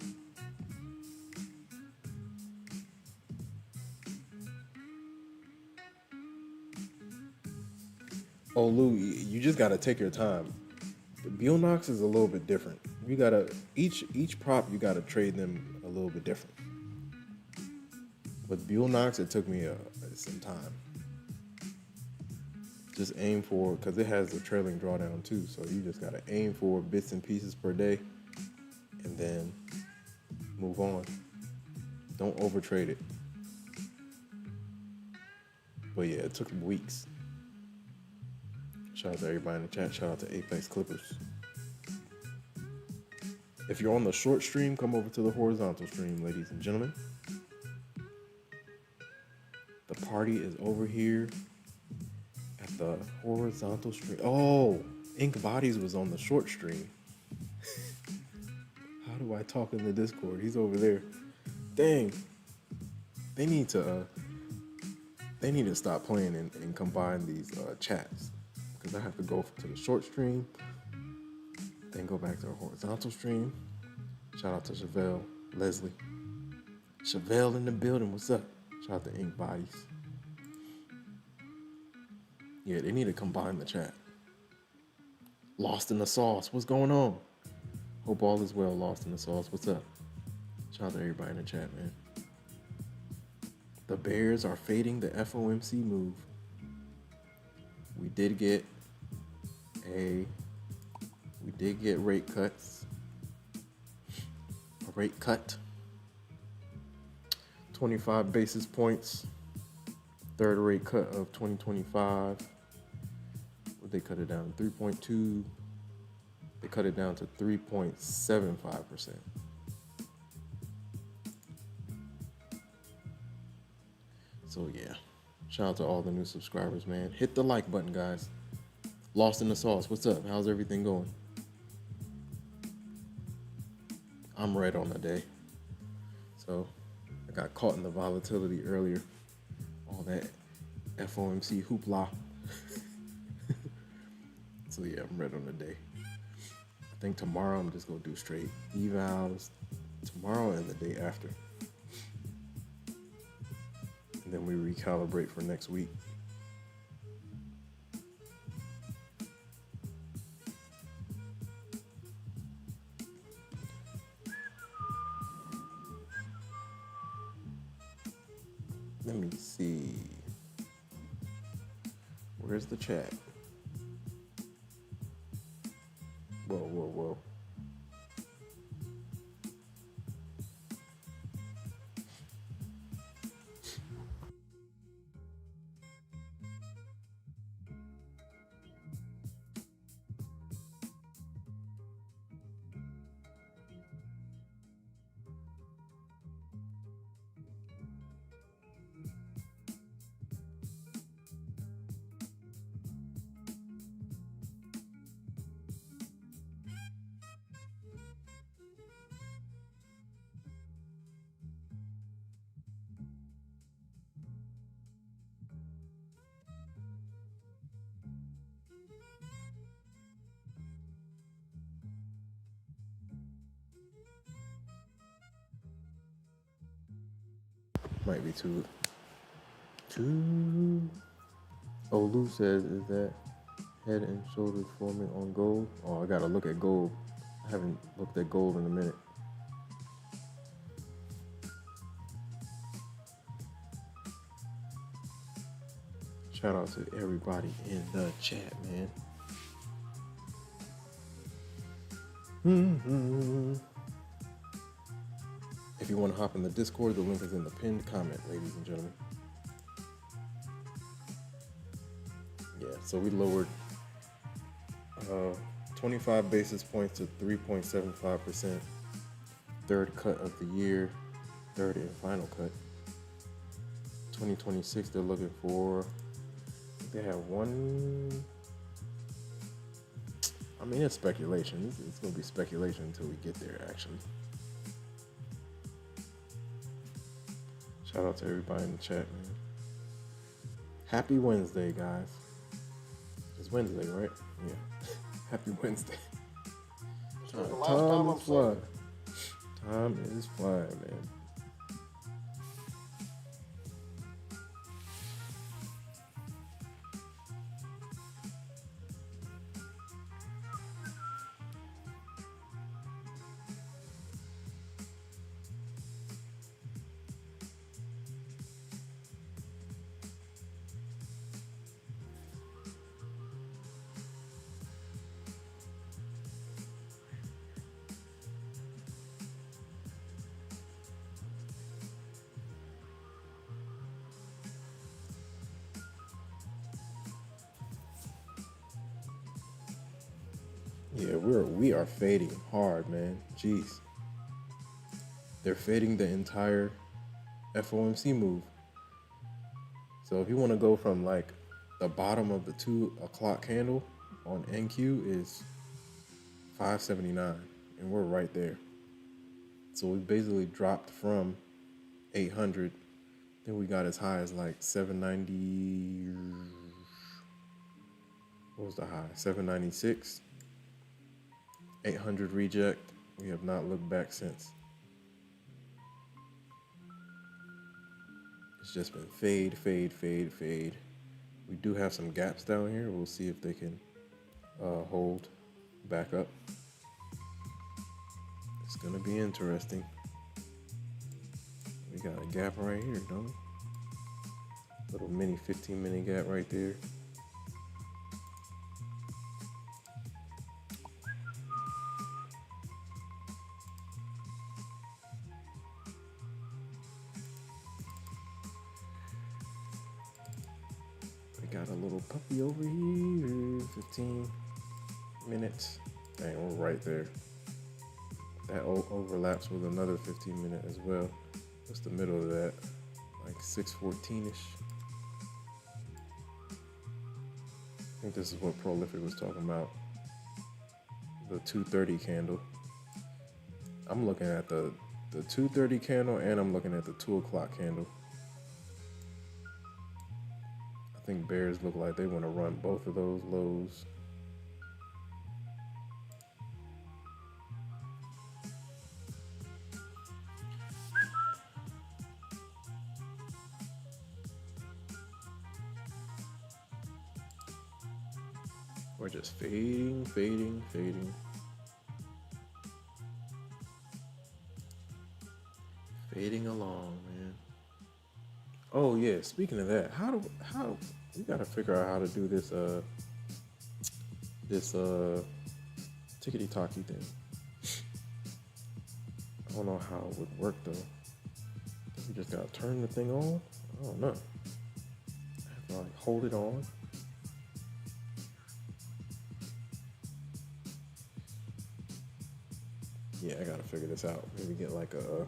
Oh, Lou, you just gotta take your time. The Beelnox is a little bit different. You gotta each prop you gotta trade them a little bit different. With Beelnox, it took me some time. Just aim for, because it has the trailing drawdown too, so you just gotta aim for bits and pieces per day, and then move on. Don't overtrade it. But yeah, it took weeks. Shout out to everybody in the chat. Shout out to Apex Clippers. If you're on the short stream, come over to the horizontal stream, ladies and gentlemen. The party is over here at the horizontal stream. Oh, Ink Bodies was on the short stream. How do I talk in the Discord? He's over there. Dang. They need to stop playing and combine these chats. Because I have to go to the short stream, then go back to the horizontal stream. Shout out to Chevelle, Leslie. Chevelle in the building, what's up? Shout out to Ink Bodies. Yeah, they need to combine the chat. Lost in the sauce. What's going on? Hope all is well. Lost in the sauce. What's up? Shout out to everybody in the chat, man. The Bears are fading the FOMC move. We did get rate cuts. A rate cut. 25 basis points. Third rate cut of 2025. What they cut it down? 3.2. They cut it down to 3.75%. So yeah, shout out to all the new subscribers, man. Hit the like button, guys. Lost in the sauce. What's up? How's everything going? I'm right on the day. So I got caught in the volatility earlier. All that FOMC hoopla. So yeah, I'm right on the day. I think tomorrow I'm just gonna do straight evals tomorrow and the day after. And then we recalibrate for next week. Let me see. Where's the chat? Whoa. Might be too. Oh, Lou says, is that head and shoulders forming on gold? Oh, I gotta look at gold. I haven't looked at gold in a minute. Shout out to everybody in the chat, man. If you want to hop in the Discord, the link is in the pinned comment, ladies and gentlemen. Yeah, so we lowered 25 basis points to 3.75%. Third cut of the year, third and final cut. 2026, they're looking for, I think they have one. I mean, it's speculation. It's going to be speculation until we get there, actually. Shout out to everybody in the chat, man. Happy Wednesday, guys. It's Wednesday, right? Yeah. Happy Wednesday. Time is flying. Time is flying, man. Yeah, we are fading hard, man. Jeez. They're fading the entire FOMC move. So if you want to go from like the bottom of the 2 o'clock candle on NQ is 579, and we're right there. So we basically dropped from 800. Then we got as high as like 790. What was the high? 796. 800 reject. We have not looked back since. It's just been fade. We do have some gaps down here. We'll see if they can hold. back up. It's gonna be interesting. We got a gap right here, don't we? Little mini 15-minute gap right there. We got a little puppy over here. 15 minutes. Dang, we're right there. That overlaps with another 15-minute as well. What's the middle of that? Like 6:14-ish. I think this is what Prolific was talking about. The 2:30 candle. I'm looking at the 2:30 candle and I'm looking at the 2 o'clock candle. I think bears look like they want to run both of those lows. We're just fading, fading, fading. Fading along, man. Oh yeah, speaking of that, how we gotta figure out how to do this tickety-talkie thing. I don't know how it would work though. We just gotta turn the thing on. I don't know. I have to like hold it on. Yeah, I gotta figure this out. Maybe get like a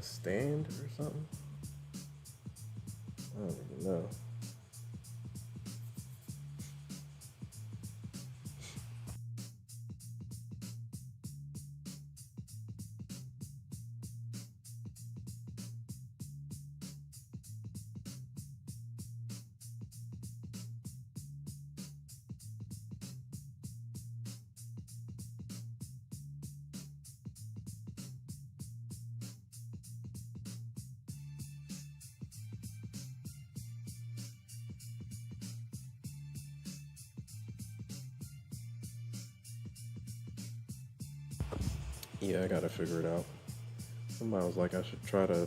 stand or something. I don't even know. Yeah, I gotta figure it out. Somebody was like I should try to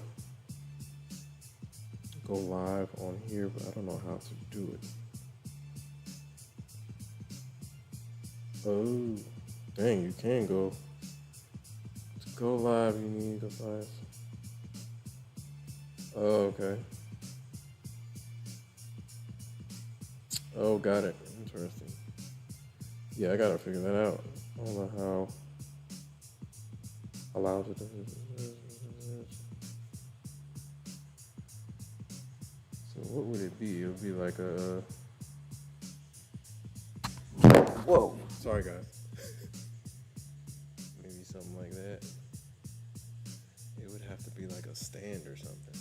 go live on here, but I don't know how to do it. Oh, dang, you can go. To go live, you need a device. Oh, okay. Oh, got it. Interesting. Yeah, I gotta figure that out. I don't know how allows it to. So what would it be? It would be like a. Whoa! Sorry, guys. Maybe something like that. It would have to be like a stand or something.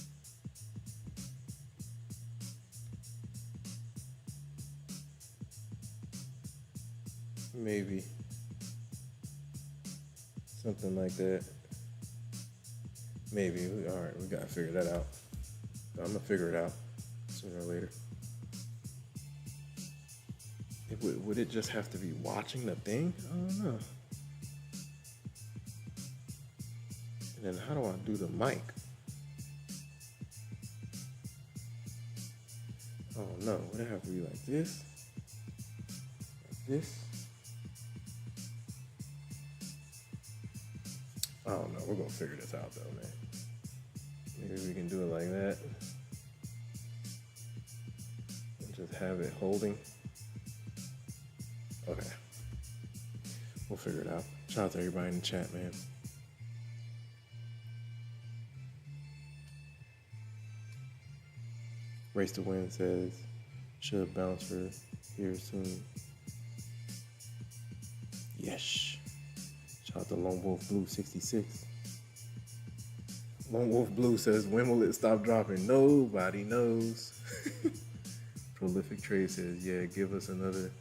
Maybe something like that. Maybe. All right, we gotta figure that out. I'm gonna figure it out sooner or later. Would it just have to be watching the thing? I don't know. And then how do I do the mic? Oh no, would it have to be like this? Like this? I don't know. We're gonna figure this out though, man. Maybe we can do it like that. And just have it holding. Okay. We'll figure it out. Shout out to everybody in the chat, man. Race to Win says, should bounce for here soon. Yes. Shout out to Lone Wolf Blue 66. Lone Wolf Blue says, when will it stop dropping? Nobody knows. Prolific Trade says, yeah, give us another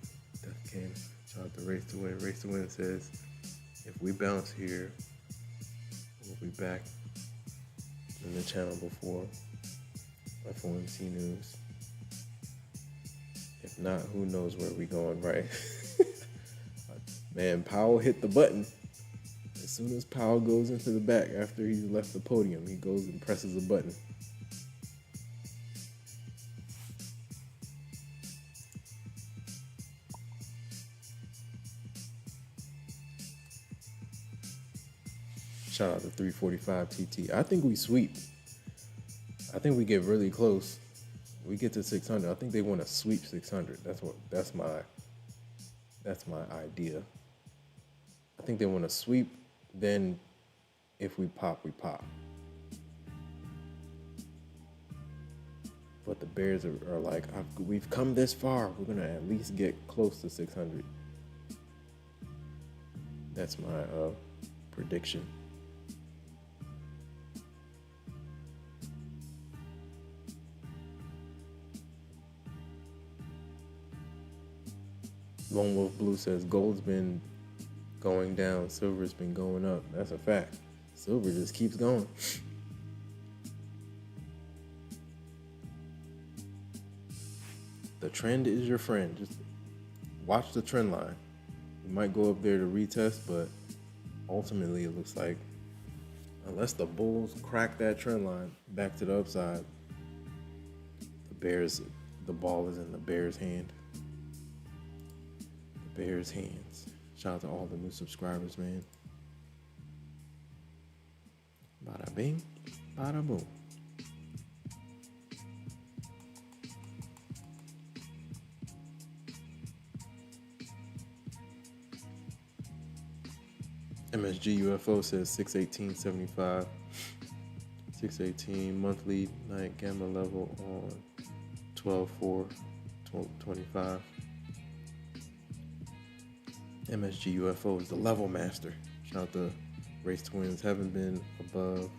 death cannon. Shout out to Race to Win. Race to Win says, if we bounce here, we'll be back in the channel before FOMC News. If not, who knows where we going, right? Man, Powell hit the button. As soon as Powell goes into the back after he's left the podium, he goes and presses a button. Shout out to 345 TT. I think we sweep. I think we get really close. We get to 600. I think they want to sweep 600. That's my idea. I think they want to sweep. Then, if we pop, we pop. But the Bears are like, we've come this far. We're gonna at least get close to 600. That's my prediction. Lone Wolf Blue says gold's been going down, silver's been going up. That's a fact. Silver just keeps going. The trend is your friend. Just watch the trend line. You might go up there to retest, but ultimately it looks like unless the bulls crack that trend line back to the upside, the ball is in the Bears' hand. Bears' hands. Shout out to all the new subscribers, man. Bada bing, bada boom. MSG UFO says 618.75. 618 monthly night gamma level on 12/4/25. MSG UFO is the level master. Shout out to Race Twins. Haven't been above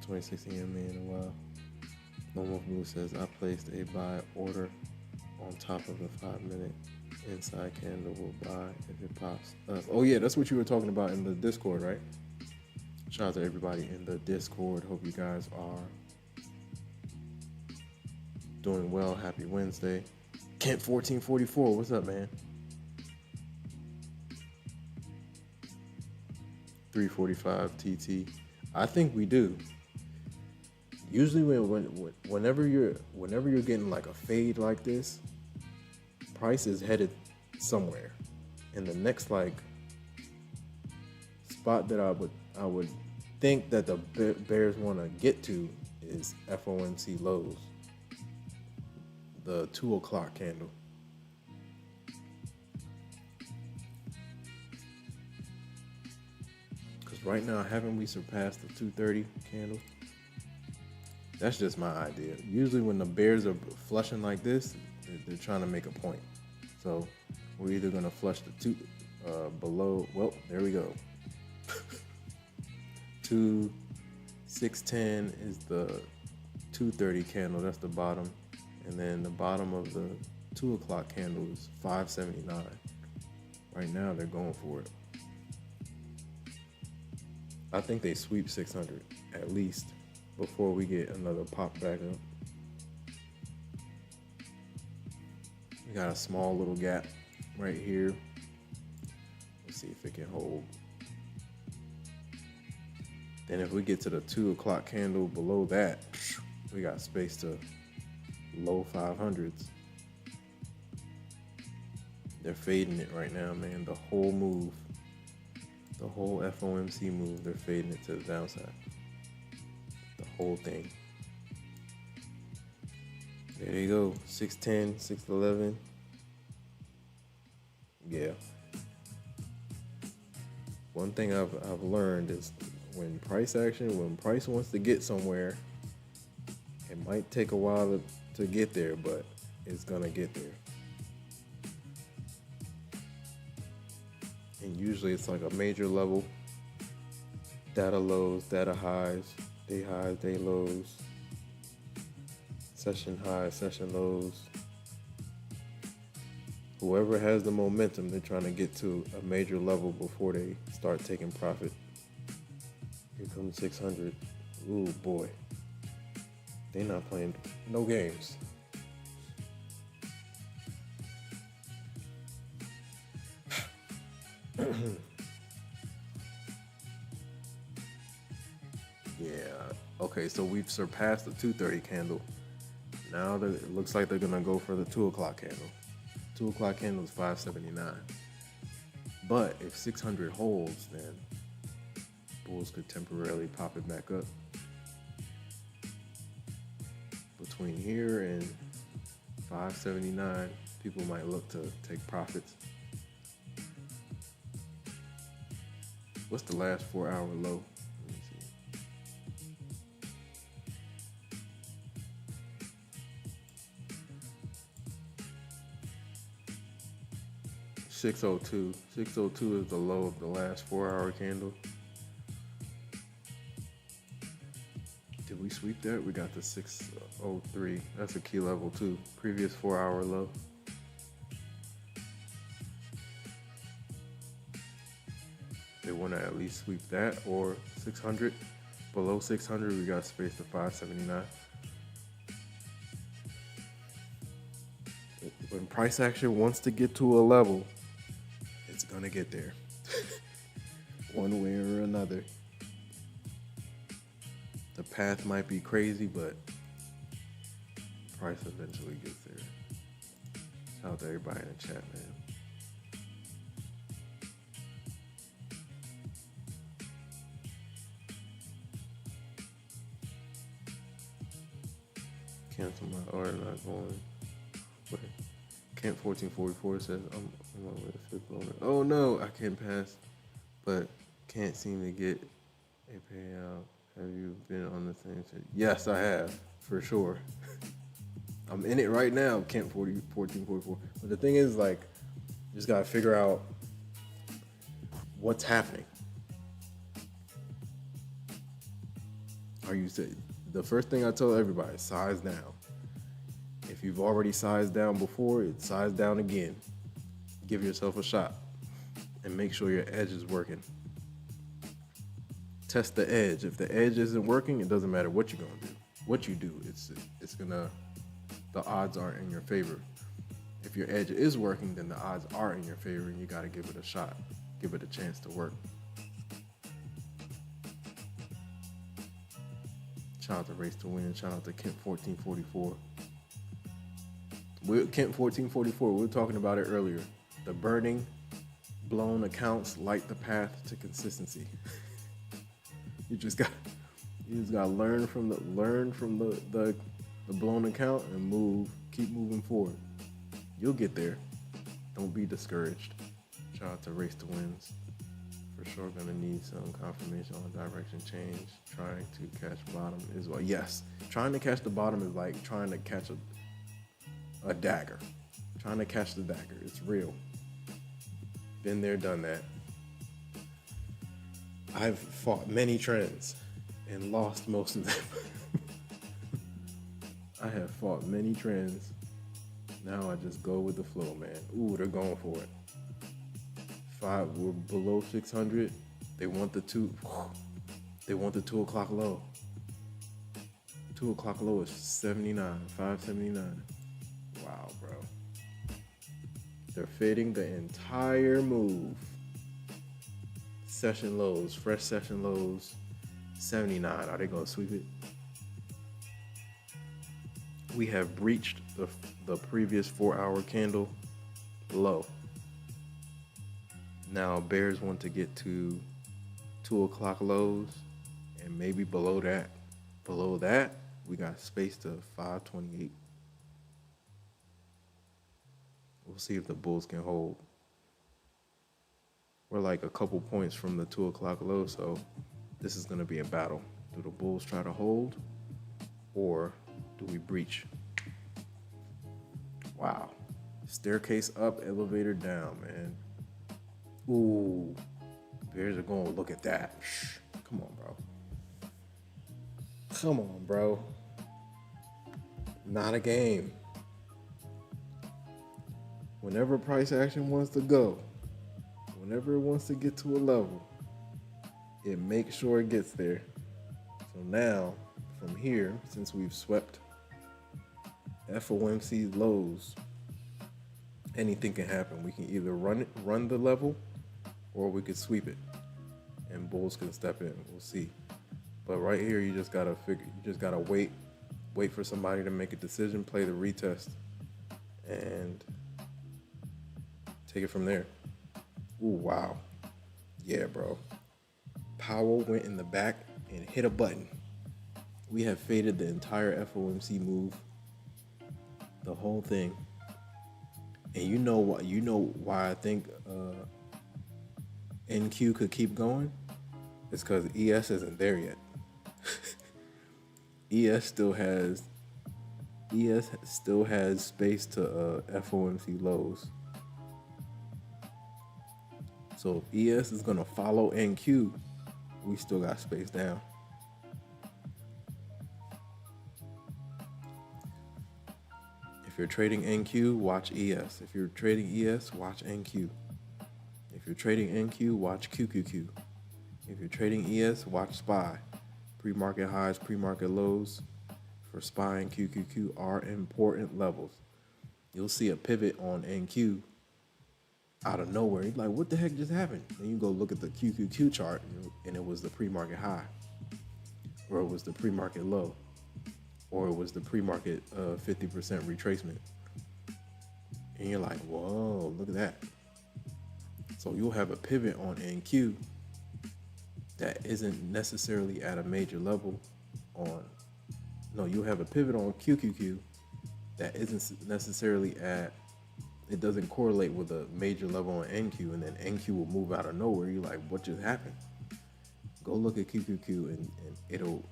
26 EMA in a while. Normal Blue says I placed a buy order on top of the 5-minute inside candle. Will buy if it pops up. Oh yeah, that's what you were talking about in the Discord, right? Shout out to everybody in the Discord. Hope you guys are doing well. Happy Wednesday. Kent 1444, what's up, man? 345 TT. I think we do. Usually whenever you're getting like a fade like this, price is headed somewhere. And the next like spot that I would think that the Bears want to get to is FOMC lows. The 2 o'clock candle. Right now, haven't we surpassed the 230 candle? That's just my idea. Usually when the Bears are flushing like this, they're trying to make a point. So we're either going to flush the two below. Well, there we go. 610 is the 230 candle. That's the bottom. And then the bottom of the 2 o'clock candle is 579. Right now, they're going for it. I think they sweep 600 at least before we get another pop back up. We got a small little gap right here. Let's see if it can hold. Then if we get to the 2 o'clock candle below that, we got space to low 500s. They're fading it right now, man. The whole move. The whole FOMC move, they're fading it to the downside. The whole thing. There you go. 610, 611. Yeah. One thing I've learned is when price wants to get somewhere, it might take a while to get there, but it's gonna get there. And usually it's like a major level. Data lows, data highs, day lows, session highs, session lows. Whoever has the momentum, they're trying to get to a major level before they start taking profit. Here comes 600. Ooh, boy. They're not playing no games. Yeah. Okay, so we've surpassed the 2:30 candle. Now it looks like they're gonna go for the 2 o'clock candle. 2 o'clock candle is 579. But if 600 holds, then bulls could temporarily pop it back up. Between here and 579, people might look to take profits. What's the last 4-hour low? Let me see. 602. 602 is the low of the last 4-hour candle. Did we sweep that? We got the 603. That's a key level too. Previous 4-hour low. They want to at least sweep that or 600. Below 600, we got space to 579. When price action wants to get to a level, it's gonna get there. One way or another. The path might be crazy, but price eventually gets there. Shout out to everybody in the chat, man. Cancel my order, not going. Wait. Camp 1444 says I'm on my way to fifth loaner. Oh no, I can't pass, but can't seem to get a payout. Have you been on the same shit? Yes, I have, for sure. I'm in it right now, Camp 1444. But the thing is, like, you just gotta figure out what's happening. The first thing I tell everybody, size down. If you've already sized down before, it's size down again. Give yourself a shot and make sure your edge is working. Test the edge. If the edge isn't working, it doesn't matter what you're gonna do. What you do, the odds are in your favor. If your edge is working, then the odds are in your favor, and you gotta give it a shot. Give it a chance to work. Shout out to Race to Win. Shout out to Kent 1444. Kent 1444, we were talking about it earlier. The burning, blown accounts light the path to consistency. You just got to learn from the blown account and keep moving forward. You'll get there. Don't be discouraged. Shout out to Race to Wins. For sure gonna need some confirmation on direction change. Trying to catch bottom is well. Yes. Trying to catch the bottom is like trying to catch a dagger. Trying to catch the dagger. It's real. Been there, done that. I've fought many trends and lost most of them. I have fought many trends. Now I just go with the flow, man. Ooh, they're going for it. We're below 600. They want the 2 o'clock low. 2 o'clock low is 79, 579. Wow, bro. They're fading the entire move. Session lows, fresh session lows, 79. Are they gonna sweep it? We have breached the previous 4-hour candle low. Now bears want to get to 2 o'clock lows and maybe below that. Below that, we got space to 528. We'll see if the bulls can hold. We're like a couple points from the 2 o'clock low, so this is going to be a battle. Do the bulls try to hold or do we breach? Wow. Staircase up, elevator down, man. Ooh. Bears are going to look at that. Shh. Come on, bro. Come on, bro. Not a game. Whenever price action wants to go, whenever it wants to get to a level, it makes sure it gets there. So now, from here, since we've swept FOMC lows, anything can happen. We can either run the level or we could sweep it and bulls can step in. We'll see. But right here, you just gotta wait for somebody to make a decision, play the retest, and take it from there. Ooh, wow. Yeah, bro. Powell went in the back and hit a button. We have faded the entire FOMC move, the whole thing. And you know what? You know why I think NQ could keep going? It's because ES isn't there yet. ES still has space to FOMC lows. So if ES is gonna follow NQ, we still got space down. If you're trading NQ, watch ES. If you're trading ES, watch NQ. If you're trading NQ, watch QQQ. If you're trading ES, watch SPY. Pre-market highs, pre-market lows for SPY and QQQ are important levels. You'll see a pivot on NQ out of nowhere. You're like, what the heck just happened? And you go look at the QQQ chart, and it was the pre-market high, or it was the pre-market low, or it was the pre-market 50% retracement. And you're like, whoa, look at that. So you'll have a pivot on NQ that isn't necessarily at a major level you'll have a pivot on QQQ that isn't necessarily it doesn't correlate with a major level on NQ, and then NQ will move out of nowhere. You're like, what just happened? Go look at QQQ and it'll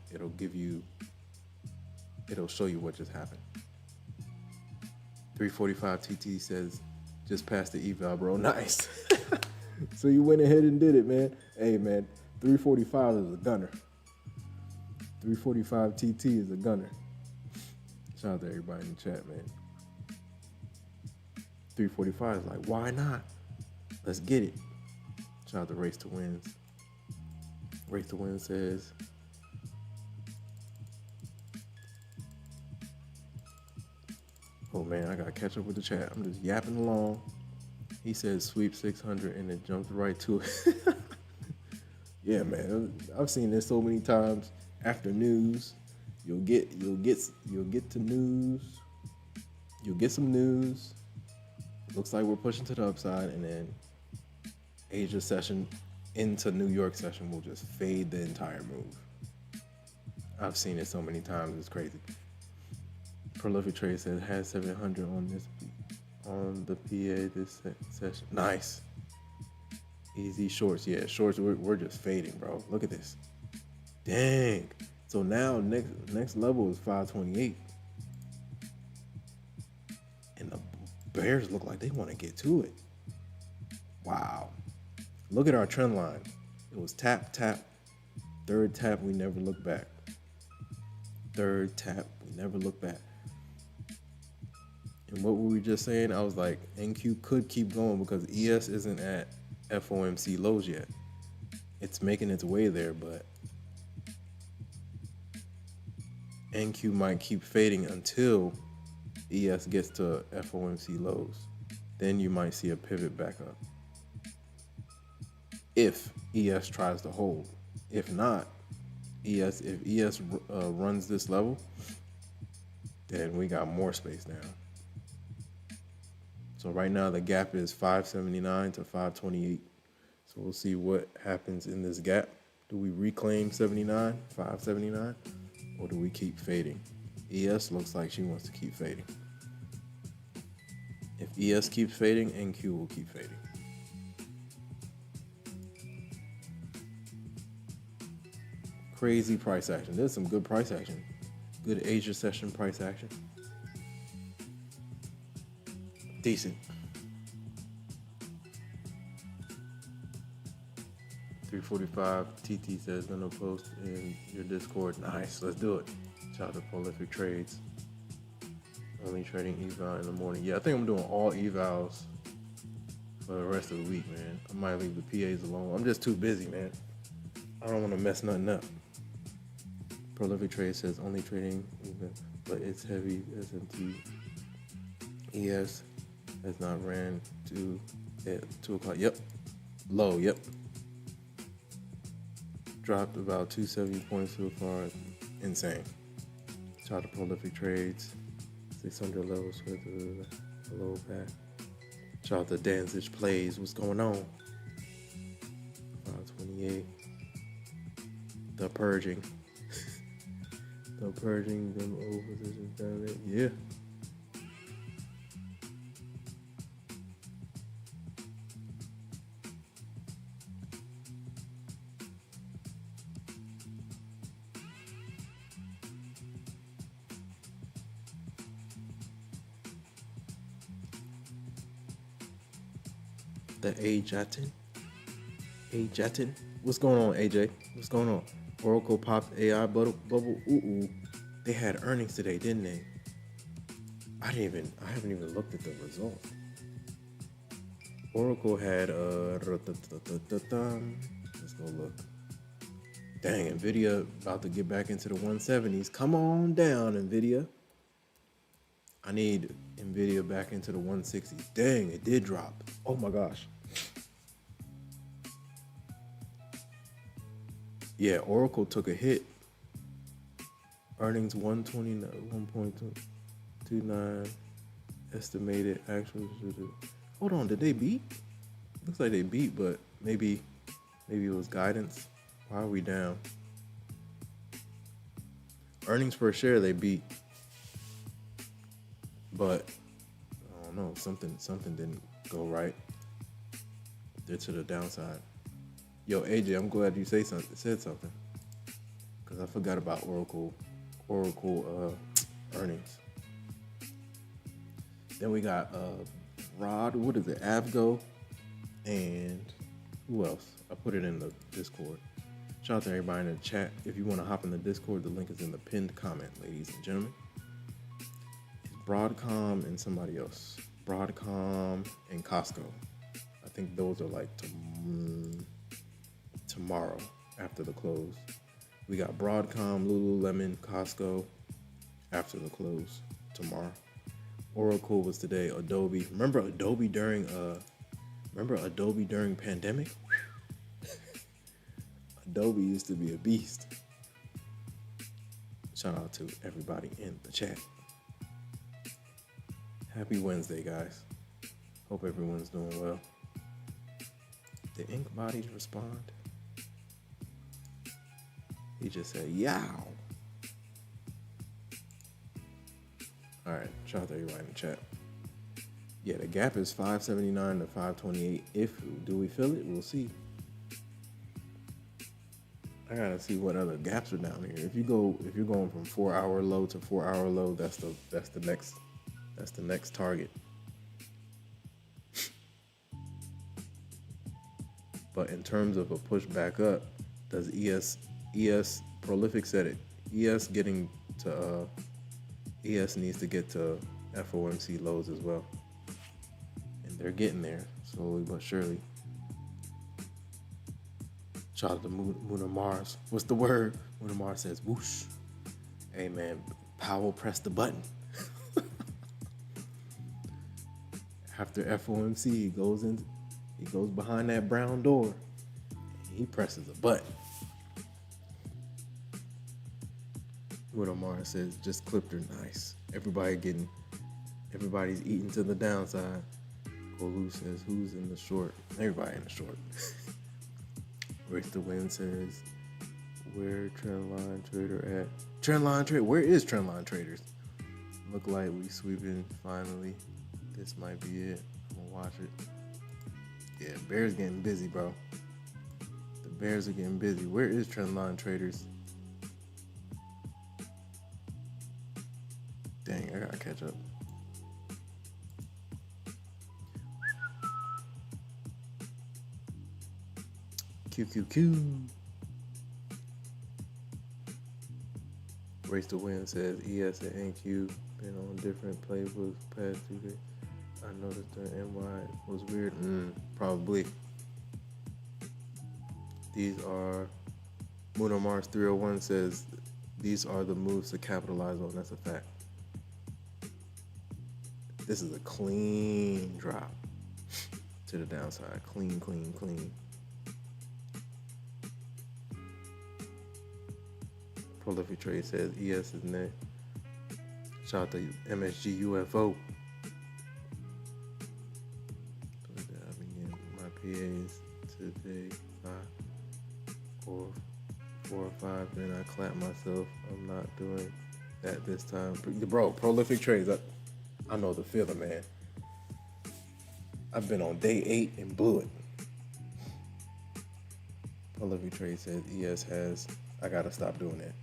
show you what just happened. 345 TT says, just passed the eval, bro. Nice. So you went ahead and did it, man. Hey, man, 345 is a gunner. 345 TT is a gunner. Shout out to everybody in the chat, man. 345 is like, why not? Let's get it. Shout out to Race to Wins. Race to Win says, oh man, I gotta catch up with the chat. I'm just yapping along. He says sweep 600 and it jumped right to it. Yeah, man, I've seen this so many times. After news, you'll get to news. You'll get some news. Looks like we're pushing to the upside, and then Asia session into New York session will just fade the entire move. I've seen it so many times, it's crazy. Prolific Trade says has 700 on the PA this session. Nice. Easy shorts. Yeah, shorts, we're just fading, bro. Look at this. Dang. So now next level is 528. And the bears look like they want to get to it. Wow. Look at our trend line. It was tap, tap. Third tap, we never look back. Third tap, we never look back. And what were we just saying? I was like, NQ could keep going because ES isn't at FOMC lows yet. It's making its way there, but NQ might keep fading until ES gets to FOMC lows. Then you might see a pivot back up. If ES tries to hold. If not, if ES runs this level, then we got more space now. So right now the gap is 579 to 528. So we'll see what happens in this gap. Do we reclaim 579, or do we keep fading? ES looks like she wants to keep fading. If ES keeps fading, NQ will keep fading. Crazy price action. There's some good price action. Good Asia session price action. Decent. 345 TT says gonna post in your Discord. Nice, let's do it. Shout out to Prolific Trades. Only trading eval in the morning. Yeah, I think I'm doing all evals for the rest of the week, man. I might leave the PAs alone. I'm just too busy, man. I don't want to mess nothing up. Prolific Trade says only trading even, but it's heavy SMT. ES has not ran to at 2 o'clock. Yep. Low, yep. Dropped about 270 points so far. Insane. Shout out to prolific trades. 600 levels with a low back. Shout out to Danzig plays. What's going on? 528. The purging. The purging them overpositions down there. Yeah. The Ajatin. What's going on, AJ? What's going on? Oracle popped AI bubble. Ooh. They had earnings today, didn't they? I haven't even looked at the results. Oracle had let's go look. Dang, Nvidia about to get back into the 170s. Come on down, Nvidia. I need Nvidia back into the 160s. Dang, it did drop. Oh my gosh. Yeah, Oracle took a hit. Earnings 1.29 estimated actual. Hold on, did they beat? Looks like they beat, but maybe it was guidance. Why are we down? Earnings per share they beat, but I don't know, something didn't go right. They're to the downside. Yo, AJ, I'm glad you said something, because I forgot about Oracle earnings. Then we got Rod, what is it, Avgo, and who else? I put it in the Discord. Shout out to everybody in the chat. If you want to hop in the Discord, the link is in the pinned comment, ladies and gentlemen. It's Broadcom and somebody else. Broadcom and Costco. I think those are like tomorrow after the close. We got Broadcom, Lululemon, Costco after the close tomorrow. Oracle was today. Adobe. Remember Adobe during pandemic? Adobe used to be a beast. Shout out to everybody in the chat. Happy Wednesday, guys. Hope everyone's doing well. Did Ink Bodies respond? He just said, yow. All right, shout out to everybody in the chat. Yeah, the gap is 579 to 528. Do we feel it? We'll see. I gotta see what other gaps are down here. If you're going from 4-hour low to 4-hour low, that's the next target. But in terms of a push back up, does ES Prolific said it. ES needs to get to FOMC lows as well. And they're getting there slowly but surely. Shout out to Moon Mars. What's the word? Moon Mars says whoosh. Hey man, Powell pressed the button. After FOMC, he goes behind that brown door. And he presses a button. Moon Mars says just clipped her nice. Everybody's eating to the downside. Kolu says who's in the short? Everybody in the short. Race the Wind says, where Trendline Trader at? Trendline Trader, where is Trendline Traders? Look like we sweeping finally. This might be it. I'm gonna watch it. Yeah, Bears getting busy, bro. The Bears are getting busy. Where is Trendline Traders? Dang, I gotta catch up. QQQ. Race to Win says ES and NQ been on different playbooks past 2 days. I noticed the NY was weird. Probably. These are Muno Mars 301 says these are the moves to capitalize on. That's a fact. This is a clean drop to the downside. Clean, clean, clean. Prolific Trade says ES is next. Shout out to MSG UFO. I've been getting my PAs today 4 or 5. Then I clap myself. I'm not doing that this time. Bro, Prolific Trades. I know the feeling, man. I've been on day 8 and blew it. Prolific Trade says ES has. I gotta stop doing that.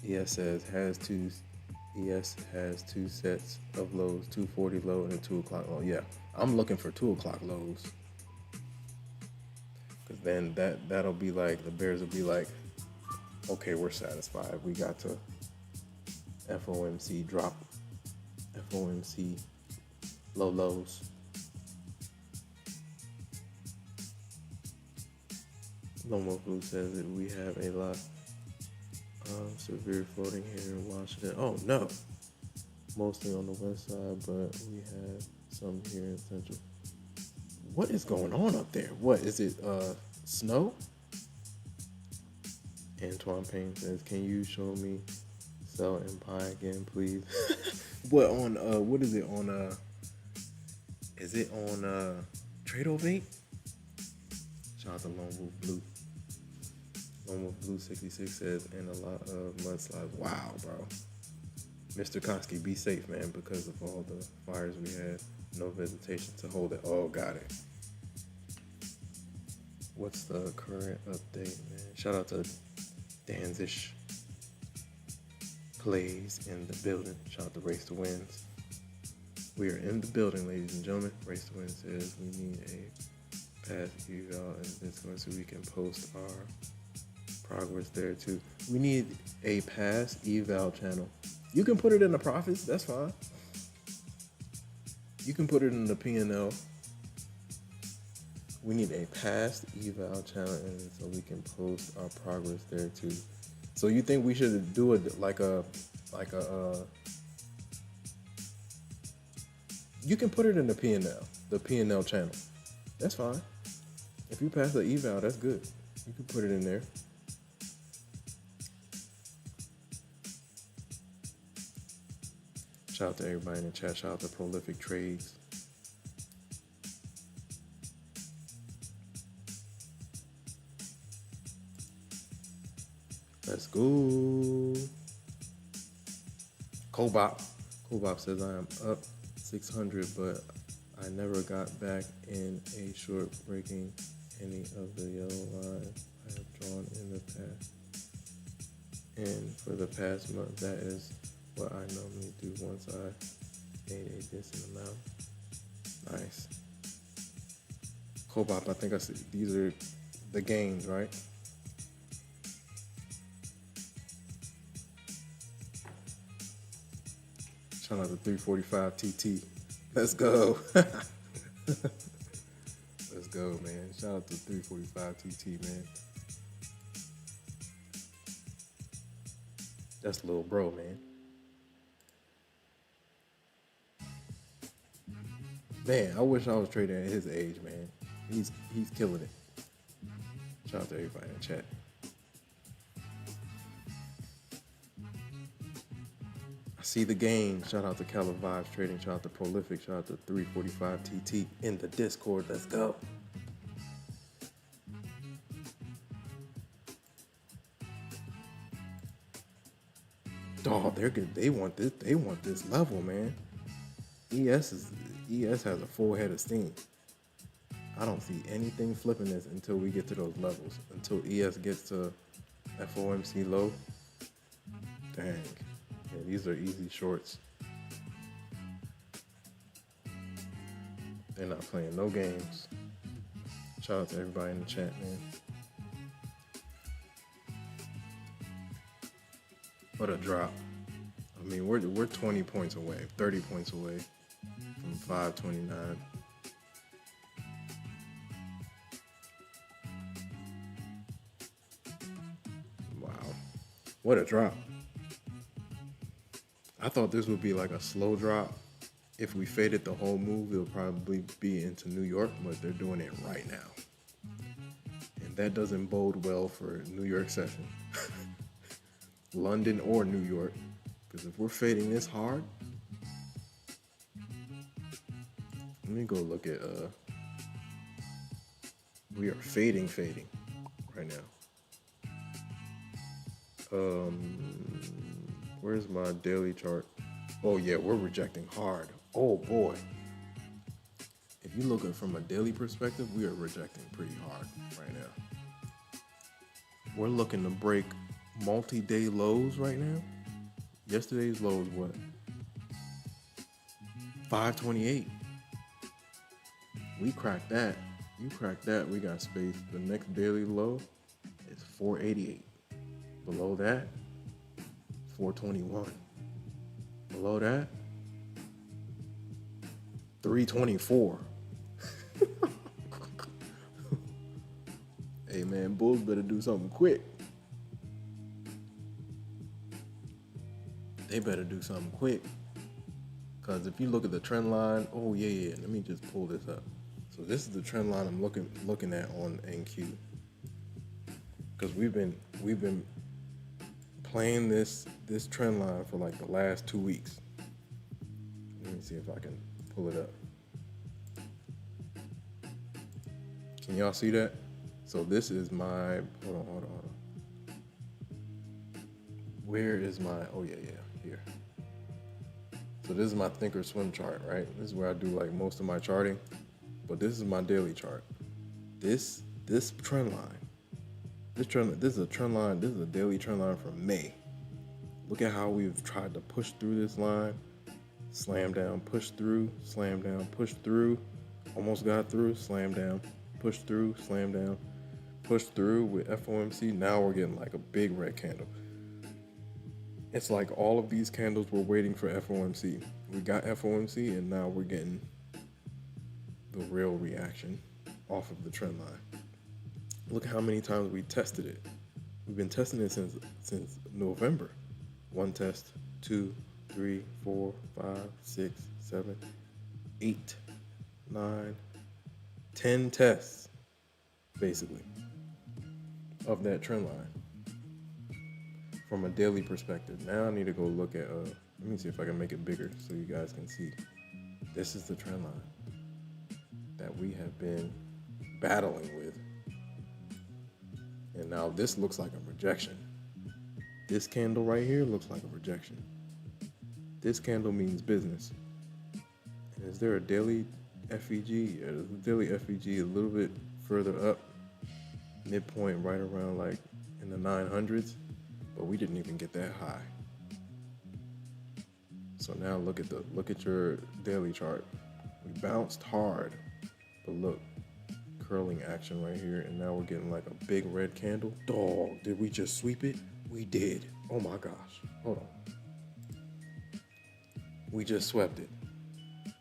ES says ES has 2 sets of lows, 240 low and a 2 o'clock low. Yeah, I'm looking for 2 o'clock lows. Cause then that'll be like, the bears will be like, okay, we're satisfied. We got to FOMC drop, FOMC low lows. Lomo Blue says that we have a lot of severe floating here in Washington. Oh no, mostly on the west side, but we have some here in central. What is going on up there? What is it? Snow? Antoine Payne says, "Can you show me sell and buy again, please?" What on? What is it on? Is it on Trade-O-Bait? Shout out to Lone Wolf Blue. Lone Wolf Blue 66 says, and a lot of mudslides. Wow, bro. Mr. Koski, be safe, man, because of all the fires we had. No vegetation to hold it. Oh, got it. What's the current update, man? Shout out to Danzish Plays in the building. Shout out to Race to Wins. We are in the building, ladies and gentlemen. Race to Win says we need a pass eval and Discord so we can post our progress there too. We need a pass eval channel. You can put it in the profits, that's fine. You can put it in the P&L. We need a past eval channel and so we can post our progress there too. So you think we should do it like a you can put it in the P&L channel. That's fine. If you pass the eval, that's good. You can put it in there. Shout out to everybody in the chat. Shout out to Prolific Trades. Let's go. Kobop says I am up 600, but I never got back in a short breaking any of the yellow lines I have drawn in the past. And for the past month, that is what I normally do once I made a decent amount. Nice. Kobop, I think I see these are the gains, right? Shout out to 345 TT. Let's go. Let's go, man. Shout out to 345 TT, man. That's little bro, man. Man, I wish I was trading at his age, man. He's killing it. Shout out to everybody in the chat. I see the game. Shout out to Caliber Vibes Trading. Shout out to Prolific. Shout out to 345 TT in the Discord. Let's go. Dog, they're good. They want this. They want this level, man. ES has a full head of steam. I don't see anything flipping this until we get to those levels. Until ES gets to FOMC low. Dang. Yeah, these are easy shorts. They're not playing no games. Shout out to everybody in the chat, man. What a drop. I mean, we're 20 points away, 30 points away from 529. Wow. What a drop. I thought this would be like a slow drop. if we faded the whole move, it'll probably be into New York, but they're doing it right now. And that doesn't bode well for New York session. London or New York. Because if we're fading this hard, let me go look at, we are fading right now. Where's my daily chart? Oh yeah, we're rejecting hard. Oh boy. If you look at it from a daily perspective, we are rejecting pretty hard right now. We're looking to break multi-day lows right now. Yesterday's low is what? 528. We cracked that. You cracked that, we got space. The next daily low is 488. Below that, 421. Below that, 324. Hey man, bulls better do something quick. They better do something quick. Because if you look at the trend line, oh yeah, let me just pull this up. So this is the trend line I'm looking at on NQ. Because we've been playing this trend line for like the last 2 weeks. Let me see if I can pull it up. Can y'all see that? So this is my, hold on. Where is my, oh yeah, here. So this is my Thinkorswim chart, right? This is where I do like most of my charting, but this is my daily chart. This trend line, this is a trend line, this is a daily trend line from May. Look at how we've tried to push through this line, slam down, push through, slam down, push through, almost got through, slam down, push through, slam down, push through with FOMC. Now we're getting like a big red candle. It's like all of these candles were waiting for FOMC. We got FOMC and now we're getting the real reaction off of the trend line. Look how many times we tested it. We've been testing it since November. 1 test, 2, 3, 4, 5, 6, 7, 8, 9, 10 tests, basically, of that trend line. From a daily perspective. Now I need to go look at, let me see if I can make it bigger so you guys can see. This is the trend line that we have been battling with. And now this looks like a rejection. This candle right here looks like a rejection. This candle means business. And is there a daily FEG? Yeah, there's a daily FEG a little bit further up, midpoint right around like in the 900s. But we didn't even get that high. So now look at your daily chart. We bounced hard, but look, curling action right here, and now we're getting like a big red candle. Dog, did we just sweep it? We did. Oh my gosh. Hold on. We just swept it.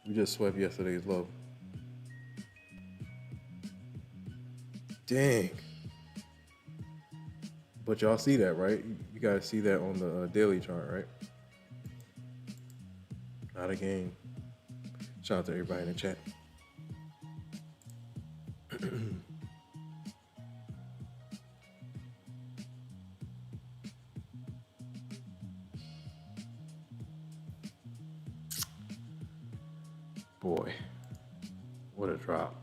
We just swept yesterday's low. Dang. But y'all see that, right? You guys see that on the daily chart, right? Not a game. Shout out to everybody in the chat. Boy, what a drop.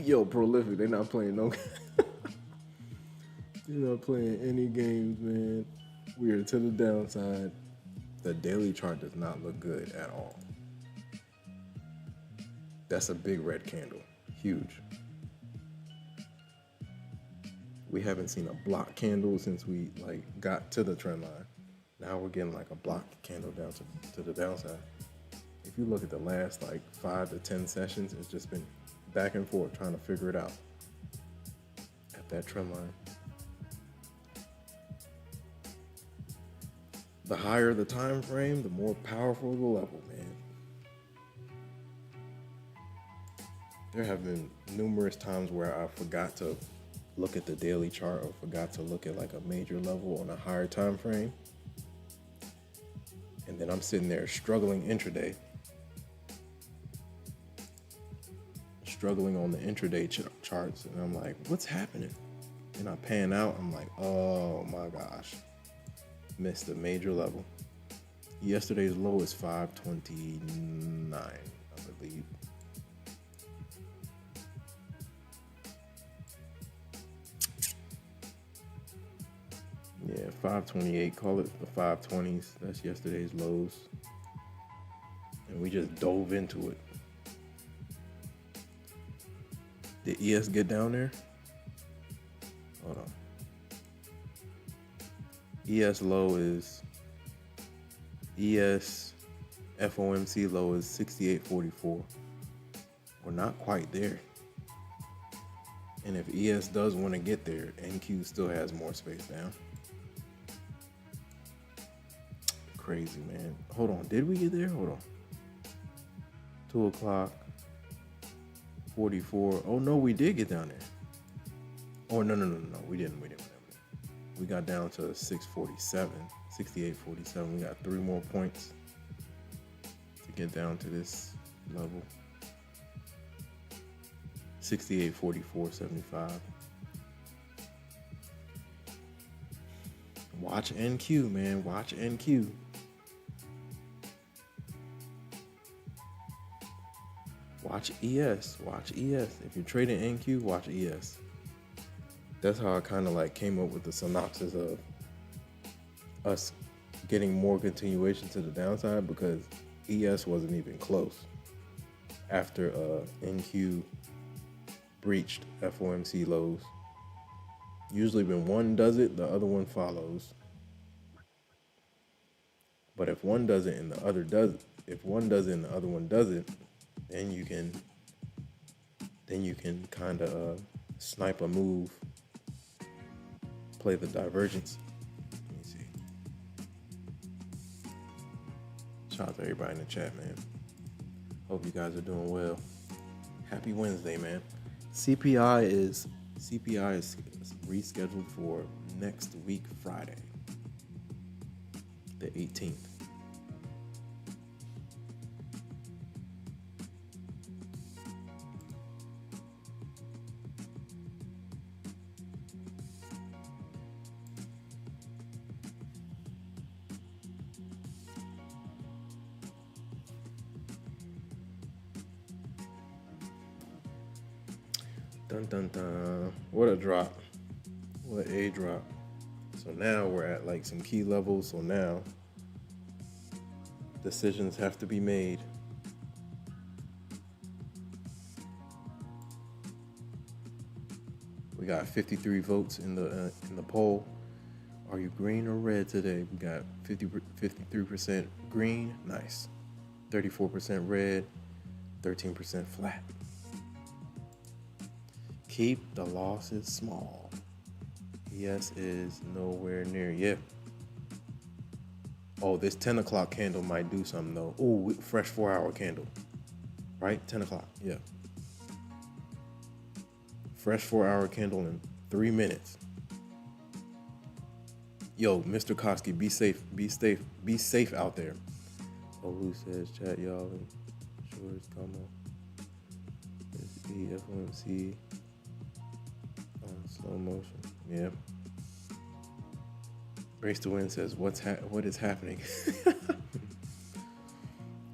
Yo, Prolific, they're not playing no They're not playing any games, man. We are to the downside. The daily chart does not look good at all. That's a big red candle. Huge. We haven't seen a block candle since we like got to the trend line. Now we're getting like a block candle down to the downside. If you look at the last like 5 to 10 sessions, it's just been back and forth trying to figure it out at that trend line. The higher the time frame, the more powerful the level, man. There have been numerous times where I forgot to look at the daily chart or forgot to look at like a major level on a higher time frame. And then I'm sitting there struggling intraday, struggling on the intraday charts. And I'm like, what's happening? And I pan out. I'm like, oh my gosh, missed a major level. Yesterday's low is 529, I believe. Yeah, 528. Call it the 520s. That's yesterday's lows. And we just dove into it. Did ES get down there? Hold on. ES low is ES FOMC low is 68.44. We're not quite there. And if ES does want to get there, NQ still has more space down. Crazy, man. Hold on. Did we get there? Hold on. 2 o'clock. 44. Oh, no, we did get down there. Oh, no. We didn't. We got down to 647. 68.47. We got 3 more points to get down to this level. 68.44.75. Watch NQ, man. Watch NQ. Watch ES. Watch ES. If you're trading NQ, watch ES. That's how I kind of like came up with the synopsis of us getting more continuation to the downside, because ES wasn't even close after NQ breached FOMC lows. Usually when one does it, the other one follows. But if one does it and the other does, if one does it and the other one does it, then you can kind of snipe a move, play the divergence. Let me see. Shout out to everybody in the chat, man. Hope you guys are doing well. Happy Wednesday, man. CPI is rescheduled for next week, Friday, the 18th. Dun dun dun. What a drop. What a drop. So now we're at like some key levels. So now decisions have to be made. We got 53 votes in the poll. Are you green or red today? We got 53% green. Nice. 34% red. 13% flat. Keep the losses small. ES is nowhere near. Yeah. Oh, this 10 o'clock candle might do something though. Oh, fresh 4-hour candle. Right? 10 o'clock. Yeah. Fresh 4-hour candle in 3 minutes. Yo, Mr. Koski, be safe. Be safe out there. Oh, who says chat, y'all? Sure, it's come on. It's FOMC. Slow motion. Yeah. Race to Win says, what is happening?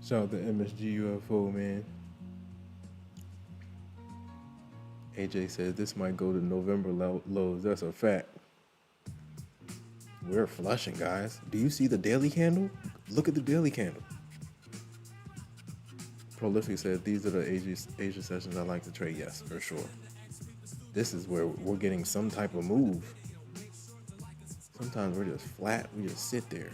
Shout out to MSG UFO, man. AJ says this might go to November lows. That's a fact. We're flushing, guys. Do you see the daily candle? Look at the daily candle. Prolific says these are the Asia sessions I like to trade. Yes, for sure. This is where we're getting some type of move. Sometimes we're just flat. We just sit there.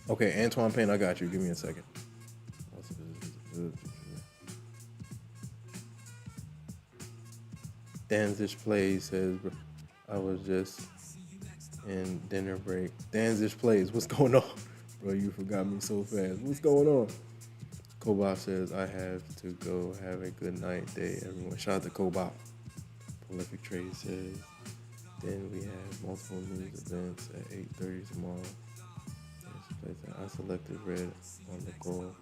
Okay, Antoine Payne, I got you. Give me a second. Danzig Plays says, I was just in dinner break. Danzish plays. What's going on? Bro, you forgot me so fast. What's going on? Kobach says, I have to go. Have a good night, day, everyone. Shout out to Kobach. Prolific Trade says, then we have multiple news events at 8:30 tomorrow. I selected red on the goal.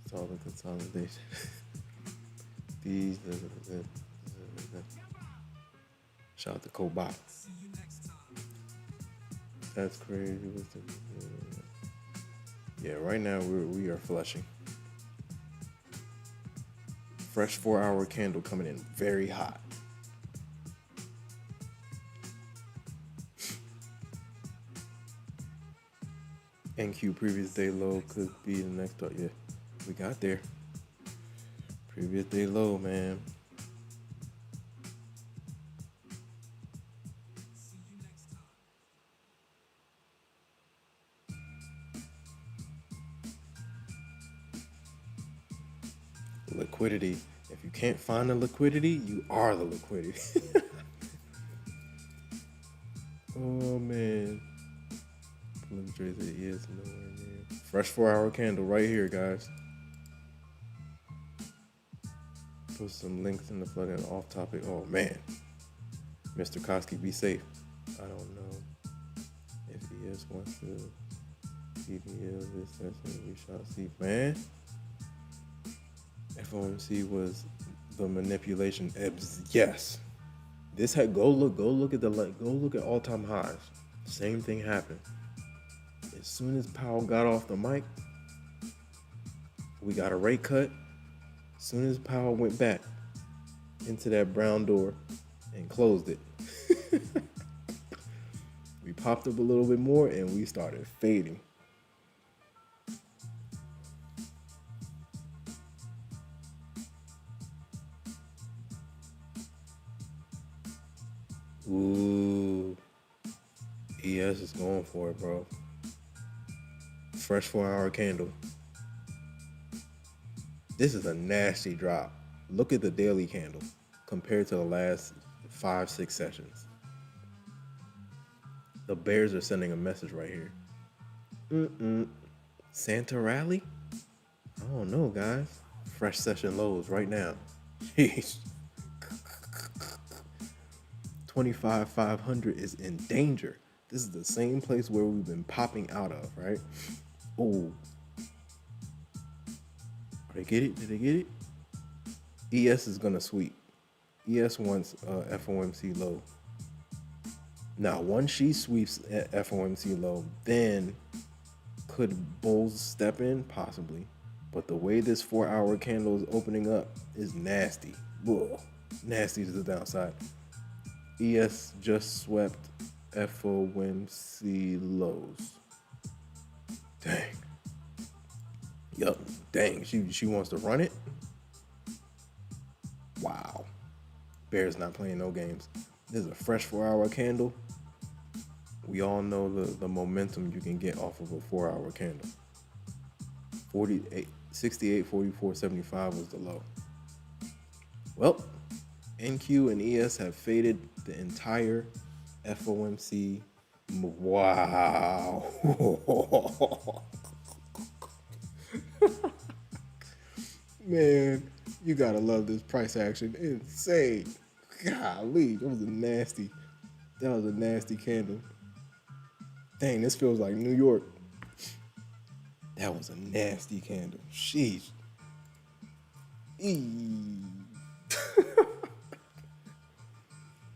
Saw the consolidation. These. Shout out to Kobach. That's crazy. Yeah, right now we are flushing. Fresh 4-hour candle coming in very hot. NQ previous day low could be the next thought. Yeah, we got there. Previous day low, man. Liquidity. If you can't find the liquidity, you are the liquidity. Oh man. Is nowhere near. Fresh 4-hour candle right here, guys. Put some links in the flooding off topic. Oh man. Mr. Koski, be safe. I don't know if ES wants to PBL this session. We shall see. Man. FOMC was the manipulation ebbs. Yes. This had go look at all-time highs. Same thing happened. As soon as Powell got off the mic, we got a rate cut. As soon as Powell went back into that brown door and closed it, we popped up a little bit more and we started fading. Ooh, ES is going for it, bro. Fresh 4-hour candle. This is a nasty drop. Look at the daily candle compared to the last 5-6 sessions. The bears are sending a message right here. Santa rally? I don't know, guys. Fresh session lows right now. Jeez. 25,500 is in danger. This is the same place where we've been popping out of, right? Oh. Did they get it? Did they get it? ES is gonna sweep. ES wants FOMC low. Now, once she sweeps at FOMC low, then could bulls step in? Possibly. But the way this 4-hour candle is opening up is nasty. Whoa. Nasty to the downside. ES just swept FOMC lows. Dang. Yup. Dang. She wants to run it? Wow. Bears not playing no games. This is a fresh 4-hour candle. We all know the momentum you can get off of a 4-hour candle. 68, 44, 75 was the low. Well, NQ and ES have faded the entire FOMC. Wow. Man, you gotta love this price action. Insane. Golly, that was a nasty candle. Dang, this feels like New York. That was a nasty candle. Sheesh.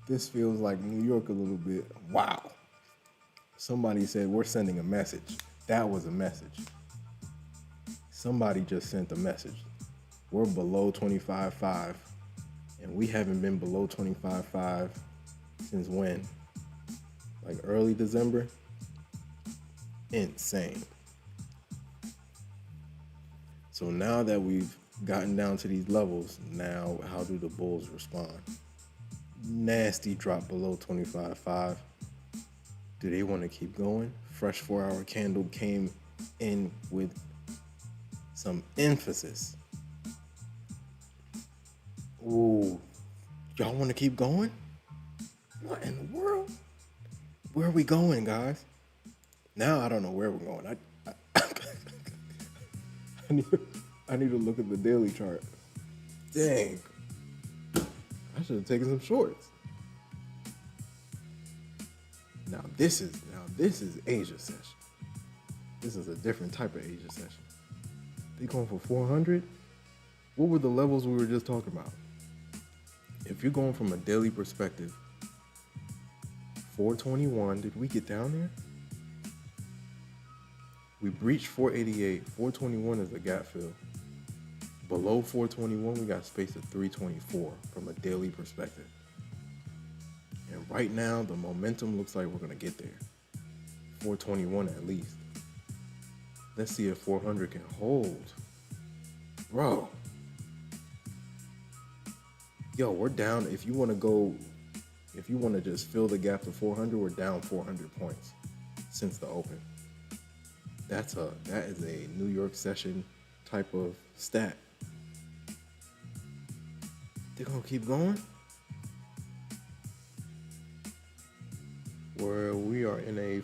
This feels like New York a little bit. Wow. Somebody said we're sending a message. That was a message. Somebody just sent a message. We're below 25.5, and we haven't been below 25.5 since when? Like early December? Insane. So now that we've gotten down to these levels, now how do the bulls respond? Nasty drop below 25.5. Do they want to keep going? Fresh 4-hour candle came in with some emphasis. Ooh, y'all want to keep going? What in the world? Where are we going, guys? Now I don't know where we're going. I need, I need to look at the daily chart. Dang. I should have taken some shorts. Now this is Asia session. This is a different type of Asia session. They going for 400? What were the levels we were just talking about? If you're going from a daily perspective, 421, did we get down there? We breached 488. 421 is a gap fill. Below 421, we got space at 324 from a daily perspective. And right now, the momentum looks like we're going to get there. 421 at least. Let's see if 400 can hold. Bro. Yo, we're down. If you want to just fill the gap to 400, we're down 400 points since the open. That is a New York session type of stat. They're going to keep going? Where we are in a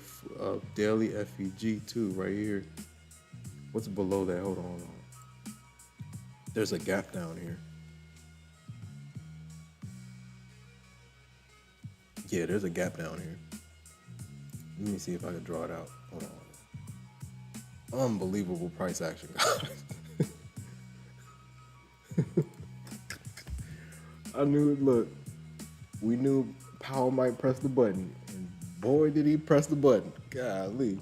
daily FEG2 right here. What's below that? Hold on. There's a gap down here. Yeah, there's a gap down here. Let me see if I can draw it out. Hold on. Unbelievable price action, guys. I knew it. Look, we knew Powell might press the button, and boy, did he press the button. Golly.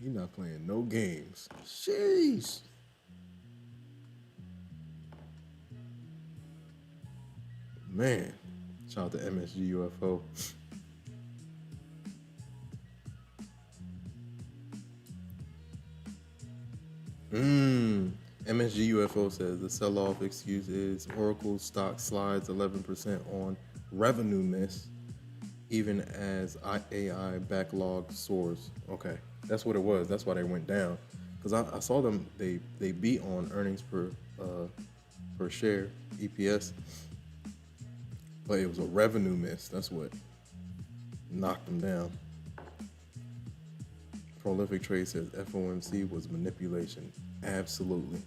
He's not playing no games. Jeez. Man, shout out to MSG UFO. MSG UFO says the sell-off excuse is Oracle stock slides 11% on revenue miss, even as AI backlog soars. Okay, that's what it was. That's why they went down. Because I saw them, they beat on earnings per share, EPS, but it was a revenue miss. That's what knocked them down. Prolific Trade says FOMC was manipulation. Absolutely.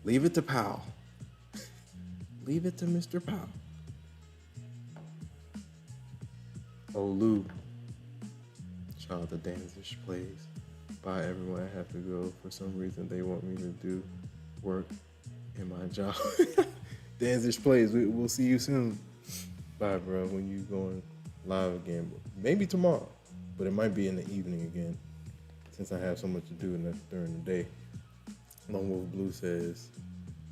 Leave it to Powell. Leave it to Mr. Powell. Oh, Lou. Shout out to Danzish Plays. Bye, everyone. I have to go. For some reason, they want me to do work in my job. Danzish Plays. We'll see you soon. Bye, bro. When you going live again. Maybe tomorrow. But it might be in the evening again, since I have so much to do during the day. Lone Wolf Blue says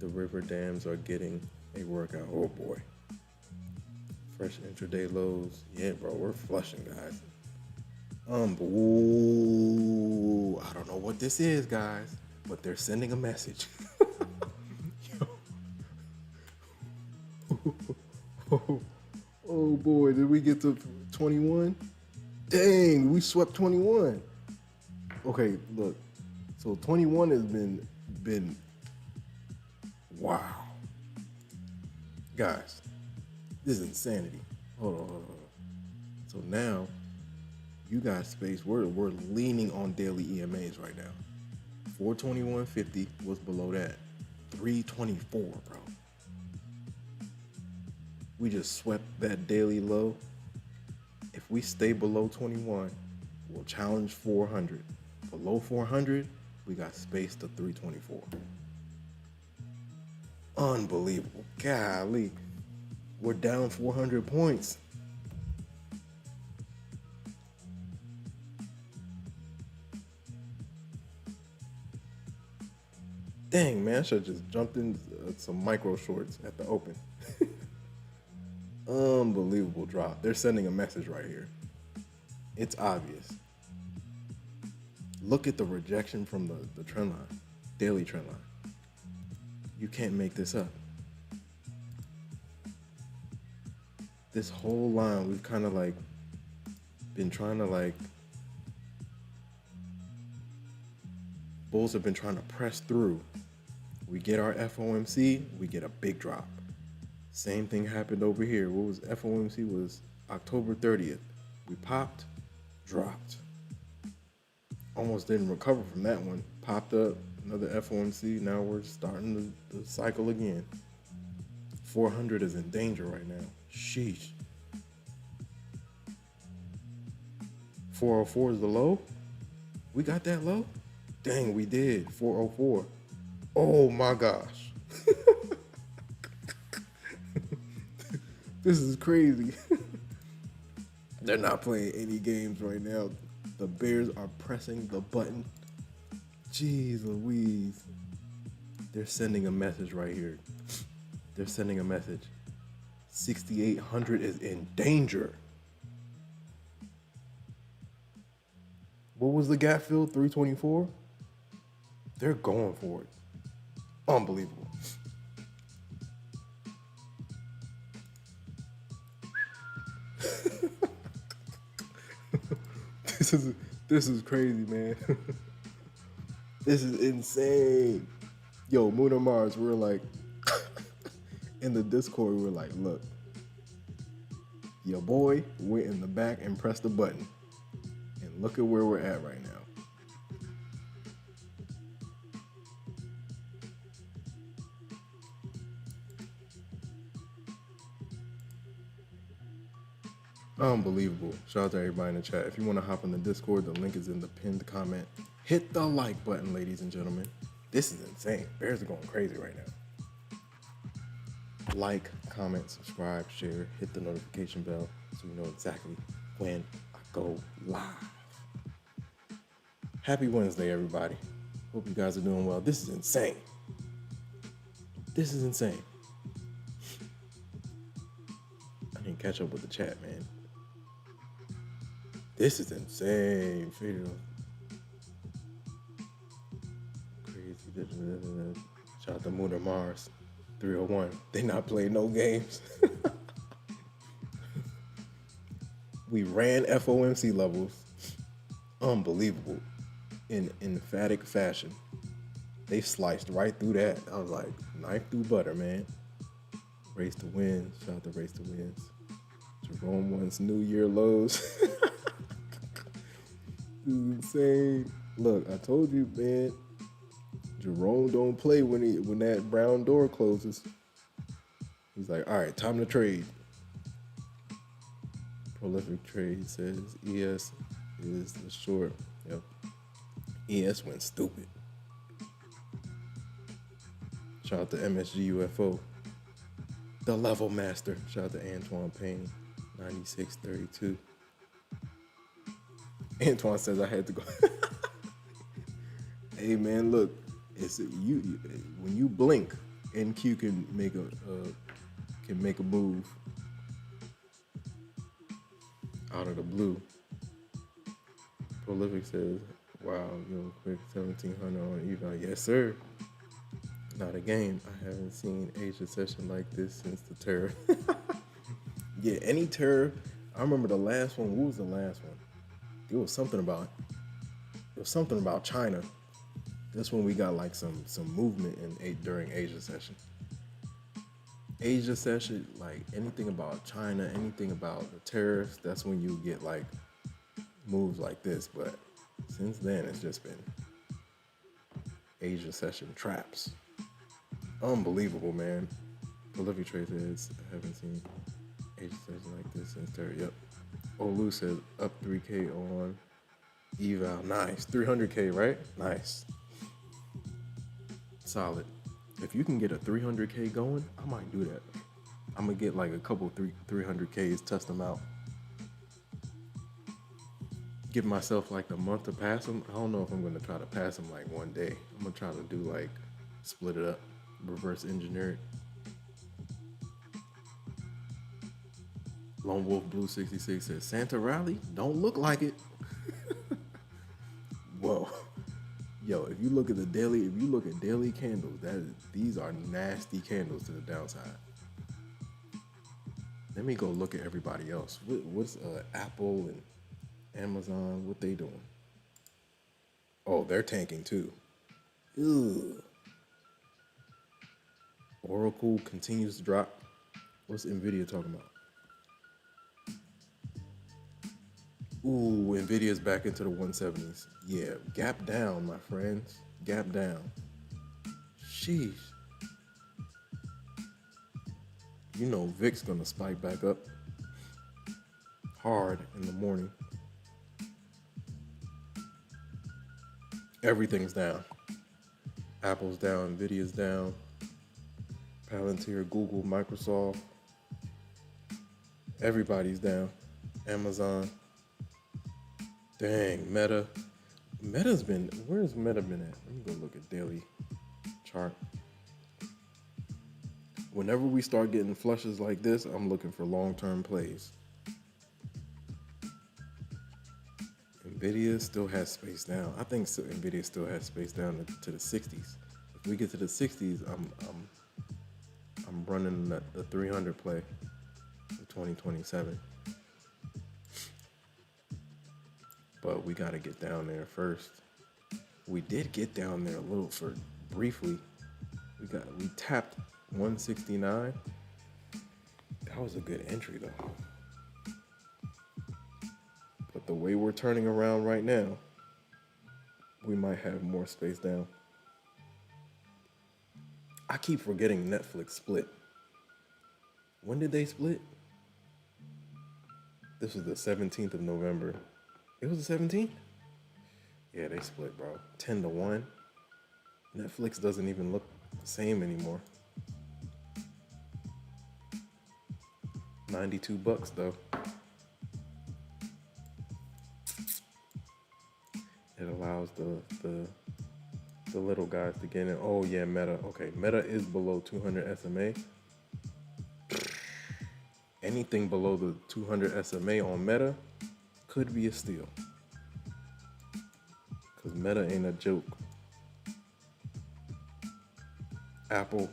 the river dams are getting a workout. Oh boy. Fresh intraday lows. Yeah, bro, we're flushing, guys. Ooh, I don't know what this is, guys, but they're sending a message. Oh boy, did we get to 21? Dang, we swept 21. Okay, look. So 21 has been wow. Guys, this is insanity. Hold on. So now you got space. We're leaning on daily EMAs right now. 421.50 was below that. 324, bro. We just swept that daily low. If we stay below 21, we'll challenge 400. Below 400, we got space to 324. Unbelievable. Golly. We're down 400 points. Dang, man, I should have just jumped in some micro shorts at the open. Unbelievable drop. They're sending a message right here. It's obvious. Look at the rejection from the trend line, daily trend line. You can't make this up. This whole line, we've kind of like been trying to like, bulls have been trying to press through. We get our FOMC, we get a big drop. Same thing happened over here. What was FOMC was October 30th. We popped, dropped. Almost didn't recover from that one. Popped up, another FOMC. Now we're starting the cycle again. 400 is in danger right now. Sheesh. 404 is the low? We got that low? Dang, we did. 404. Oh my gosh. This is crazy. They're not playing any games right now. The Bears are pressing the button. Jeez Louise. They're sending a message right here. They're sending a message. 6,800 is in danger. What was the gap fill? 324? They're going for it. Unbelievable. This is crazy, man. This is insane. Yo, Moon and Mars, we're like, in the Discord, we're like, look, your boy went in the back and pressed the button. And look at where we're at right now. Unbelievable. Shout out to everybody in the chat. If you want to hop in the Discord, the link is in the pinned comment. Hit the like button, ladies and gentlemen. This is insane. Bears are going crazy right now. Like, comment, subscribe, share, hit the notification bell so you know exactly when I go live. Happy Wednesday, everybody. Hope you guys are doing well. This is insane. This is insane. I didn't catch up with the chat, man. This is insane. Crazy. Shout out to Moon or Mars. 301. They not playing no games. We ran FOMC levels. Unbelievable. In emphatic fashion. They sliced right through that. I was like, knife through butter, man. Race to wins. Shout out to Race to Wins. Jerome wants New Year lows. This is insane. Look, I told you, man. Jerome don't play when that brown door closes. He's like, all right, time to trade. Prolific Trade says ES is the short. Yep. ES went stupid. Shout out to MSG UFO. The Level Master. Shout out to Antoine Payne. 9632. Antoine says I had to go. Hey man, look, it's you. When you blink, NQ can make a move out of the blue. Prolific says, "Wow, yo, quick 1,700 on eval." Yes, sir. Not a game. I haven't seen Asia session like this since the terror. Yeah, any terror. I remember the last one. What was the last one? It was something about China. That's when we got like some movement during Asia session. Asia session, like anything about China, anything about the tariffs, that's when you get like moves like this. But since then, it's just been Asia session traps. Unbelievable, man. Prolific Trade says, I haven't seen Asia session like this since terror. Yep. Olu says up 3K on eval. Nice. 300K, right? Nice. Solid. If you can get a 300K going, I might do that. I'm gonna get like a couple 300Ks, test them out. Give myself like a month to pass them. I don't know if I'm gonna try to pass them like one day. I'm gonna try to do like split it up, reverse engineer it. Lone Wolf Blue 66 says Santa Rally don't look like it. Whoa. Yo, if you look at daily candles, these are nasty candles to the downside. Let me go look at everybody else. What's Apple and Amazon? What they doing? Oh, they're tanking too. Ugh. Oracle continues to drop. What's Nvidia talking about? Ooh, Nvidia's back into the 170s. Yeah, gap down, my friends. Gap down. Sheesh. You know VIX gonna spike back up hard in the morning. Everything's down. Apple's down, Nvidia's down, Palantir, Google, Microsoft. Everybody's down. Amazon. Dang, Meta. Where's Meta been at? Let me go look at daily chart. Whenever we start getting flushes like this, I'm looking for long-term plays. Nvidia still has space down. I think Nvidia still has space down to the 60s. If we get to the 60s, I'm running the 300 play for 2027. But we got to get down there first. We did get down there a little briefly. We tapped 169. That was a good entry though. But the way we're turning around right now, we might have more space down. I keep forgetting Netflix split. When did they split? This was the 17th of November. It was the 17th? Yeah, they split, bro. 10-1. Netflix doesn't even look the same anymore. $92 though. It allows the little guys to get in. Oh yeah, Meta. Okay, Meta is below 200 SMA. Anything below the 200 SMA on Meta could be a steal. Cause Meta ain't a joke. Apple.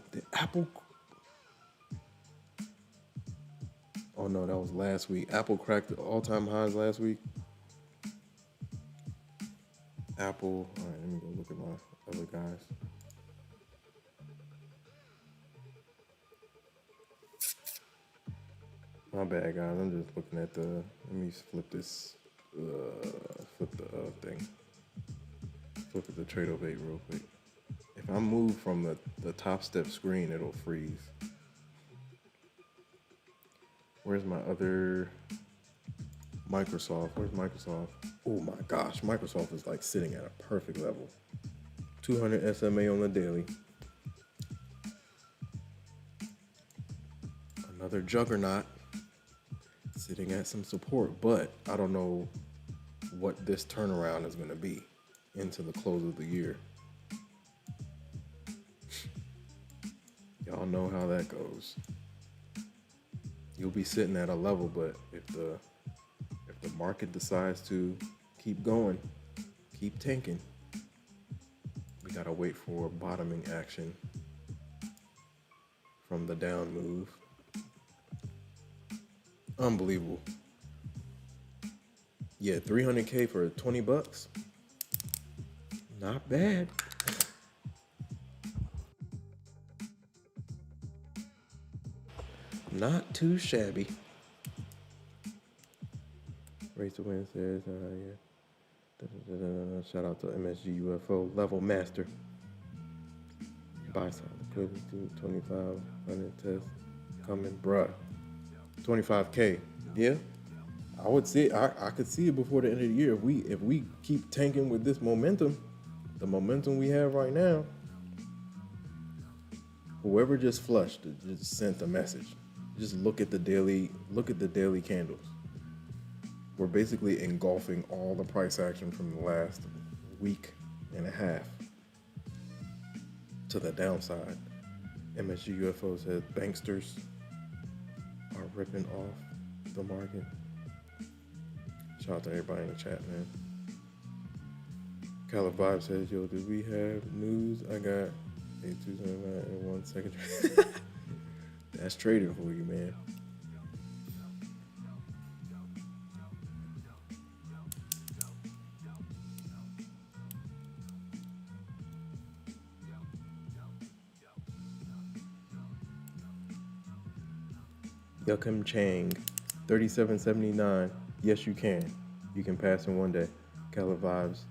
Oh no, that was last week. Apple cracked the all-time highs last week. Apple. All right, let me go look at my other guys. My bad, guys. I'm just looking at the. Let me flip this. Flip the thing. Flip it to Trade-O-Bait real quick. If I move from the Topstep screen, it'll freeze. Where's my other Microsoft? Where's Microsoft? Oh my gosh, Microsoft is like sitting at a perfect level. 200 SMA on the daily. Another juggernaut sitting at some support, but I don't know what this turnaround is going to be into the close of the year. Y'all know how that goes. You'll be sitting at a level, but if the market decides to keep going, keep tanking, we gotta wait for bottoming action from the down move. Unbelievable. Yeah, 300K for $20. Not bad. Not too shabby. Race to win says, yeah. Shout out to MSG UFO level master. Buy side liquidity 2,500 test coming, bruh. 25K. Yeah, I would see. I could see it before the end of the year. If we keep tanking with this momentum, the momentum we have right now. Whoever just flushed, just sent a message. Just look at the daily candles. We're basically engulfing all the price action from the last week and a half to the downside. MSG UFO says banksters are ripping off the market. Shout out to everybody in the chat, man. Caleb Vibe says, yo, do we have news? I got 8279 in 1 second. That's trading for you, man. Yakum Chang, 37.79. Yes, you can. You can pass in one day. Keller Vibes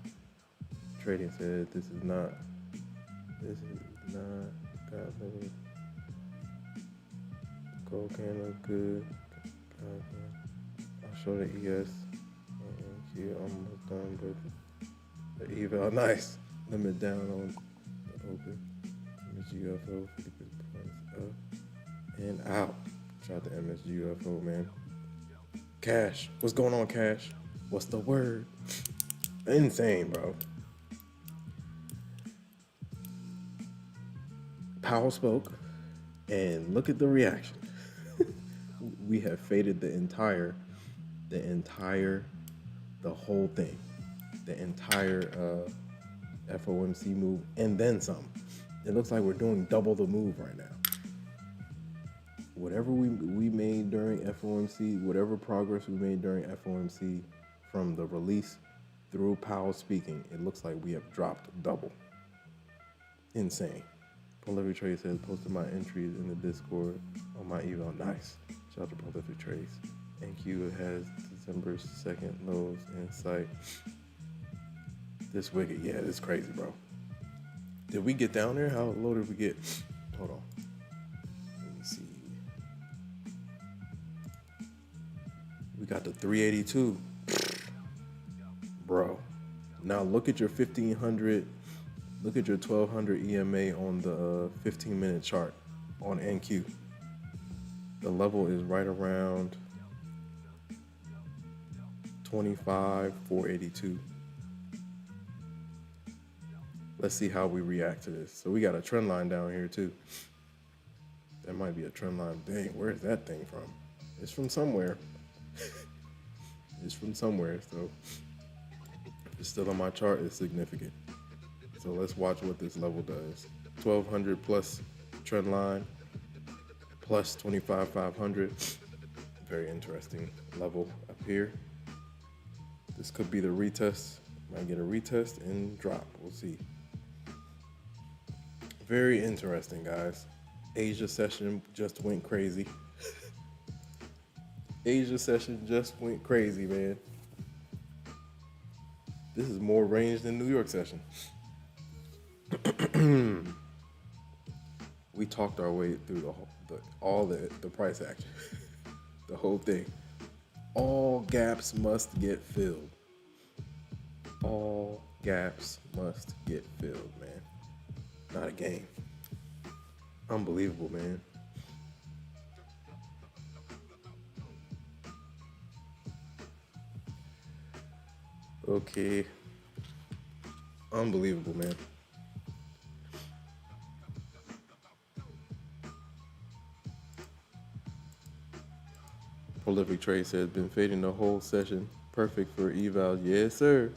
Trading said this is not. God, let me. Gold can look good. I'll show the ES. And Q almost done, but the eval nice. Limit down on the open. MSGUFO 50 points up and out. Shout out to MSGUFO, man. Cash, what's going on, Cash? What's the word? Insane, bro. Powell spoke, and look at the reaction. We have faded the whole thing, the entire FOMC move, and then some. It looks like we're doing double the move right now. Whatever we made during FOMC, whatever progress we made during FOMC from the release through Powell speaking, it looks like we have dropped double. Insane. Prolific Trade says, posted my entries in the Discord on my eval. Nice. Shout out to Prolific Trades. NQ has December 2nd lows in sight. This wicked. Yeah, this is crazy, bro. Did we get down there? How low did we get? Hold on. Let me see. We got the 382. Bro. Now look at your 1500. Look at your 1200 EMA on the 15-minute chart on NQ. The level is right around 25,482. Let's see how we react to this. So we got a trend line down here too. That might be a trend line. Dang, where is that thing from? It's from somewhere. It's from somewhere. So if it's still on my chart, it's significant. So let's watch what this level does. 1200 plus trend line plus 25,500. Very interesting level up here. This could be the retest. Might get a retest and drop. We'll see. Very interesting, guys. Asia session just went crazy. Asia session just went crazy, man. This is more range than New York session. We talked our way through all the price action, the whole thing. All gaps must get filled. All gaps must get filled, man. Not a game. Unbelievable, man. Okay. Unbelievable, man. Prolific Trade says, been fading the whole session. Perfect for evals. Yes, sir.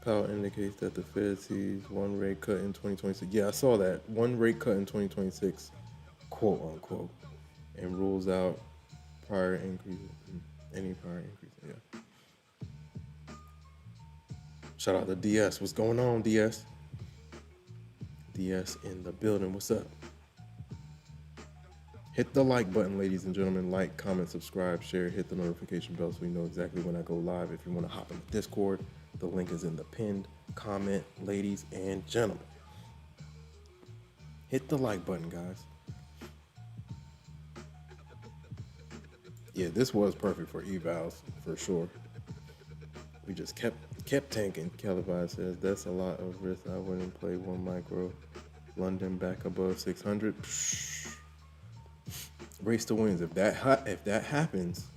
Powell indicates that the Fed sees one rate cut in 2026. Yeah, I saw that. One rate cut in 2026, quote unquote, and rules out prior increases. Any prior increase. Yeah. Shout out to DS. What's going on, DS? DS in the building. What's up? Hit the like button, ladies and gentlemen. Like, comment, subscribe, share, hit the notification bell so you know exactly when I go live. If you want to hop in the Discord, the link is in the pinned comment, ladies and gentlemen. Hit the like button, guys. Yeah, this was perfect for evals, for sure. We just kept tanking. Calibi says, that's a lot of risk. I wouldn't play one micro. London back above 600. Race to wins. If that happens,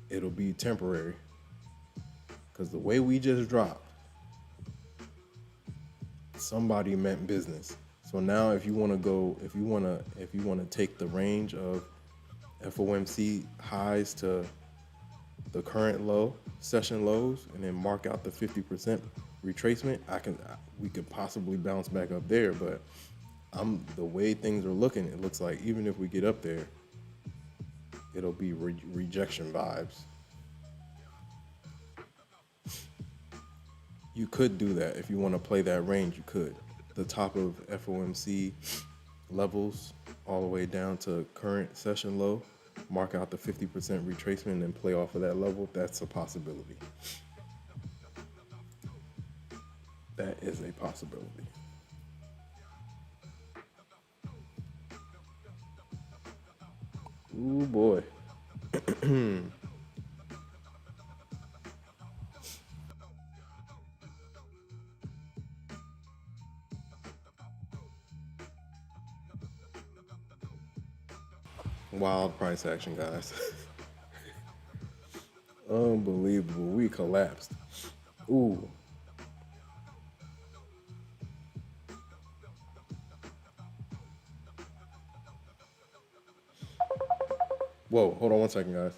it'll be temporary. Because the way we just dropped, somebody meant business. So now if you want to take the range of FOMC highs to the current low, session lows, and then mark out the 50% retracement, we could possibly bounce back up there. But the way things are looking, it looks like even if we get up there, it'll be rejection vibes. You could do that if you want to play that range. You could. The top of FOMC levels all the way down to current session low, mark out the 50% retracement and play off of that level. That's a possibility. That is a possibility. Ooh boy. Wild price action, guys. Unbelievable. We collapsed. Ooh. Whoa, hold on one second, guys.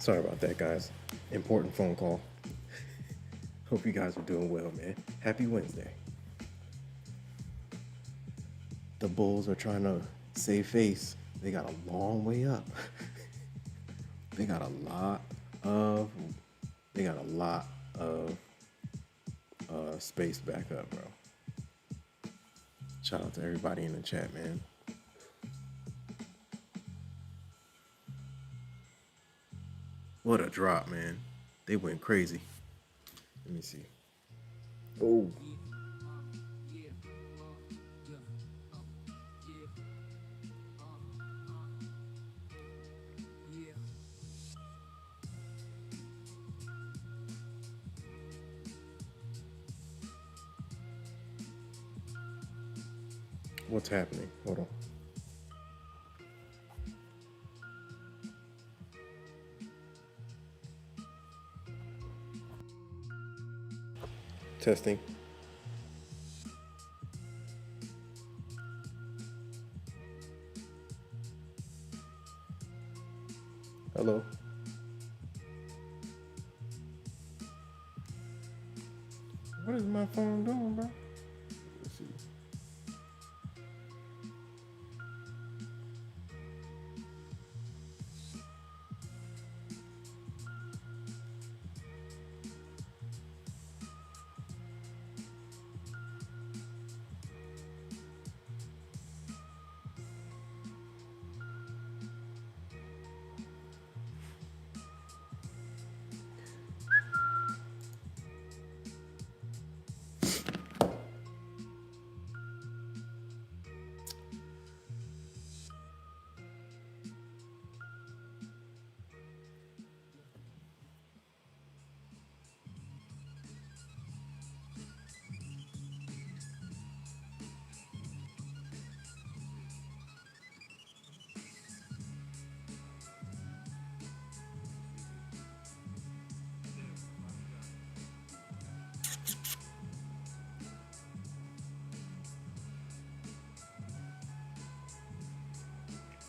Sorry about that, guys. Important phone call. Hope you guys are doing well, man. Happy Wednesday. The Bulls are trying to save face. They got a long way up. They got a lot of space back up, bro. Shout out to everybody in the chat, man. What a drop, man. They went crazy. Let me see. Oh. What's happening? Hold on. Testing. Hello. What is my phone doing, bro? Let's see.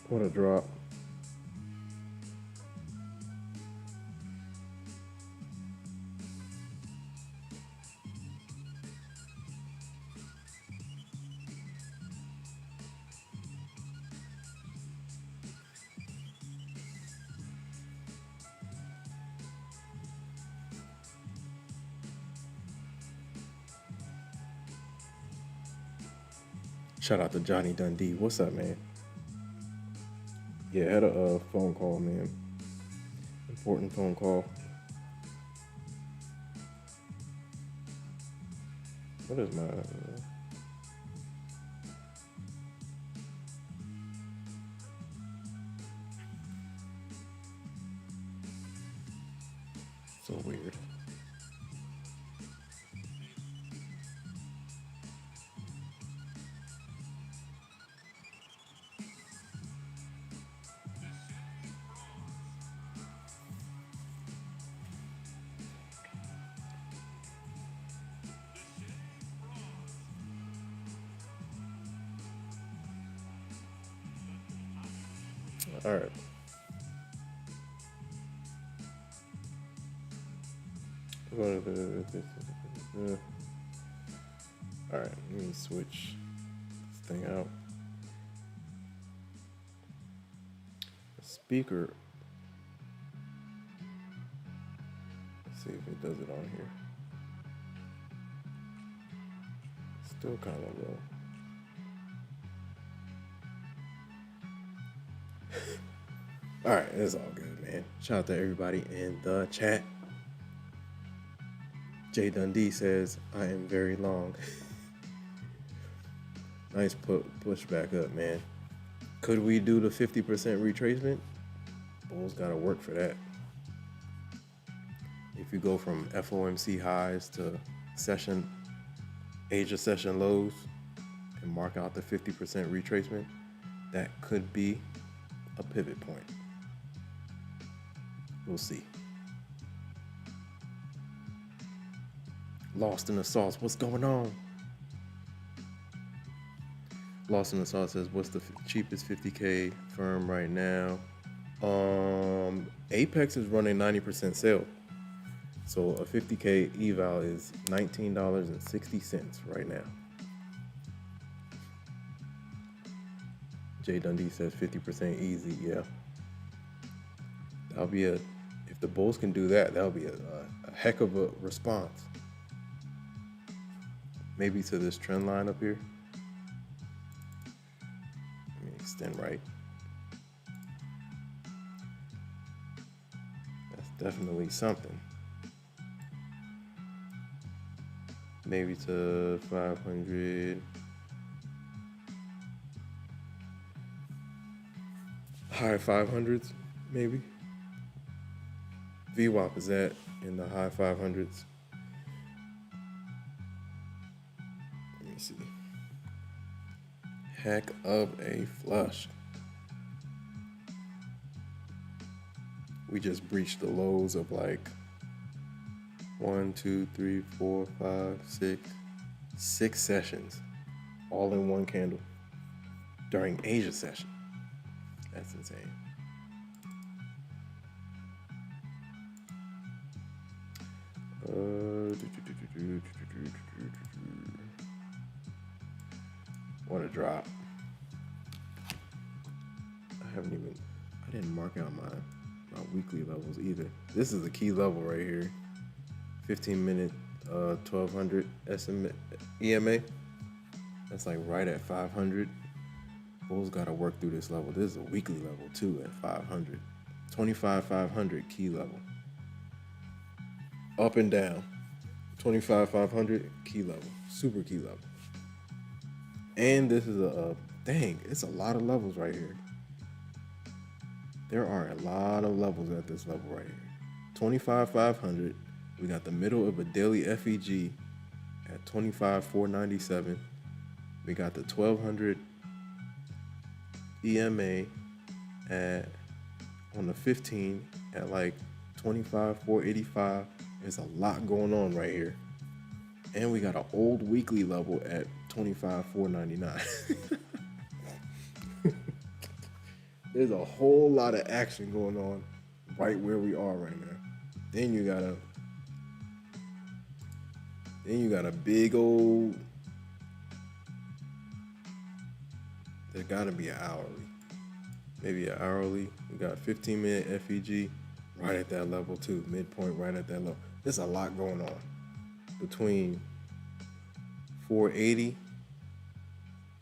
What a drop. Shout out to Johnny Dundee. What's up, man? Yeah, I had a phone call, man. Important phone call. What is my... so weird. All right. All right, let me switch this thing out. The speaker. Let's see if it does it on here. Still kind of low. All right, it's all good, man. Shout out to everybody in the chat. Jay Dundee says, I am very long. Nice push back up, man. Could we do the 50% retracement? Bulls got to work for that. If you go from FOMC highs to Asia session lows and mark out the 50% retracement, that could be a pivot point. We'll see. Lost in the sauce. What's going on? Lost in the sauce says, what's the cheapest 50K firm right now? Apex is running 90% sale. So a 50K eval is $19.60 right now. Jay Dundee says 50% easy. Yeah. That'll be if the Bulls can do that, that'll be a heck of a response. Maybe to this trend line up here. Let me extend right. That's definitely something. Maybe to 500. High 500s, maybe. VWAP is at in the high 500s. Let me see. Heck of a flush. We just breached the lows of like 1, 2, 3, 4, 5, 6 sessions, all in one candle during Asia session. That's insane. What a drop. I didn't mark out my weekly levels either. This is the key level right here. 15-minute 1200 EMA. That's like right at 500. Bulls got to work through this level. This is a weekly level too at 500. 25,500 key level. Up and down. 25,500 key level. Super key level. And this is dang, it's a lot of levels right here. There are a lot of levels at this level right here. 25,500. We got the middle of a daily FEG at 25,497. We got the 1,200 EMA on the 15 at like 25,485. There's a lot going on right here. And we got an old weekly level at 25,499. There's a whole lot of action going on right where we are right now. Then you got a big old, there gotta be an hourly. Maybe an hourly. We got 15-minute FEG right at that level too. Midpoint right at that level. There's a lot going on between 480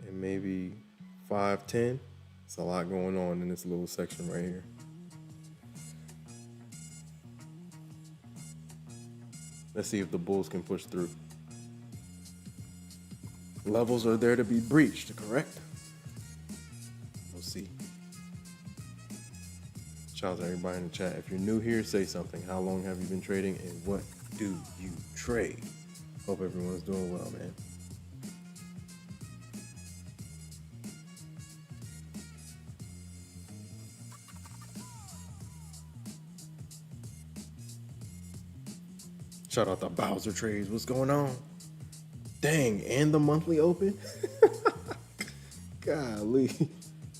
and maybe 510. It's a lot going on in this little section right here. Let's see if the Bulls can push through. Levels are there to be breached, correct? We'll see. Shout out to everybody in the chat. If you're new here, say something. How long have you been trading and what do you trade? Hope everyone's doing well, man. Shout out to Bowser Trades. What's going on? Dang, and the monthly open? Golly.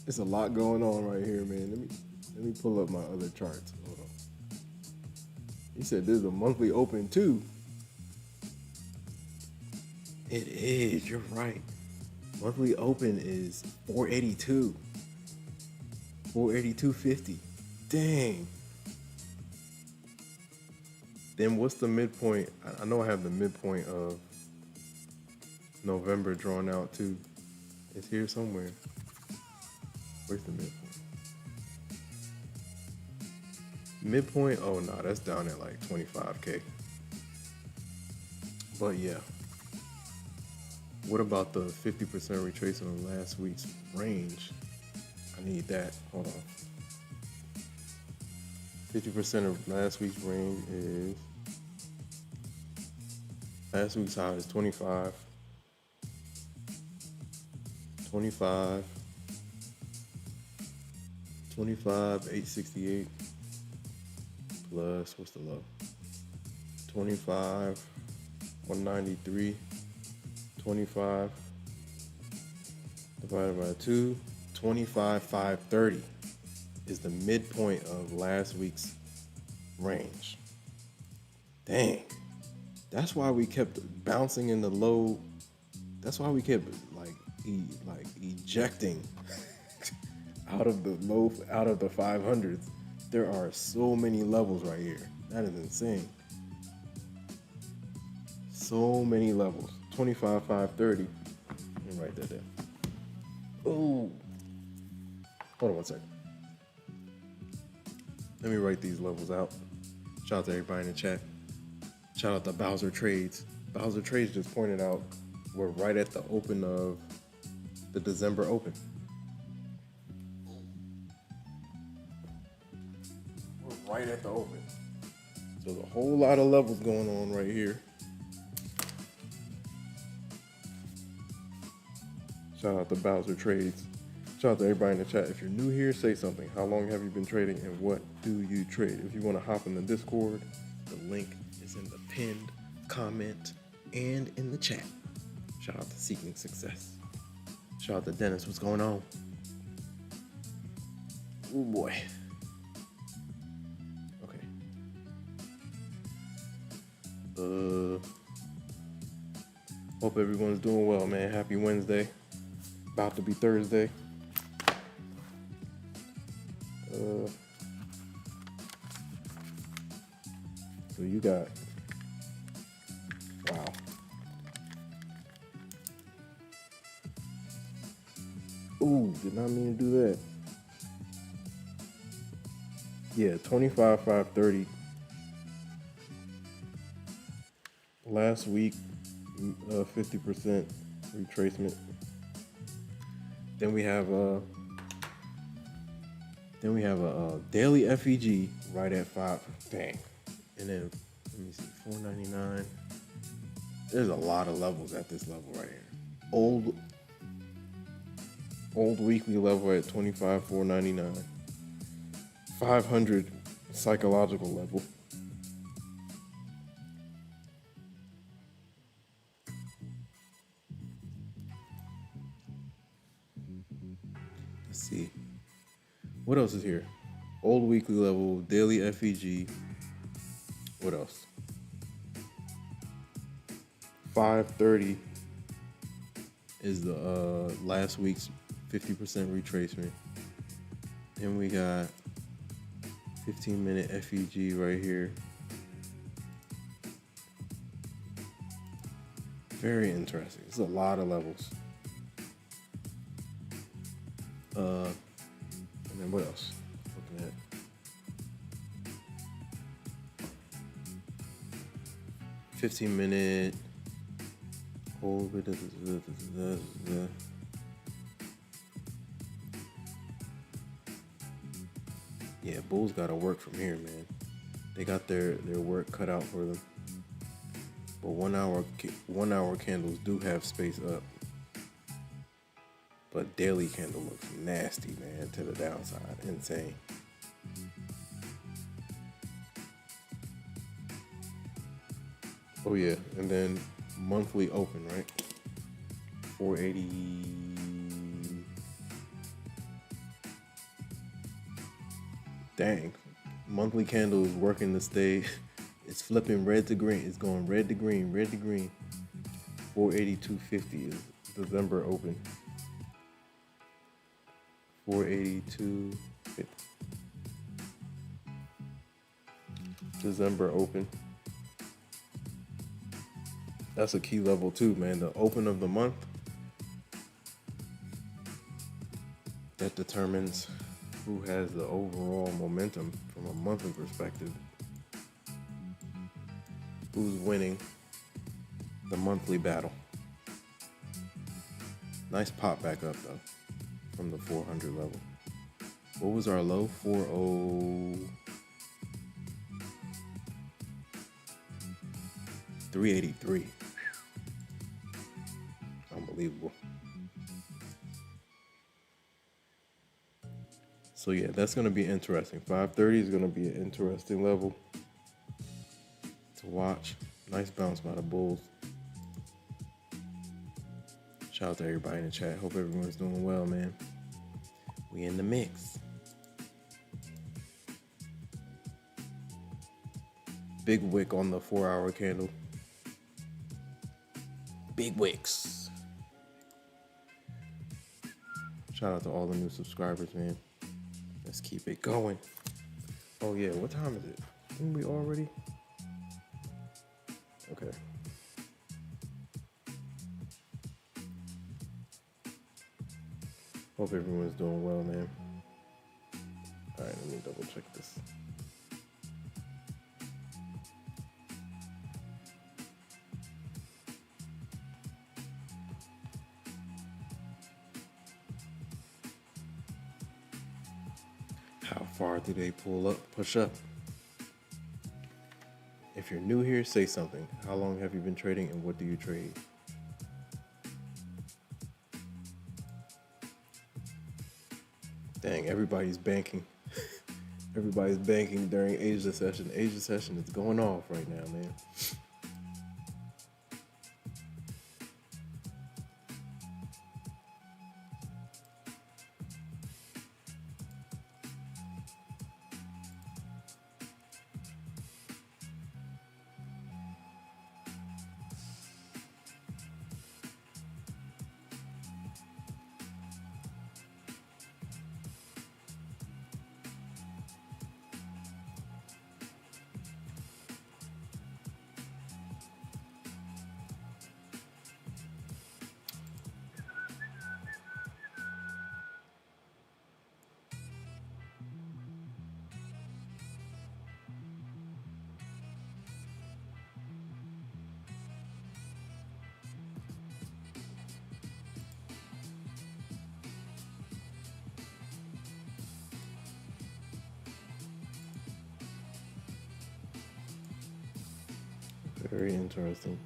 There's a lot going on right here, man. Let me pull up my other charts. Hold on. He said there's a monthly open too. It is, you're right. Monthly open is 482. 482.50. Dang. Then what's the midpoint? I know I have the midpoint of November drawn out too. It's here somewhere. Where's the midpoint? Midpoint, oh no, that's down at like 25K. But yeah. What about the 50% retracement of last week's range? I need that. Hold on. 50% of last week's range is, last week's high is 25, 868 plus, what's the low? 25, 193, 25 divided by 2, 25, 530 is the midpoint of last week's range. Dang. That's why we kept bouncing in the low. That's why we kept ejecting out of the 500s. There are so many levels right here. That is insane. So many levels. 25, 530. Let me write that down. Oh. Hold on one second. Let me write these levels out. Shout out to everybody in the chat. Shout out to Bowser Trades. Bowser Trades just pointed out we're right at the open of the December Open. We're right at the open. So there's a whole lot of levels going on right here. Shout out to Bowser Trades. Shout out to everybody in the chat. If you're new here, say something. How long have you been trading and what do you trade? If you want to hop in the Discord, the link is in the pinned comment and in the chat. Shout out to Seeking Success. Shout out to Dennis. What's going on? Oh boy. Okay. Hope everyone's doing well, man. Happy Wednesday. About to be Thursday. So you got, wow. Ooh, did not mean to do that. Yeah, 25, 530. Last week, 50% retracement. Then we have a daily FEG right at 5. Dang. And then let me see, 499. There's a lot of levels at this level right here. Old weekly level at 25, 499. 500 psychological level. Let's see. What else is here? Old weekly level, daily FEG. What else? 530 is the last week's 50% retracement. Then we got 15-minute FEG right here. Very interesting. It's a lot of levels. And then what else? Looking at 15-minute. Yeah, bulls gotta work from here, man. They got their work cut out for them. But 1 hour candles do have space up. But daily candle looks nasty, man, to the downside. Insane. Oh yeah, and then monthly open, right? 480. Dang. Monthly candle is working to stay. It's flipping red to green. It's going red to green, red to green. 482.50 is December open. 482.50. December open. That's a key level too, man. The open of the month. That determines who has the overall momentum from a monthly perspective. Who's winning the monthly battle. Nice pop back up though from the 400 level. What was our low? 383. Unbelievable. So yeah, that's going to be interesting. 530 is going to be an interesting level to watch. Nice bounce by the bulls. Shout out to everybody in the chat. Hope everyone's doing well, man. We in the mix. big wick on the 4-hour candle. Big wicks. Shout out to all the new subscribers, man. Let's keep it going. Oh yeah, what time is it? Didn't we already? Okay. Hope everyone's doing well, man. All right, let me double check this. How far do they push up? If you're new here, say something. How long have you been trading and what do you trade? Dang, everybody's banking. Everybody's banking during Asia session. Asia session is going off right now, man. Very interesting.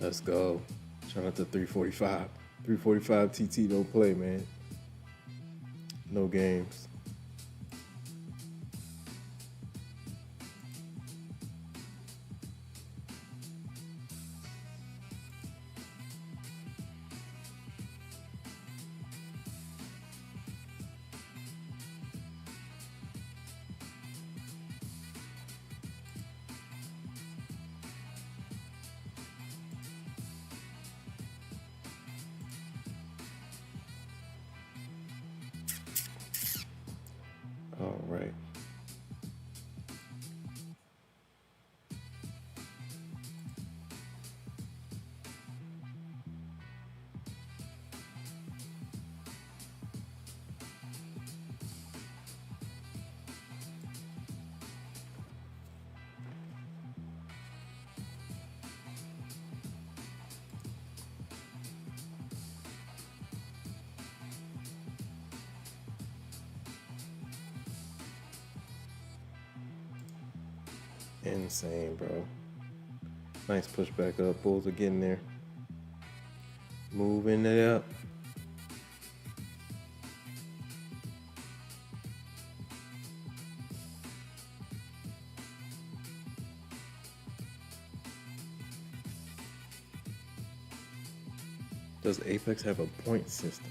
Let's go. Shout out to 345. 345 TT don't play, man. No games. All right. Insane, bro. Nice push back up. Bulls are getting there. Moving it up. Does Apex have a point system?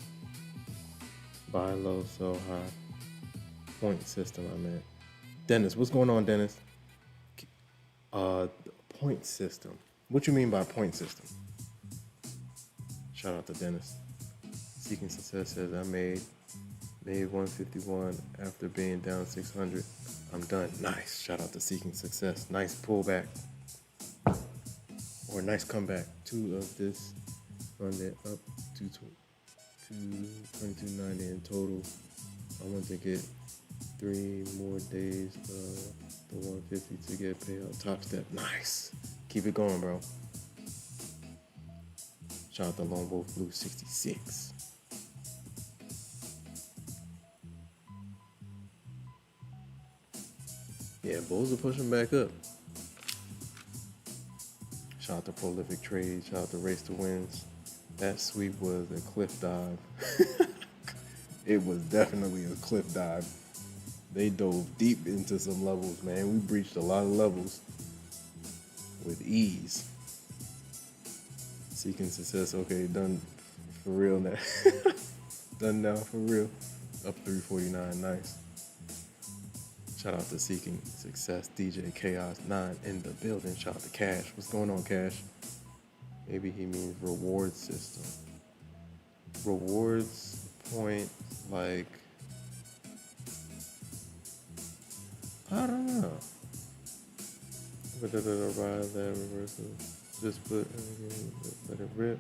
Buy low, sell high. Point system, I meant. Dennis, what's going on, Dennis? Point system. What you mean by point system? Shout out to Dennis. Seeking Success says I made 151 after being down 600. I'm done. Nice. Shout out to Seeking Success. Nice pullback. Or nice comeback. Two of this run that up to 2290 in total. I want to get 3 more days of the 150 to get paid on Topstep. Nice. Keep it going, bro. Shout out to Longbow Blue 66. Yeah, bulls are pushing back up. Shout out to Prolific Trade. Shout out to Race to Wins. That sweep was a cliff dive. It was definitely a cliff dive. They dove deep into some levels, man. We breached a lot of levels. with ease. Seeking success. Okay, done for real now. Done now for real. Up 349. Nice. Shout out to Seeking Success. DJ Chaos 9 in the building. Shout out to Cash. What's going on, Cash? Maybe he means reward system. Rewards point, like, I don't know. But that arrive that reversal. Just put let it rip.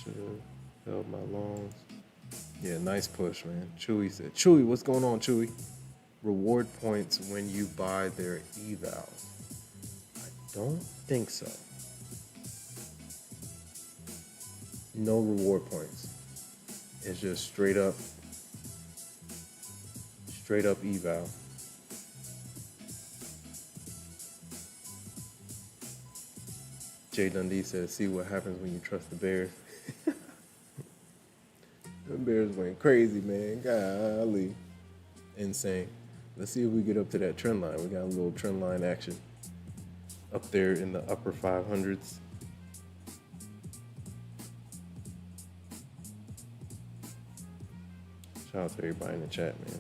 Should have held my loans. Yeah, nice push, man. Chewy said, Chewy, what's going on, Chewy? Reward points when you buy their eval. I don't think so. No reward points. It's just straight up eval. Jay Dundee says, see what happens when you trust the Bears. The Bears went crazy, man. Golly. Insane. Let's see if we get up to that trend line. We got a little trend line action up there in the upper 500s. Shout out to everybody in the chat, man.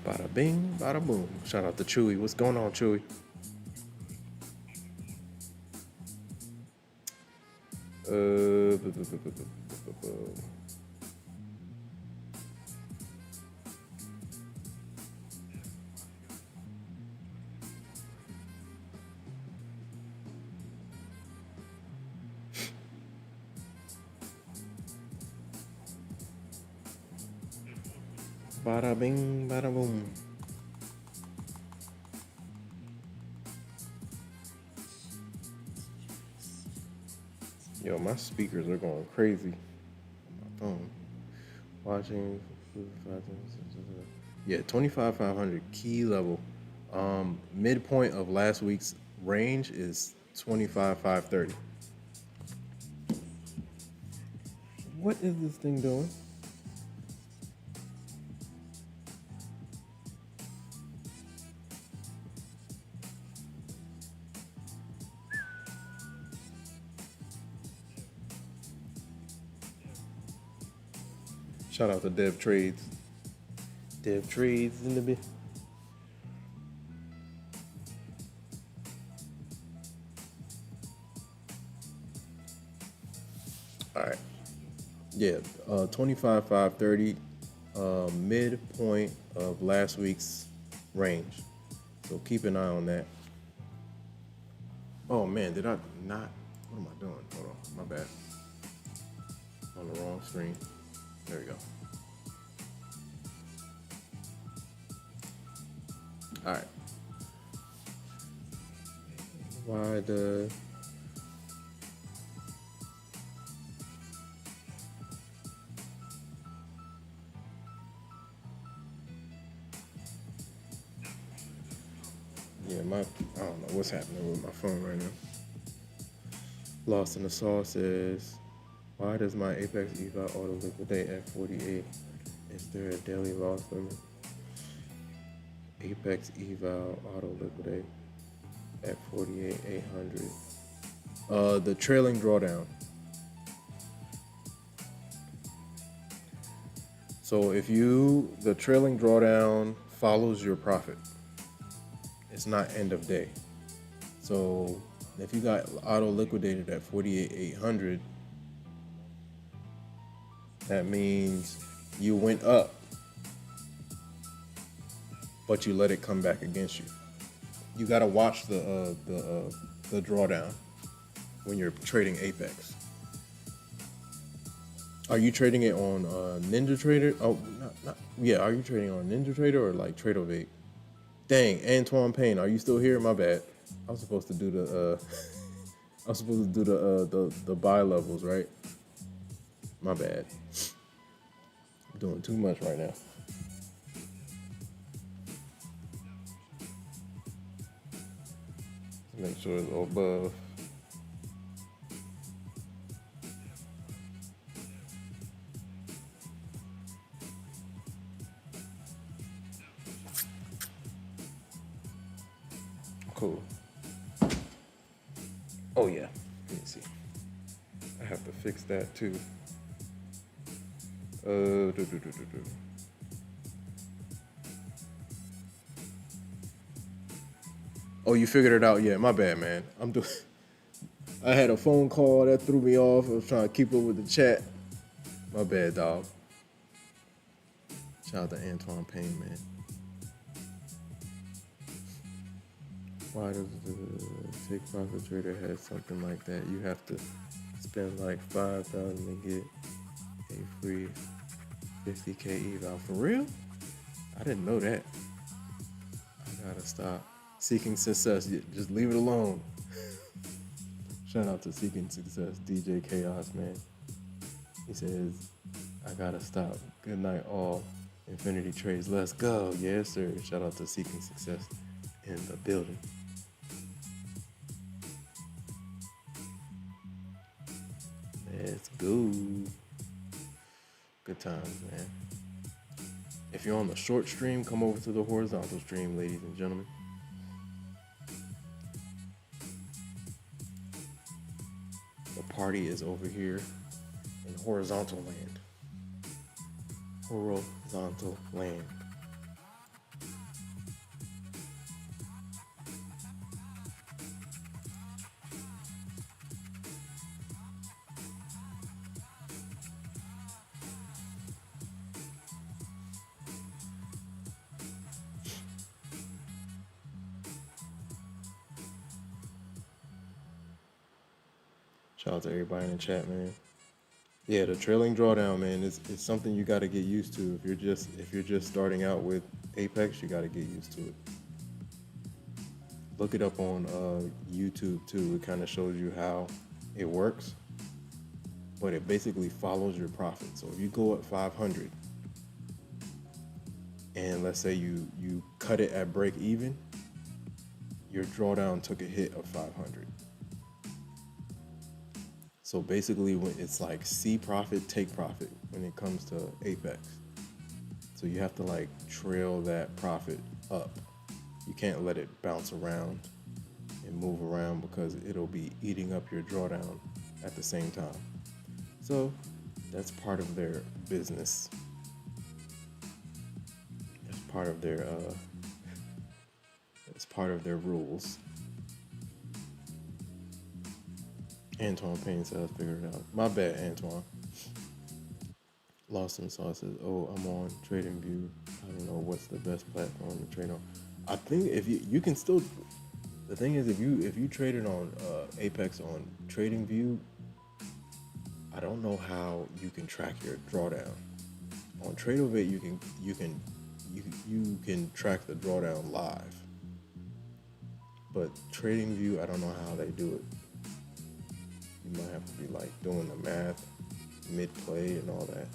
Bada bing, bada boom. Shout out to Chewy. What's going on, Chewy? Bada bing, bada boom. Yo, my speakers are going crazy on my phone. Watching. Yeah, 25,500 key level. Midpoint of last week's range is 25,530. What is this thing doing? Shout out to Dev Trades. Dev Trades in the bit. All right. Yeah, 25,530, midpoint of last week's range. So keep an eye on that. Oh man, did I not? What am I doing? Hold on, my bad. On the wrong screen. There we go. All right. Why the... Yeah, I don't know what's happening with my phone right now. Lost in the Sauce says, why does my Apex eval auto liquidate at 48? Is there a daily loss limit? Apex eval auto liquidate at 48,800. The trailing drawdown. So if the trailing drawdown follows your profit, it's not end of day. So if you got auto liquidated at 48,800, that means you went up, but you let it come back against you. You gotta watch the drawdown when you're trading Apex. Are you trading it on Ninja Trader? Oh, yeah. Are you trading on Ninja Trader or like Tradeovate? Dang, Antoine Payne, are you still here? My bad. I was supposed to do the buy levels, right? My bad. I'm doing too much right now. Make sure it's above. Cool. Oh yeah. Let me see. I have to fix that too. Oh, you figured it out? Yeah, my bad, man. I had a phone call that threw me off. I was trying to keep up with the chat. My bad, dog. Shout out to Antoine Payne, man. Why does the Take Profit Trader have something like that? You have to spend like 5,000 to get a free 50K eval. For real? I didn't know that. I gotta stop. Seeking Success, just leave it alone. Shout out to Seeking Success, DJ Chaos, man. He says, I gotta stop. Good night, all. Infinity Trades, let's go. Yes, sir. Shout out to Seeking Success in the building. Let's go. Good times, man. If you're on the short stream, come over to the horizontal stream, ladies and gentlemen. The party is over here in horizontal land. Horizontal land. Shout out to everybody in the chat, man. Yeah, the trailing drawdown, man, it's something you got to get used to. If you're just starting out with Apex, you got to get used to it. Look it up on YouTube too. It kind of shows you how it works, but it basically follows your profit. So if you go up 500, and let's say you cut it at break even, your drawdown took a hit of 500. So basically, when it's like see profit, take profit when it comes to Apex. So you have to like trail that profit up. You can't let it bounce around and move around because it'll be eating up your drawdown at the same time. So that's part of their business. That's part of their rules. Antoine Payne says, figure it out. My bad, Antoine. Lost in Sauce says, oh, I'm on TradingView. I don't know what's the best platform to trade on. I think if you can still, the thing is if you traded on Apex on TradingView, I don't know how you can track your drawdown. On Tradeovate you can track the drawdown live. But TradingView, I don't know how they do it. You might have to be like doing the math mid-play and all that.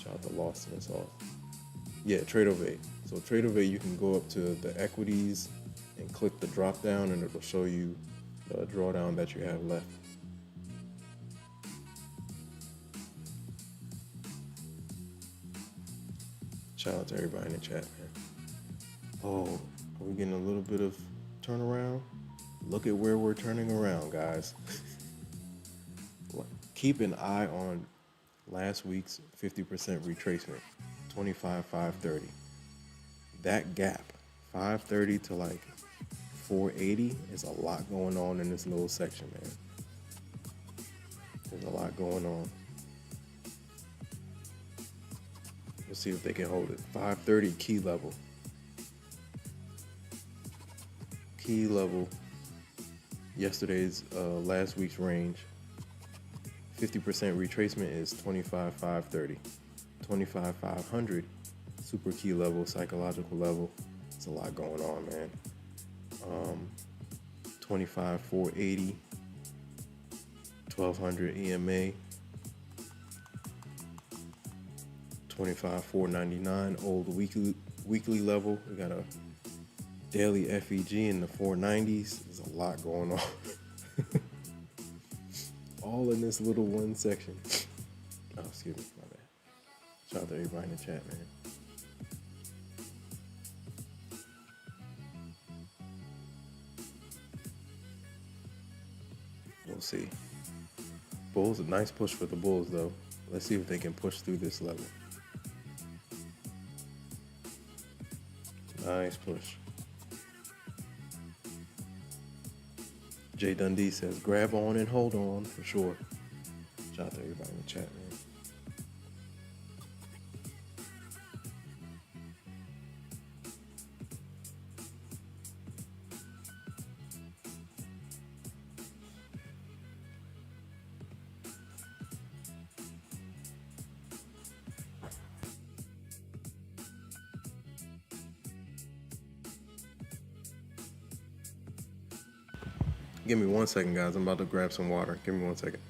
Shout out to Lost in the Sauce. Yeah, Tradeovate. So Tradeovate, you can go up to the equities and click the drop down and it'll show you the drawdown that you have left. Shout out to everybody in the chat, man. Oh, are we getting a little bit of turnaround? Look at where we're turning around, guys. Keep an eye on last week's 50% retracement, 25,530. That gap, 530 to like 480, is a lot going on in this little section, man. There's a lot going on. Let's see if they can hold it. 530 key level. Key level. Yesterday's last week's range. 50% retracement is 25,530. 25,500 super key level, psychological level. It's a lot going on, man. 25,480. 1,200 EMA. 25,499 old weekly level. We got a daily FEG in the 490s. There's a lot going on. All in this little one section. Oh, excuse me, my bad. Shout out to everybody in the chat, man. We'll see. Bulls, a nice push for the Bulls, though. Let's see if they can push through this level. Nice push. Jay Dundee says, grab on and hold on, for sure. Shout out to everybody in the chat, man. Give me 1 second, guys. I'm about to grab some water. Give me 1 second.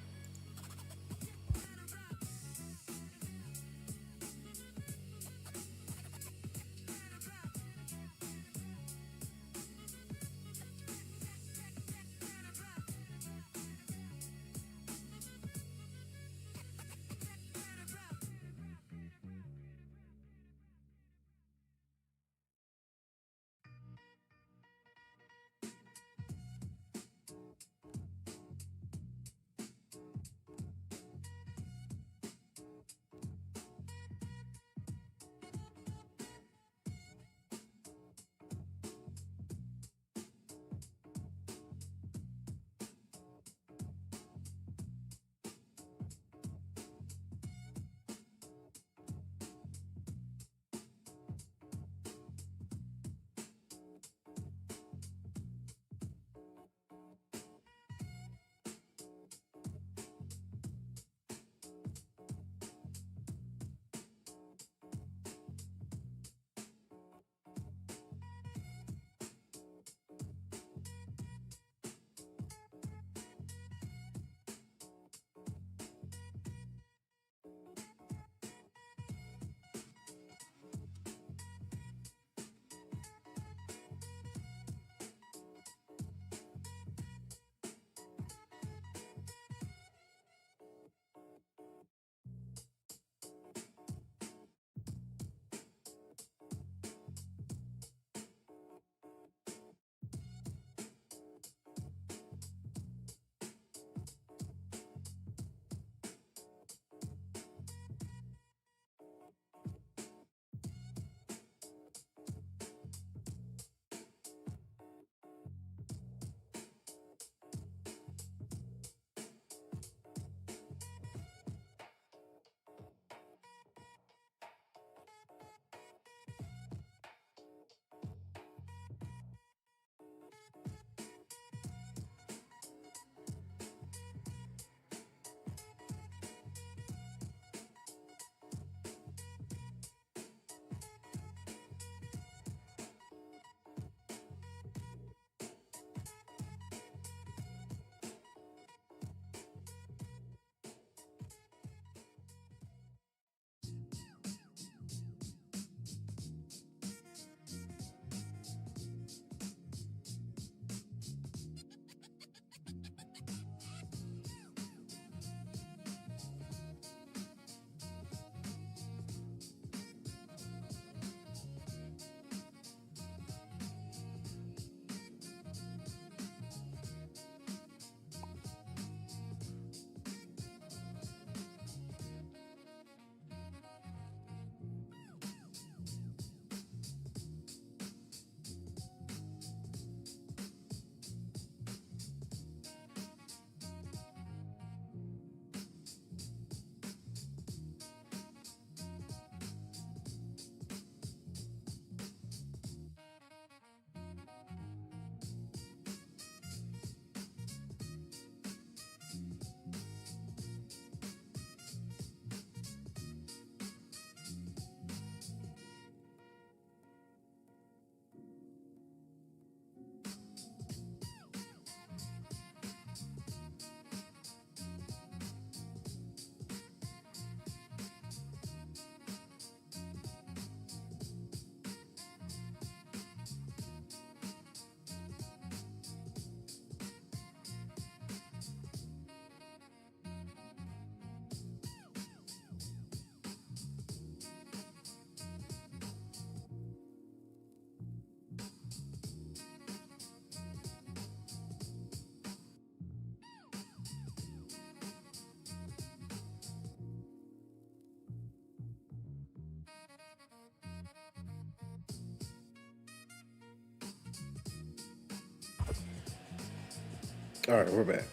All right, we're back.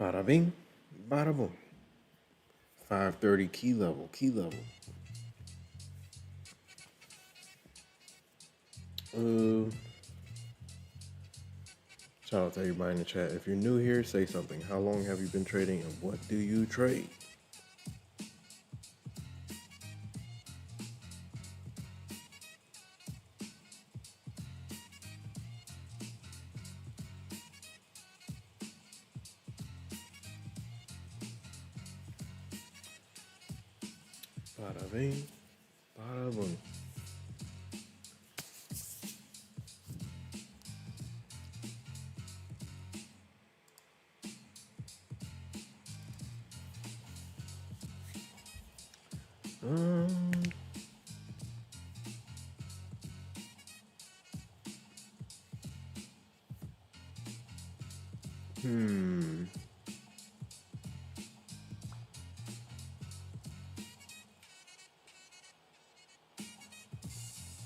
Bada bing, bada boom. 530 key level, key level. Shout out to everybody in the chat. If you're new here, say something. How long have you been trading and what do you trade? Bada bing, bada boom. Um, hmm.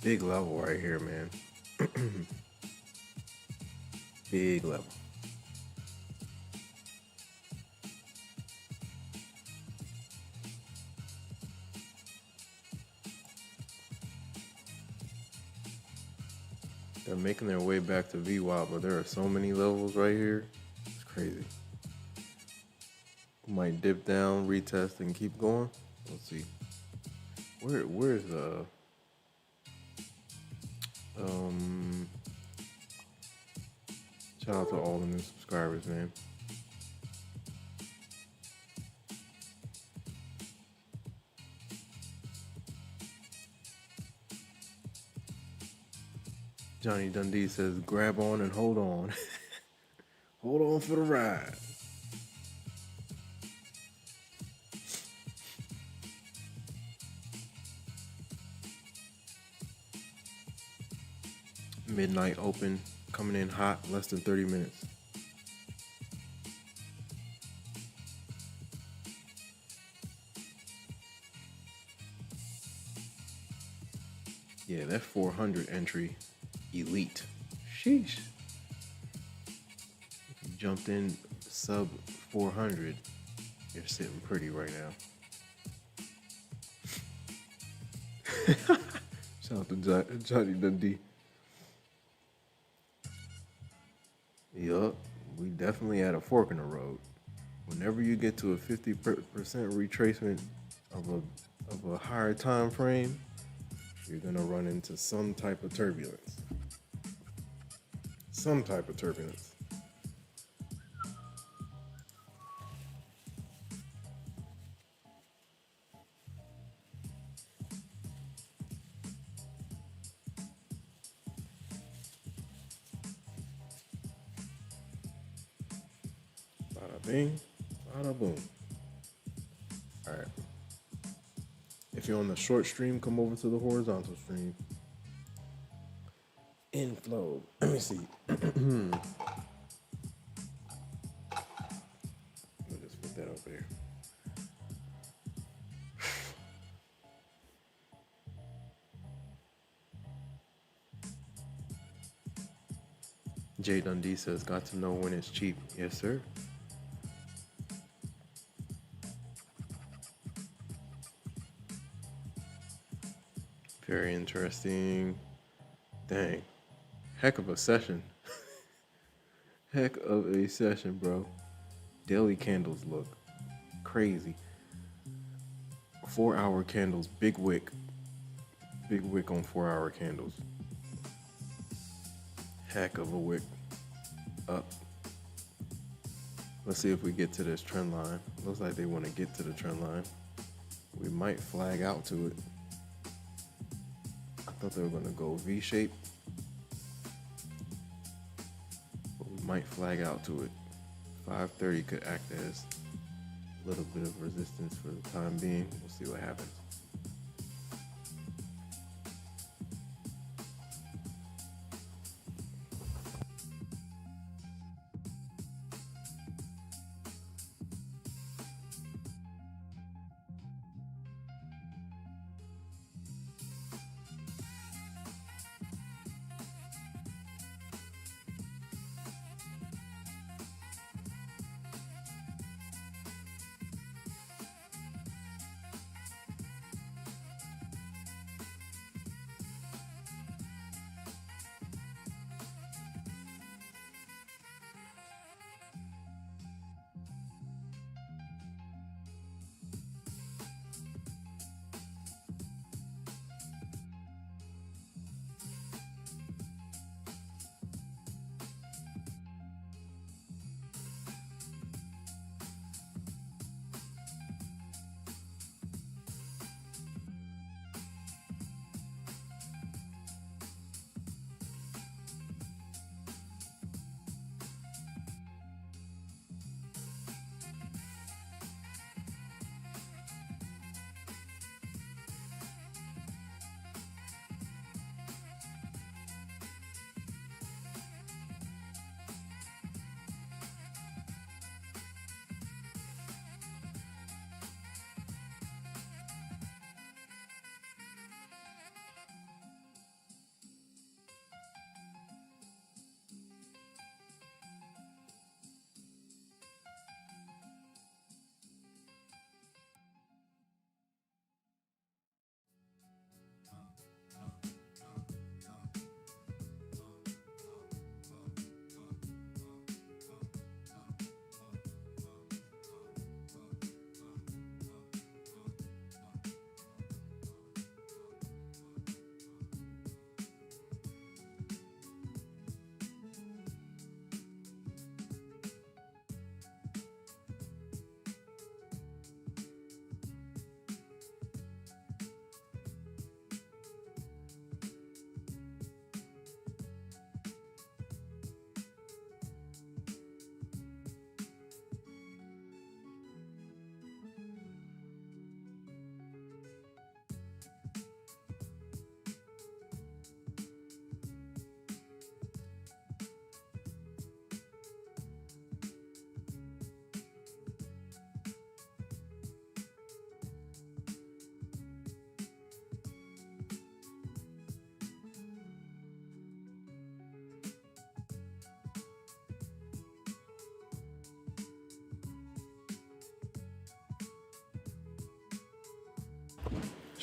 Big level right here, man. Big level. They're making their way back to VWAP, but there are so many levels right here. It's crazy. Might dip down, retest, and keep going. Let's see. Where's the shout out to all the new subscribers, man. Johnny Dundee says, grab on and hold on. Hold on for the ride. Midnight open, coming in hot, less than 30 minutes. Yeah, that 400 entry, elite. Sheesh. If you jumped in sub 400, you're sitting pretty right now. Shout out to Johnny Dundee. Yup, we definitely at a fork in the road. Whenever you get to a 50% retracement of a higher time frame, you're gonna run into some type of turbulence. Some type of turbulence. Bada bing, bada boom. All right. If you're on the short stream, come over to the horizontal stream. Inflow. Let me see. Let me just put that over there. Jay Dundee says, got to know when it's cheap. Yes, sir. Very interesting. Dang. Heck of a session. Heck of a session, bro. Daily candles look crazy. 4-hour candles, big wick. Big wick on 4-hour candles. Heck of a wick. Up. Let's see if we get to this trend line. Looks like they want to get to the trend line. We might flag out to it. I thought they were going to go V-shape. But we might flag out to it. 530 could act as a little bit of resistance for the time being. We'll see what happens.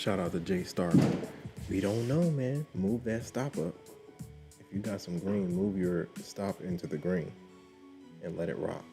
Shout out to Jay Stark. We don't know, man. Move that stop up. If you got some green, move your stop into the green and let it rock.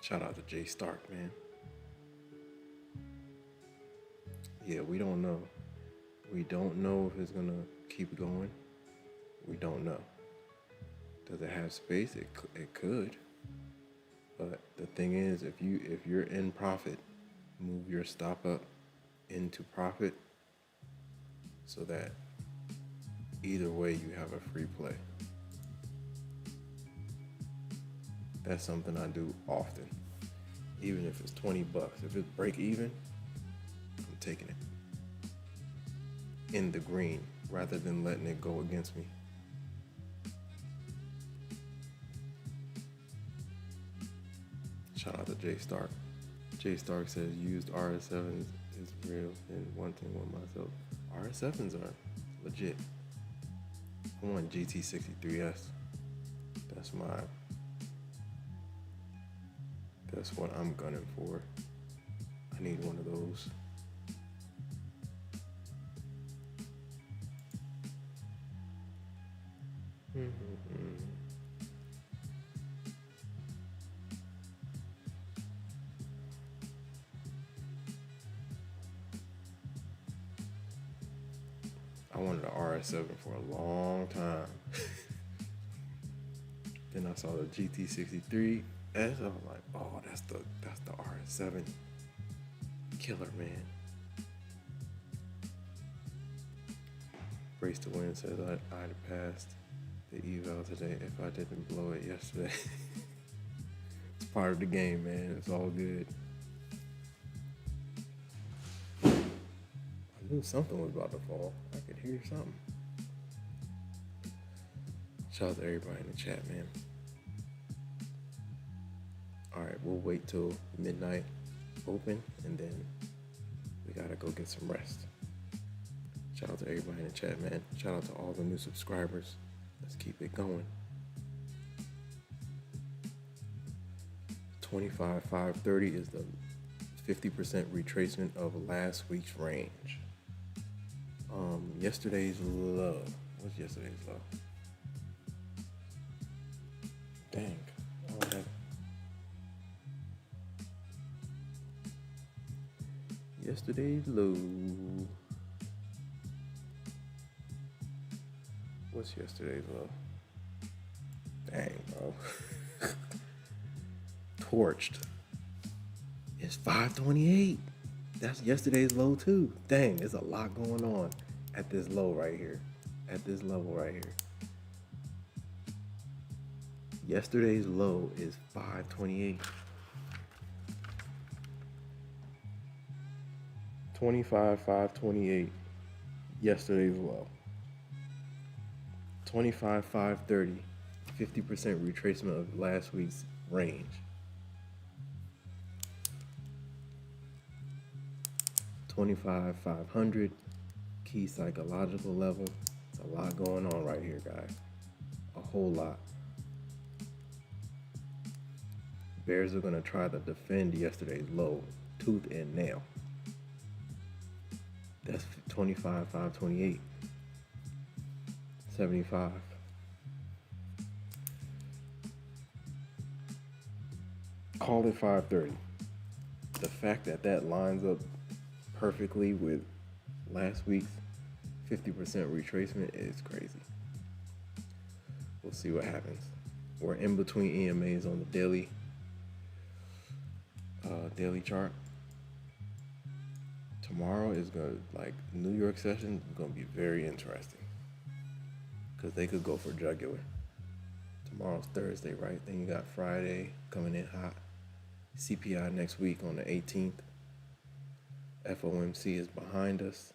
Shout out to Jay Stark, man. Yeah, we don't know. We don't know if it's gonna keep going. We don't know. Does it have space? It could. But the thing is, if you're in profit, move your stop up into profit so that either way you have a free play. That's something I do often. Even if it's 20 bucks. If it's break even, I'm taking it in the green rather than letting it go against me. Shout out to Jay Stark. Jay Stark says used RS7s is real and one thing with myself. RS7s are legit. I want GT63S. That's what I'm gunning for. I need one of those. I wanted an RS7 for a long time. Then I saw the GT63S. I was like, oh, that's the RS7 killer, man. Race to Win says I'd have passed the eval today if I didn't blow it yesterday. It's part of the game, man. It's all good. I knew something was about to fall. I could hear something. Shout out to everybody in the chat, man. All right, we'll wait till midnight open, and then we gotta go get some rest. Shout out to everybody in the chat, man. Shout out to all the new subscribers. Let's keep it going. 25,530 is the 50% retracement of last week's range. Yesterday's low. What's yesterday's low? Dang. I don't have... Yesterday's low. What's yesterday's low? Dang, bro. Torched. It's 528. That's yesterday's low too. Dang, there's a lot going on at this low right here. At this level right here. Yesterday's low is 528. 25,528. Yesterday's low. 25,530. 50% retracement of last week's range. 25,500. Key psychological level. It's a lot going on right here, guys. A whole lot. Bears are going to try to defend yesterday's low, tooth and nail. That's 25,528. 75. Call it 530. The fact that that lines up perfectly with last week's 50% retracement is crazy. We'll see what happens. We're in between EMAs on the daily chart. Tomorrow is gonna, like, New York session is gonna be very interesting because they could go for jugular. Tomorrow's Thursday, right? Then you got Friday coming in hot. CPI next week on the 18th. FOMC is behind us.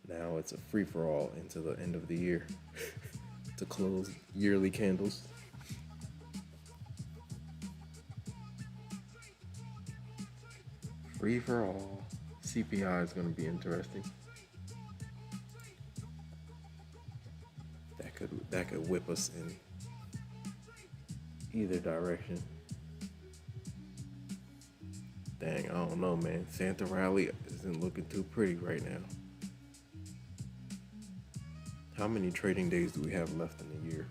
Now it's a free-for-all into the end of the year to close yearly candles. Free-for-all. CPI is going to be interesting. That could whip us in either direction. Dang, I don't know, man. Santa Rally isn't looking too pretty right now. How many trading days do we have left in the year?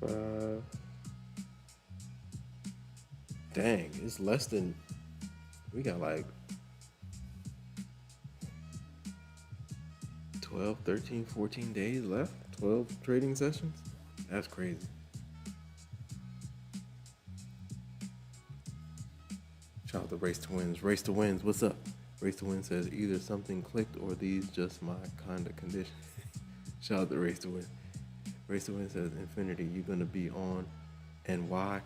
5. Dang, it's less than, we got like 12, 13, 14 days left. 12 trading sessions. That's crazy. Shout out to Race to Wins. Race to Wins, what's up? Race to Win says either something clicked or these just my kind of condition. Shout out to Race to Win. Race to Win says Infinity, you gonna be on, and why?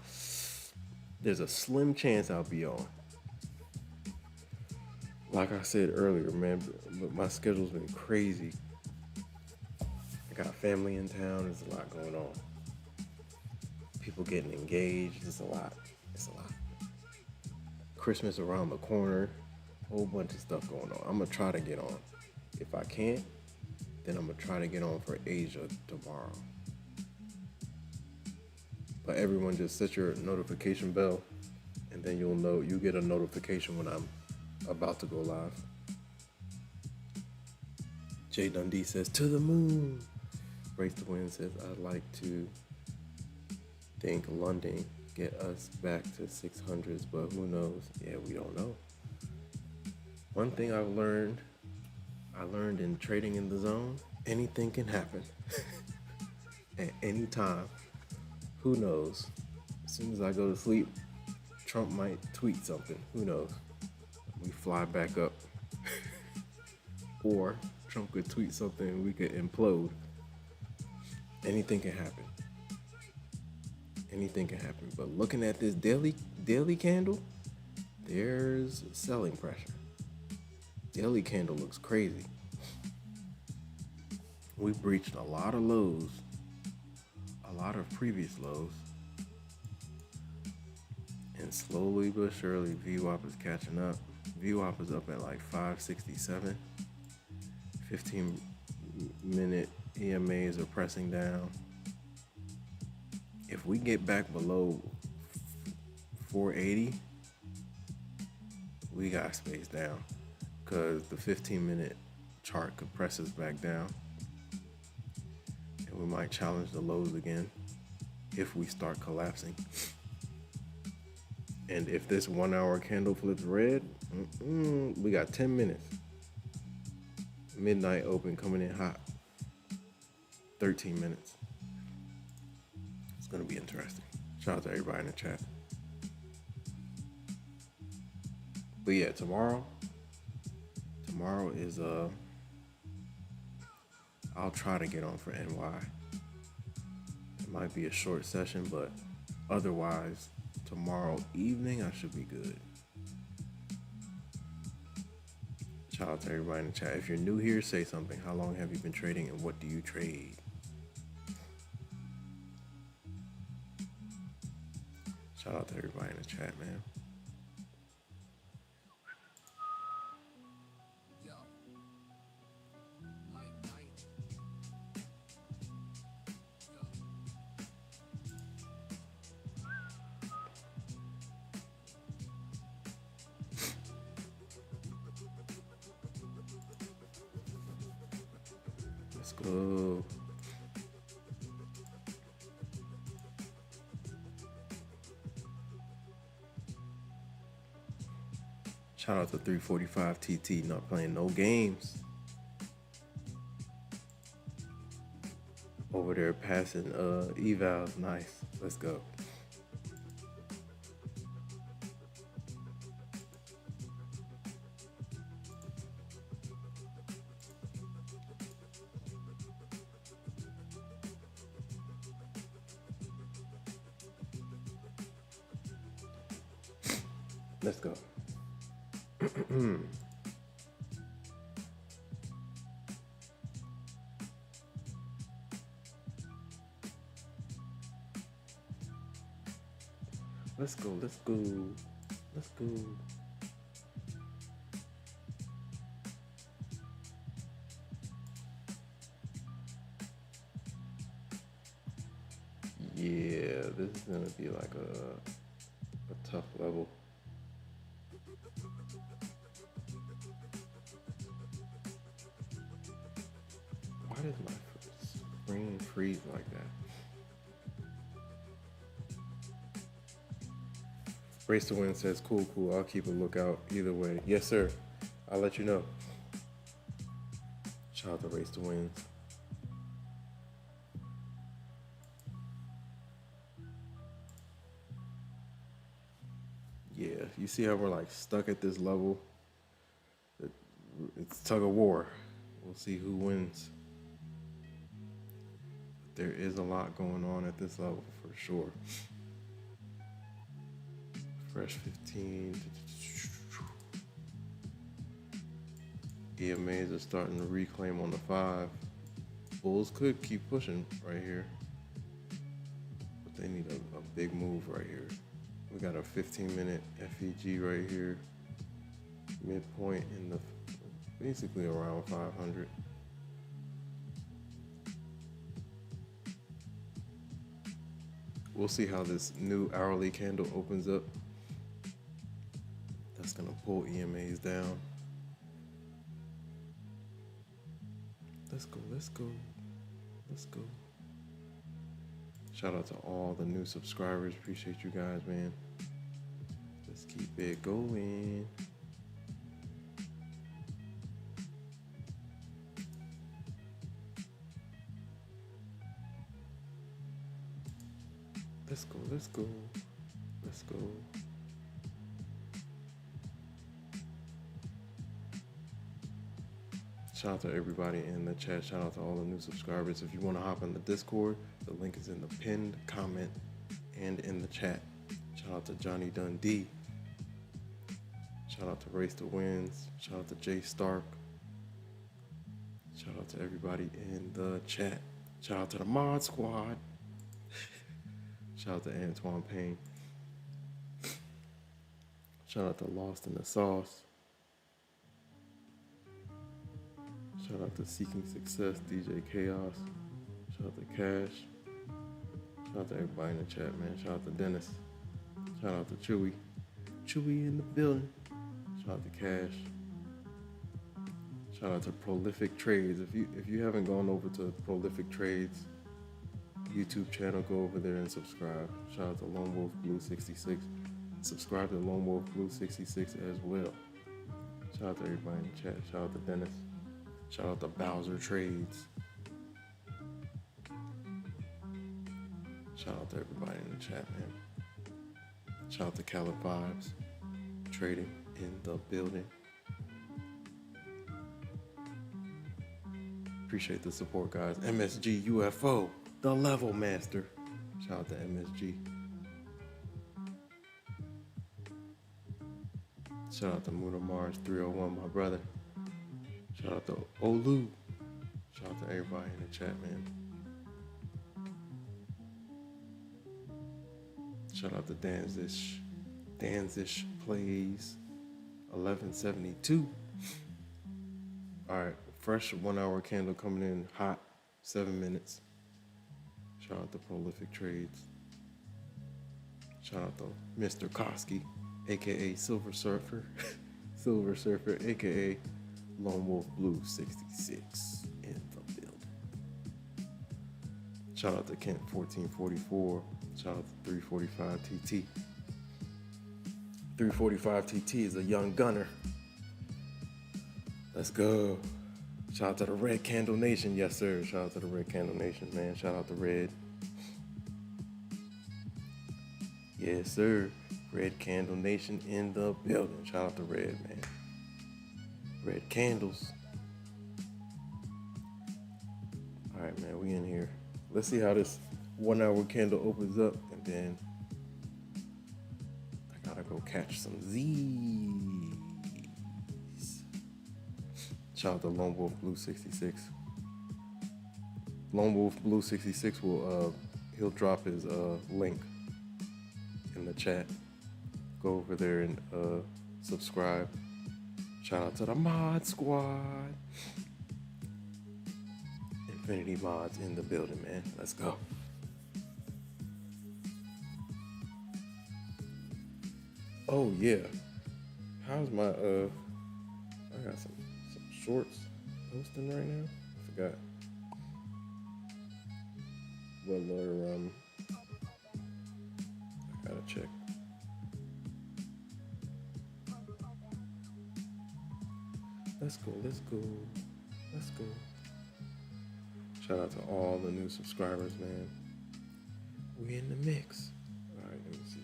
There's a slim chance I'll be on. Like I said earlier, man, but my schedule's been crazy. I got family in town. There's a lot going on. People getting engaged. It's a lot. It's a lot. Christmas around the corner. Whole bunch of stuff going on. I'm gonna try to get on. If I can't, then I'm gonna try to get on for Asia tomorrow. But everyone just set your notification bell, and then you'll know, you get a notification when I'm about to go live. Jay Dundee says, to the moon. Race to Win says, I'd like to think London get us back to 600s, but who knows? Yeah, we don't know. One thing I learned in trading in the zone, anything can happen at any time. Who knows? As soon as I go to sleep, Trump might tweet something. Who knows? We fly back up. Or Trump could tweet something and we could implode. Anything can happen. Anything can happen. But looking at this daily candle, there's selling pressure. Daily candle looks crazy. We breached a lot of lows, a lot of previous lows, and slowly but surely VWAP is catching up. VWAP is up at like 567. 15-minute EMAs are pressing down. If we get back below 480, we got space down, because the 15-minute chart compresses back down, and we might challenge the lows again if we start collapsing. And if this 1 hour candle flips red, we got 10 minutes. Midnight open coming in hot. 13 minutes. It's gonna be interesting. Shout out to everybody in the chat. But yeah, tomorrow is I'll try to get on for NY. It might be a short session, but otherwise tomorrow evening I should be good. Shout out to everybody in the chat. If you're new here, say something. How long have you been trading and what do you trade? Shout out to everybody in the chat, man. Let's go. Shout out to 345 TT, not playing no games. Over there passing evals, nice. Let's go. Let's go. Let's go, let's go, let's go. Yeah, this is gonna be like a tough level. Why does my screen freeze like that? Race to Win says, cool, cool. I'll keep a lookout either way. Yes, sir. I'll let you know. Shout out to Race to Win. Yeah, you see how we're like stuck at this level? It's tug of war. We'll see who wins. There is a lot going on at this level for sure. Fresh 15. EMAs are starting to reclaim on the 5. Bulls could keep pushing right here, but they need a big move right here. We got a 15-minute FEG right here, midpoint in the basically around 500. We'll see how this new hourly candle opens up. That's gonna pull EMAs down. Let's go, let's go, let's go. Shout out to all the new subscribers. Appreciate you guys, man. Let's keep it going. Let's go, let's go, let's go. Shout out to everybody in the chat. Shout out to all the new subscribers. If you want to hop on the Discord, the link is in the pinned comment and in the chat. Shout out to Johnny Dundee. Shout out to Race to Wins. Shout out to Jay Stark. Shout out to everybody in the chat. Shout out to the Mod Squad. Shout out to Antoine Payne. Shout out to Lost in the Sauce. Shout out to Seeking Success, DJ Chaos. Shout out to Cash. Shout out to everybody in the chat, man. Shout out to Dennis. Shout out to Chewy. Chewy in the building. Shout out to Cash. Shout out to Prolific Trades. If you haven't gone over to Prolific Trades YouTube channel, go over there and subscribe. Shout out to Lone Wolf Blue 66. Subscribe to Lone Wolf Blue 66 as well. Shout out to everybody in the chat. Shout out to Dennis. Shout out to Bowser Trades. Shout out to everybody in the chat, man. Shout out to Caleb Vibes Trading in the building. Appreciate the support, guys. MSG UFO, the level master. Shout out to MSG. Shout out to Moon of Mars 301, my brother. Shout out to Olu. Shout out to everybody in the chat, man. Shout out to Danzish. Danzish Plays 1172. All right, fresh 1 hour candle coming in hot, 7 minutes. Shout out to Prolific Trades. Shout out to Mr. Koski, aka Silver Surfer. Silver Surfer, aka Lone Wolf Blue 66 in the building. Shout out to Kent 1444. Shout out to 345 TT. 345 TT is a young gunner. Let's go. Shout out to the Red Candle Nation. Yes, sir. Shout out to the Red Candle Nation, man. Shout out to Red. Yes, sir. Red Candle Nation in the building. Shout out to Red, man. Red candles. All right, man, we in here. Let's see how this 1 hour candle opens up, and then I gotta I go catch some Z's. Shout out to Lone Wolf Blue 66. Lone Wolf Blue 66 will he'll drop his link in the chat. Go over there and subscribe. Shout out to the Mod Squad. Infinity Mods in the building, man. Let's go. Oh yeah. How's my I got some shorts posting right now. I forgot. Well, I gotta check. Let's go. Shout out to all the new subscribers, man. We in the mix. All right, let me see.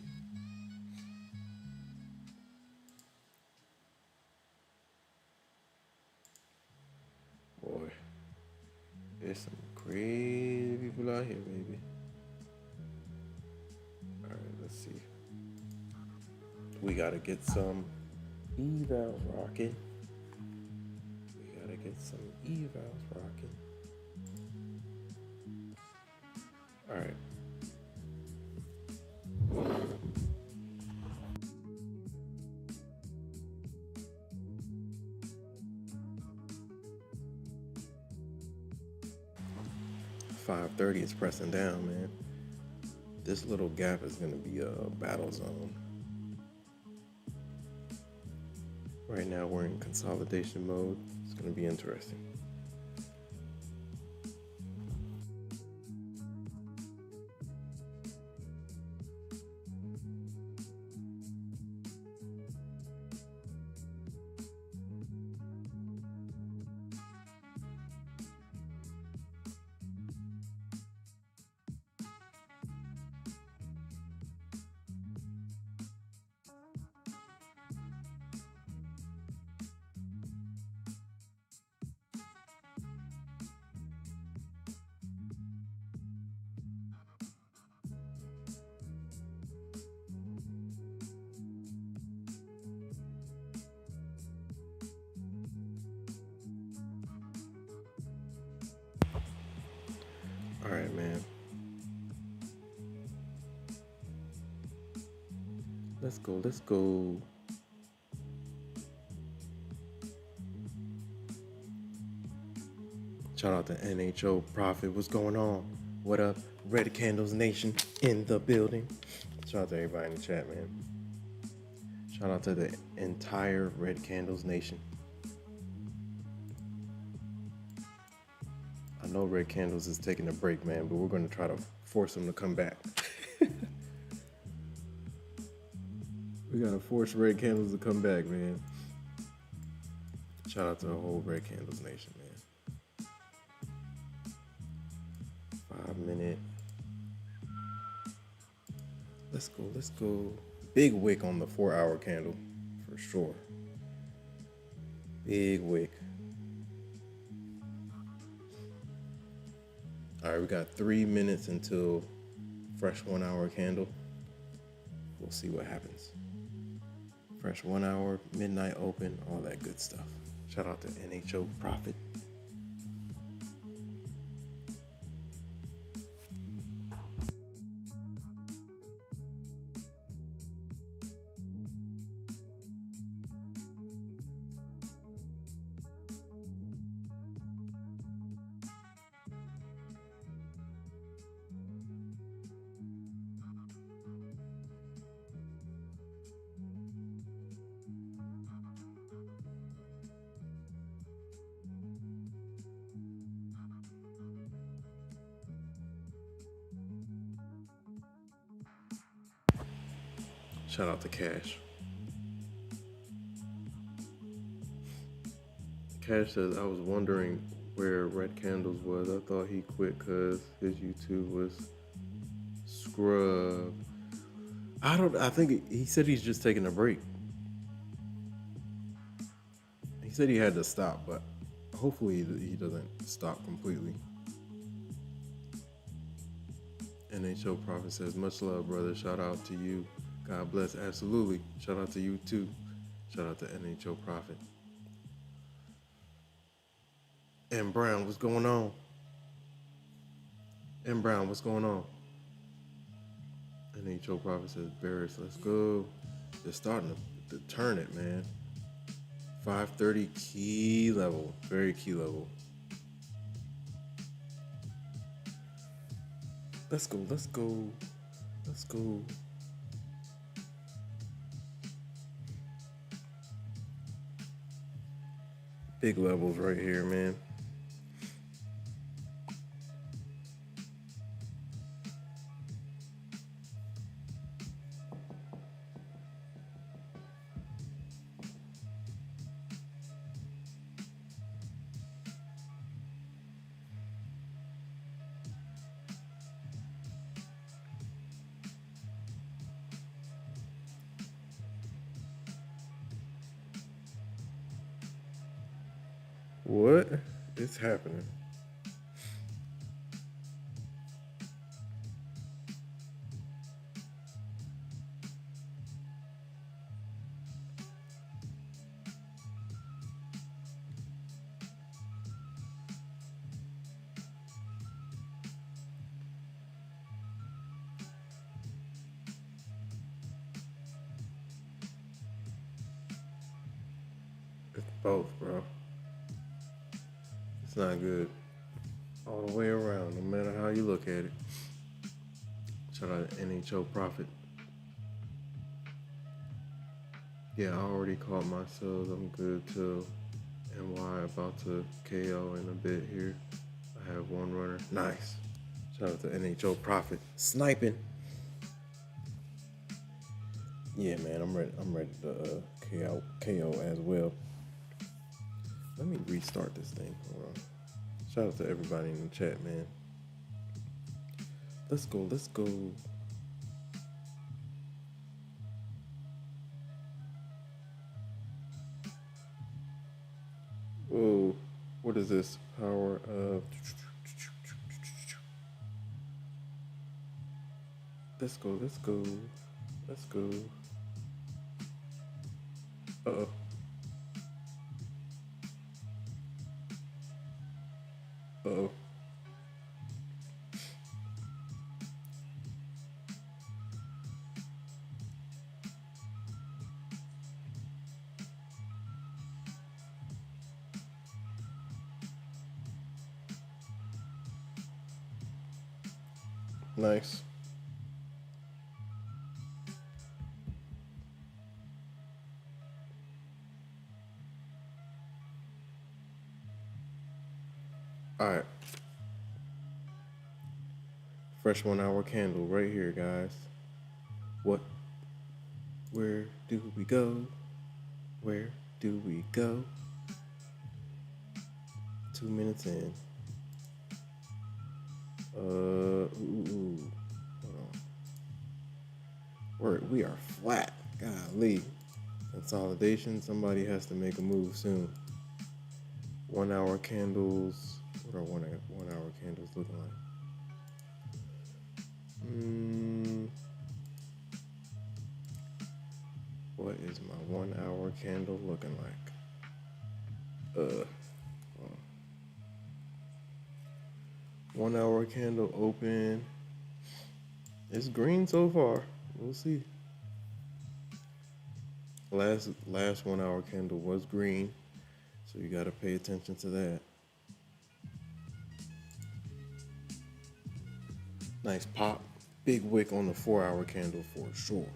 Boy, there's some crazy people out here, baby. All right, let's see. We gotta get some evals rocking. All right. $5.30 is pressing down, man. This little gap is gonna be a battle zone. Right now we're in consolidation mode. It's gonna be interesting. All right, man. Let's go. Shout out to NHO Profit. What's going on? What up? Red Candles Nation in the building. Shout out to everybody in the chat, man. Shout out to the entire Red Candles Nation. I know Red Candles is taking a break, man, but we're going to try to force them to come back. We got to force Red Candles to come back, man. Shout out to the whole Red Candles Nation, man. 5 minute. Let's go. Big wick on the 4-hour candle, for sure. Big wick. All right, we got 3 minutes until fresh 1-hour candle. We'll see what happens. Fresh 1 hour, midnight open, all that good stuff. Shout out to NHO Profit. Shout out to Cash. Cash says, I was wondering where Red Candles was. I thought he quit because his YouTube was scrub. I think he said he's just taking a break. He said he had to stop, but hopefully he doesn't stop completely. NHO Prophet says, much love, brother. Shout out to you. God bless. Absolutely. Shout out to you too. Shout out to NHO Profit. M Brown, what's going on? M Brown, what's going on? NHO Profit says, Barris, let's go. They're starting to turn it, man. 530 key level. Very key level. Let's go, let's go, let's go. Big levels right here, man. What is happening? It's both, bro. It's not good all the way around, no matter how you look at it. Shout out to NHO Profit. Yeah, I already caught my sales. I'm good till NY, about to KO in a bit here. I have one runner. Nice. Shout out to NHO Profit. Sniping. Yeah, man, I'm ready to KO as well. Let me restart this thing. Hold on. Shout out to everybody in the chat, man. Let's go, let's go. Whoa, what is this? Power of... Let's go, let's go, let's go. Uh-oh. Uh-oh. Nice. All right. Fresh 1 hour candle right here, guys. What? Where do we go? Where do we go? 2 minutes in. Hold on. We are flat. Golly. Consolidation. Somebody has to make a move soon. 1 hour candles. What are one hour candles looking like? What is my 1 hour candle looking like? 1 hour candle open. It's green so far. We'll see. Last 1 hour candle was green, so you gotta pay attention to that. Nice pop. Big wick on the 4 hour candle for sure.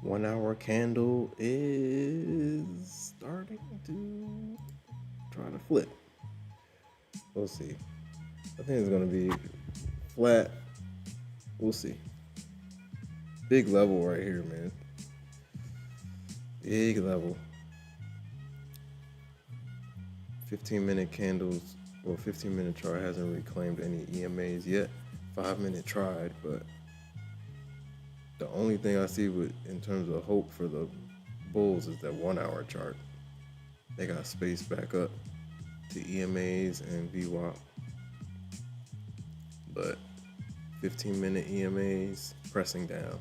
1 hour candle is starting to try to flip. We'll see. I think it's gonna be flat. We'll see. Big level right here, man. Big level. 15-minute candles, well, 15-minute chart hasn't reclaimed any EMAs yet. 5-minute tried, but the only thing I see with in terms of hope for the bulls is that 1 hour chart. They got space back up to EMAs and VWAP, but 15-minute EMAs pressing down,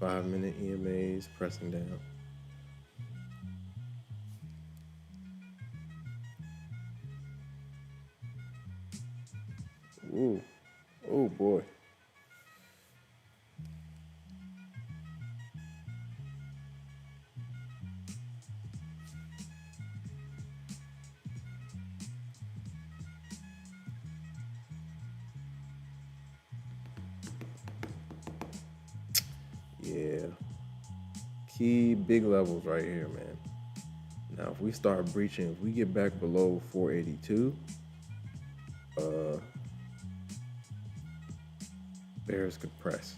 5-minute EMAs pressing down. Ooh, oh boy. Yeah, key big levels right here, man. Now, if we start breaching, if we get back below 482, bears could press.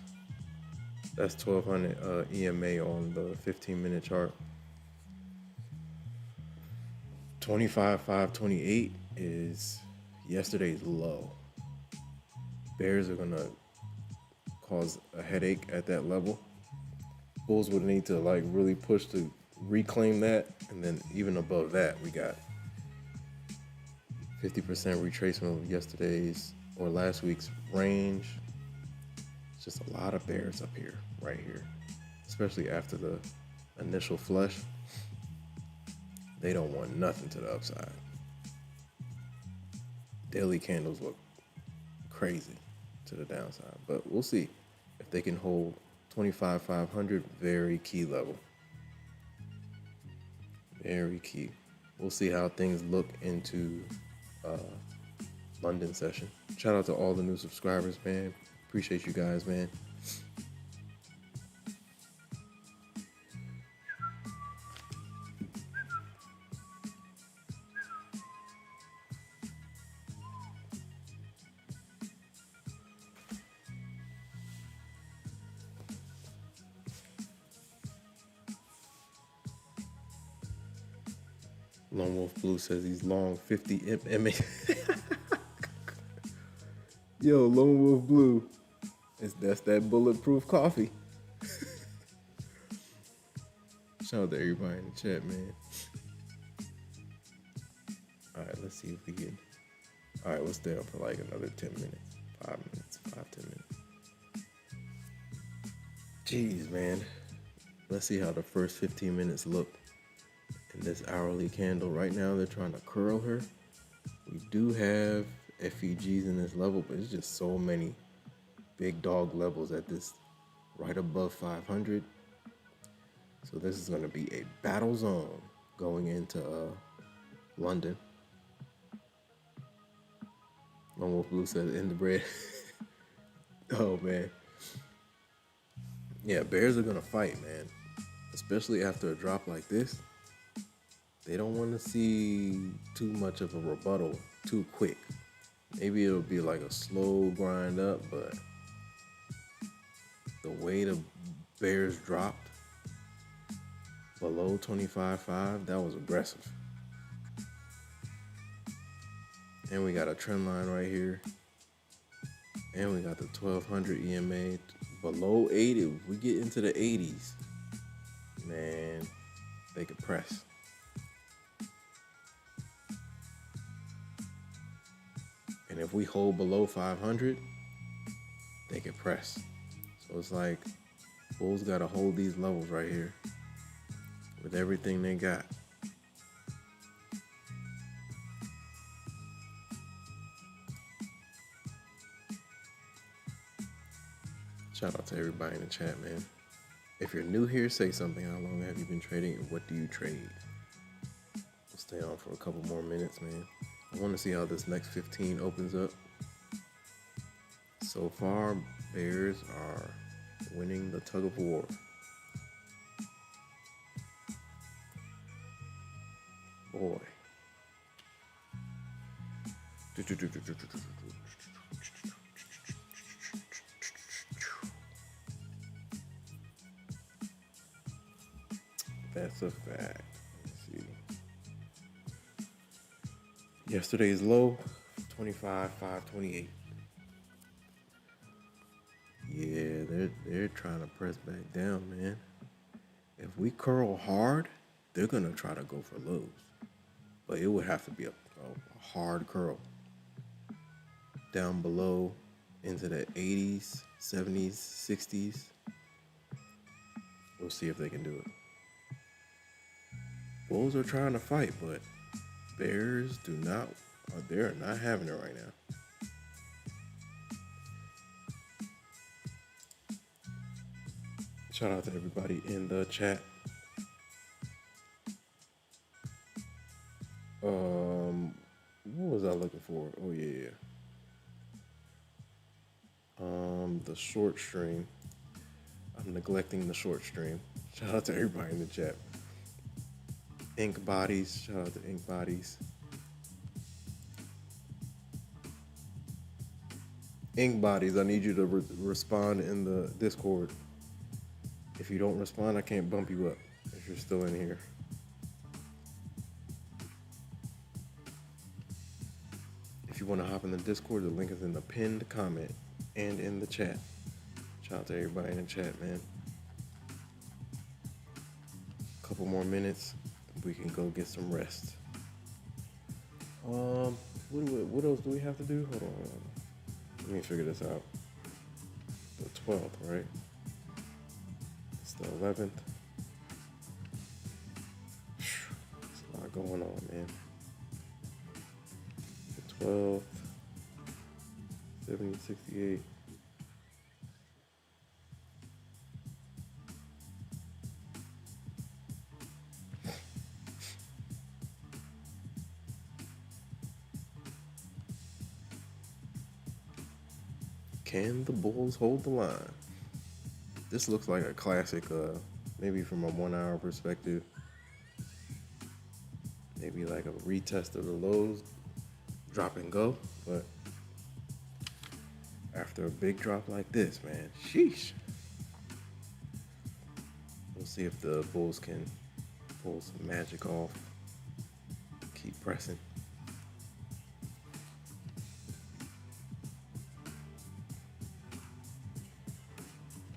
That's 1200 EMA on the 15-minute chart. 25,528 is yesterday's low. Bears are gonna cause a headache at that level. Bulls would need to like really push to reclaim that, and then even above that, we got 50% retracement of yesterday's or last week's range. It's just a lot of bears up here, right here, especially after the initial flush. They don't want nothing to the upside. Daily candles look crazy to the downside, but we'll see if they can hold 25,500. Very key level. Very key. We'll see how things look into London session. Shout out to all the new subscribers, man. Appreciate you guys, man. Lone Wolf Blue says he's long 50 MA. Yo, Lone Wolf Blue, that's that bulletproof coffee. Shout out to everybody in the chat, man. All right, let's see if we can. All right, we'll stay up for like another 10 minutes, 5 minutes, 5-10 minutes. Jeez, man. Let's see how the first 15 minutes look in this hourly candle. Right now, they're trying to curl her. We do have FEGs in this level, but it's just so many big dog levels at this right above 500. So this is going to be a battle zone going into London. Lone Wolf Blue said in the bread. Oh, man. Yeah, bears are going to fight, man. Especially after a drop like this. They don't want to see too much of a rebuttal too quick. Maybe it'll be like a slow grind up, but the way the bears dropped below 25.5, that was aggressive. And we got a trend line right here. And we got the 1200 EMA below 80. If we get into the 80s, man, they could press. And if we hold below 500, they can press. So it's like bulls got to hold these levels right here with everything they got. Shout out to everybody in the chat, man. If you're new here, say something. How long have you been trading and what do you trade? We'll stay on for a couple more minutes, man. I want to see how this next 15 opens up. So far, bears are winning the tug of war. boy. That's a fact. Let's see. Yesterday's low, 25,528. Yeah, they're trying to press back down, man. If we curl hard, they're gonna try to go for lows, but it would have to be a hard curl down below into the 80s, 70s, 60s. We'll see if they can do it. Bulls are trying to fight, but Bears they're not having it right now. Shout out to everybody in the chat. What was I looking for? Oh yeah. The short stream. I'm neglecting the short stream. Shout out to everybody in the chat. Ink Bodies. Shout out to Ink Bodies. Ink Bodies, I need you to respond in the Discord. If you don't respond, I can't bump you up if you're still in here. If you want to hop in the Discord, the link is in the pinned comment and in the chat. Shout out to everybody in the chat, man. Couple more minutes, we can go get some rest. What else do we have to do? Hold on. Let me figure this out. The 12th, right? It's the 11th. There's a lot going on, man. The 12th, 70, 68. Can the Bulls hold the line? This looks like a classic, maybe from a 1 hour perspective. Maybe like a retest of the lows, drop and go. But after a big drop like this, man, sheesh. We'll see if the Bulls can pull some magic off. Keep pressing.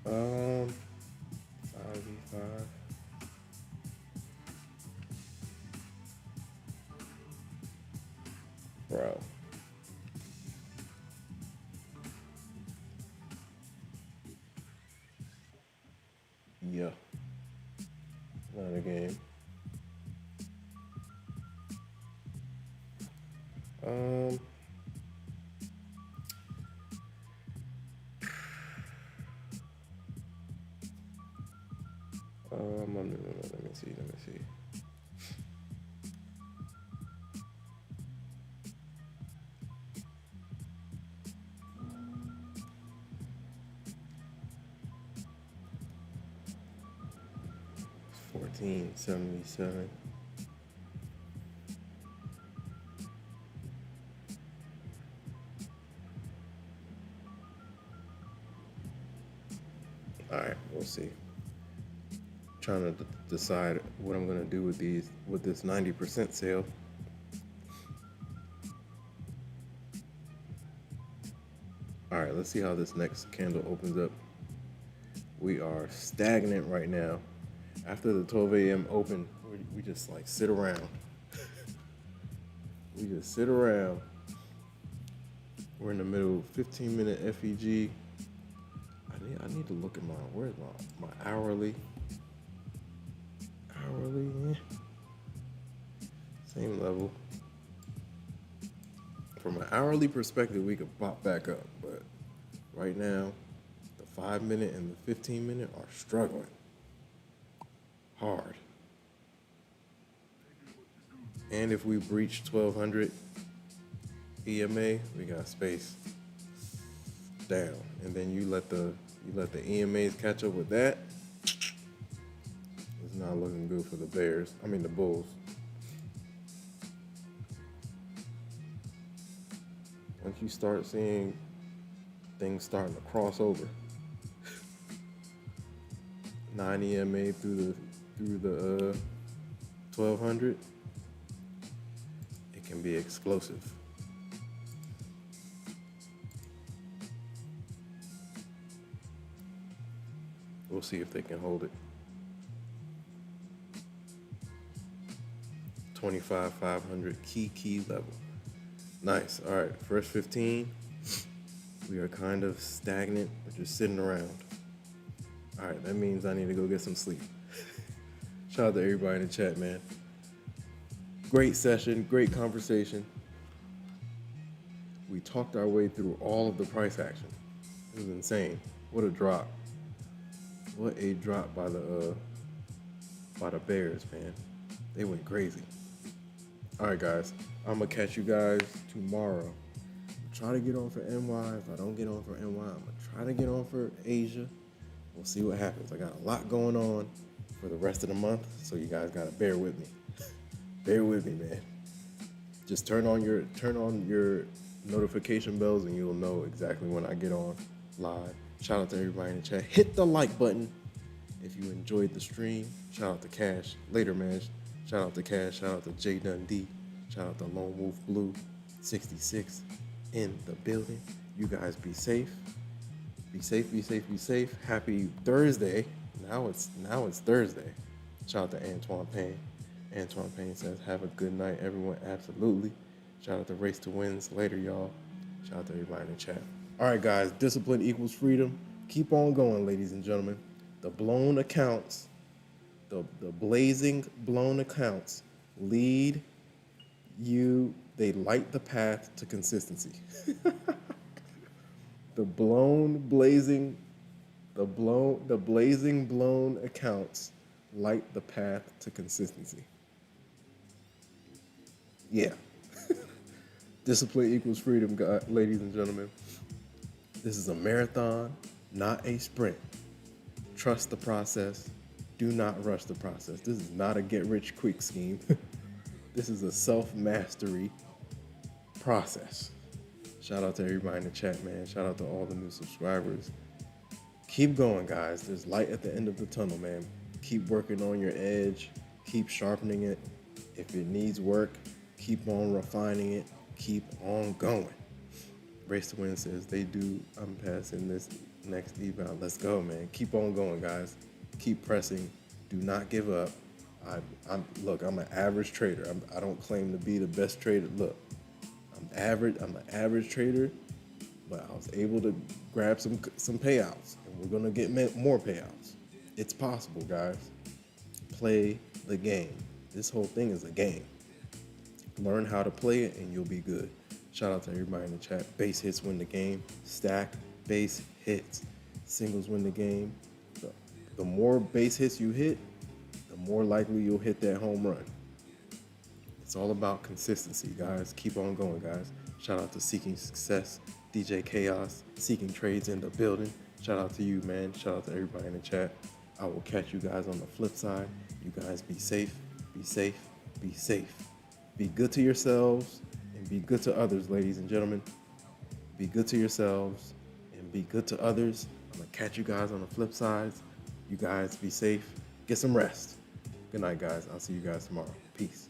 Um, 5v5. Bro. Yeah. Not a game. Let me see. $14.77. All right, we'll see. Trying to decide what I'm gonna do with this 90% sale. All right, let's see how this next candle opens up. We are stagnant right now. After the 12 a.m. open, we just like sit around. We just sit around. We're in the middle, 15-minute FEG. I need to look at where's my hourly? Same level. From an hourly perspective, we could pop back up, but right now, the 5-minute and the 15-minute are struggling hard. And if we breach 1200 EMA, we got space down, and then you let the EMAs catch up with that. It's not looking good for the Bulls. Once you start seeing things starting to cross over, 9 EMA through the 1200, it can be explosive. We'll see if they can hold it. 25,500 key level. Nice. All right, first 15. We are kind of stagnant. We're just sitting around. All right, that means I need to go get some sleep. Shout out to everybody in the chat, man. Great session, great conversation. We talked our way through all of the price action. It was insane. What a drop. What a drop by the Bears, man. They went crazy. All right, guys. I'm gonna catch you guys tomorrow. Try to get on for NY. If I don't get on for NY, I'm gonna try to get on for Asia. We'll see what happens. I got a lot going on for the rest of the month, so you guys gotta bear with me. Bear with me, man. Just turn on your notification bells, and you'll know exactly when I get on live. Shout out to everybody in the chat. Hit the like button if you enjoyed the stream. Shout out to Cash. Later, man. Shout out to Cash. Shout out to J Dundee. Shout out to Lone Wolf Blue 66 in the building. You guys be safe. Be safe, be safe, be safe. Happy Thursday. Now it's Thursday. Shout out to Antoine Payne. Antoine Payne says, have a good night, everyone. Absolutely. Shout out to Race to Wins. Later, y'all. Shout out to everybody in the chat. All right, guys. Discipline equals freedom. Keep on going, ladies and gentlemen. The blown accounts, the blazing blown accounts lead you, they light the path to consistency. The blazing blown accounts light the path to consistency. Yeah. Discipline equals freedom, ladies and gentlemen. This is a marathon, not a sprint. Trust the process. Do not rush the process. This is not a get-rich-quick scheme. This is a self-mastery process. Shout out to everybody in the chat, man. Shout out to all the new subscribers. Keep going, guys. There's light at the end of the tunnel, man. Keep working on your edge. Keep sharpening it. If it needs work, keep on refining it. Keep on going. Race to Win says they do. I'm passing this next eval. Let's go, man. Keep on going, guys. Keep pressing. Do not give up. Look, I'm an average trader. I don't claim to be the best trader. Look, I'm average. I'm an average trader, but I was able to grab some payouts, and we're gonna get more payouts. It's possible, guys. Play the game. This whole thing is a game. Learn how to play it, and you'll be good. Shout out to everybody in the chat. Base hits win the game. Stack base hits. Singles win the game. The more base hits you hit, the more likely you'll hit that home run. It's all about consistency, guys. Keep on going, guys. Shout out to Seeking Success, DJ Chaos, Seeking Trades in the building. Shout out to you, man. Shout out to everybody in the chat. I will catch you guys on the flip side. You guys be safe, be safe, be safe. Be good to yourselves and be good to others, ladies and gentlemen. Be good to yourselves and be good to others. I'm going to catch you guys on the flip sides. You guys be safe. Get some rest. Good night, guys. I'll see you guys tomorrow. Peace.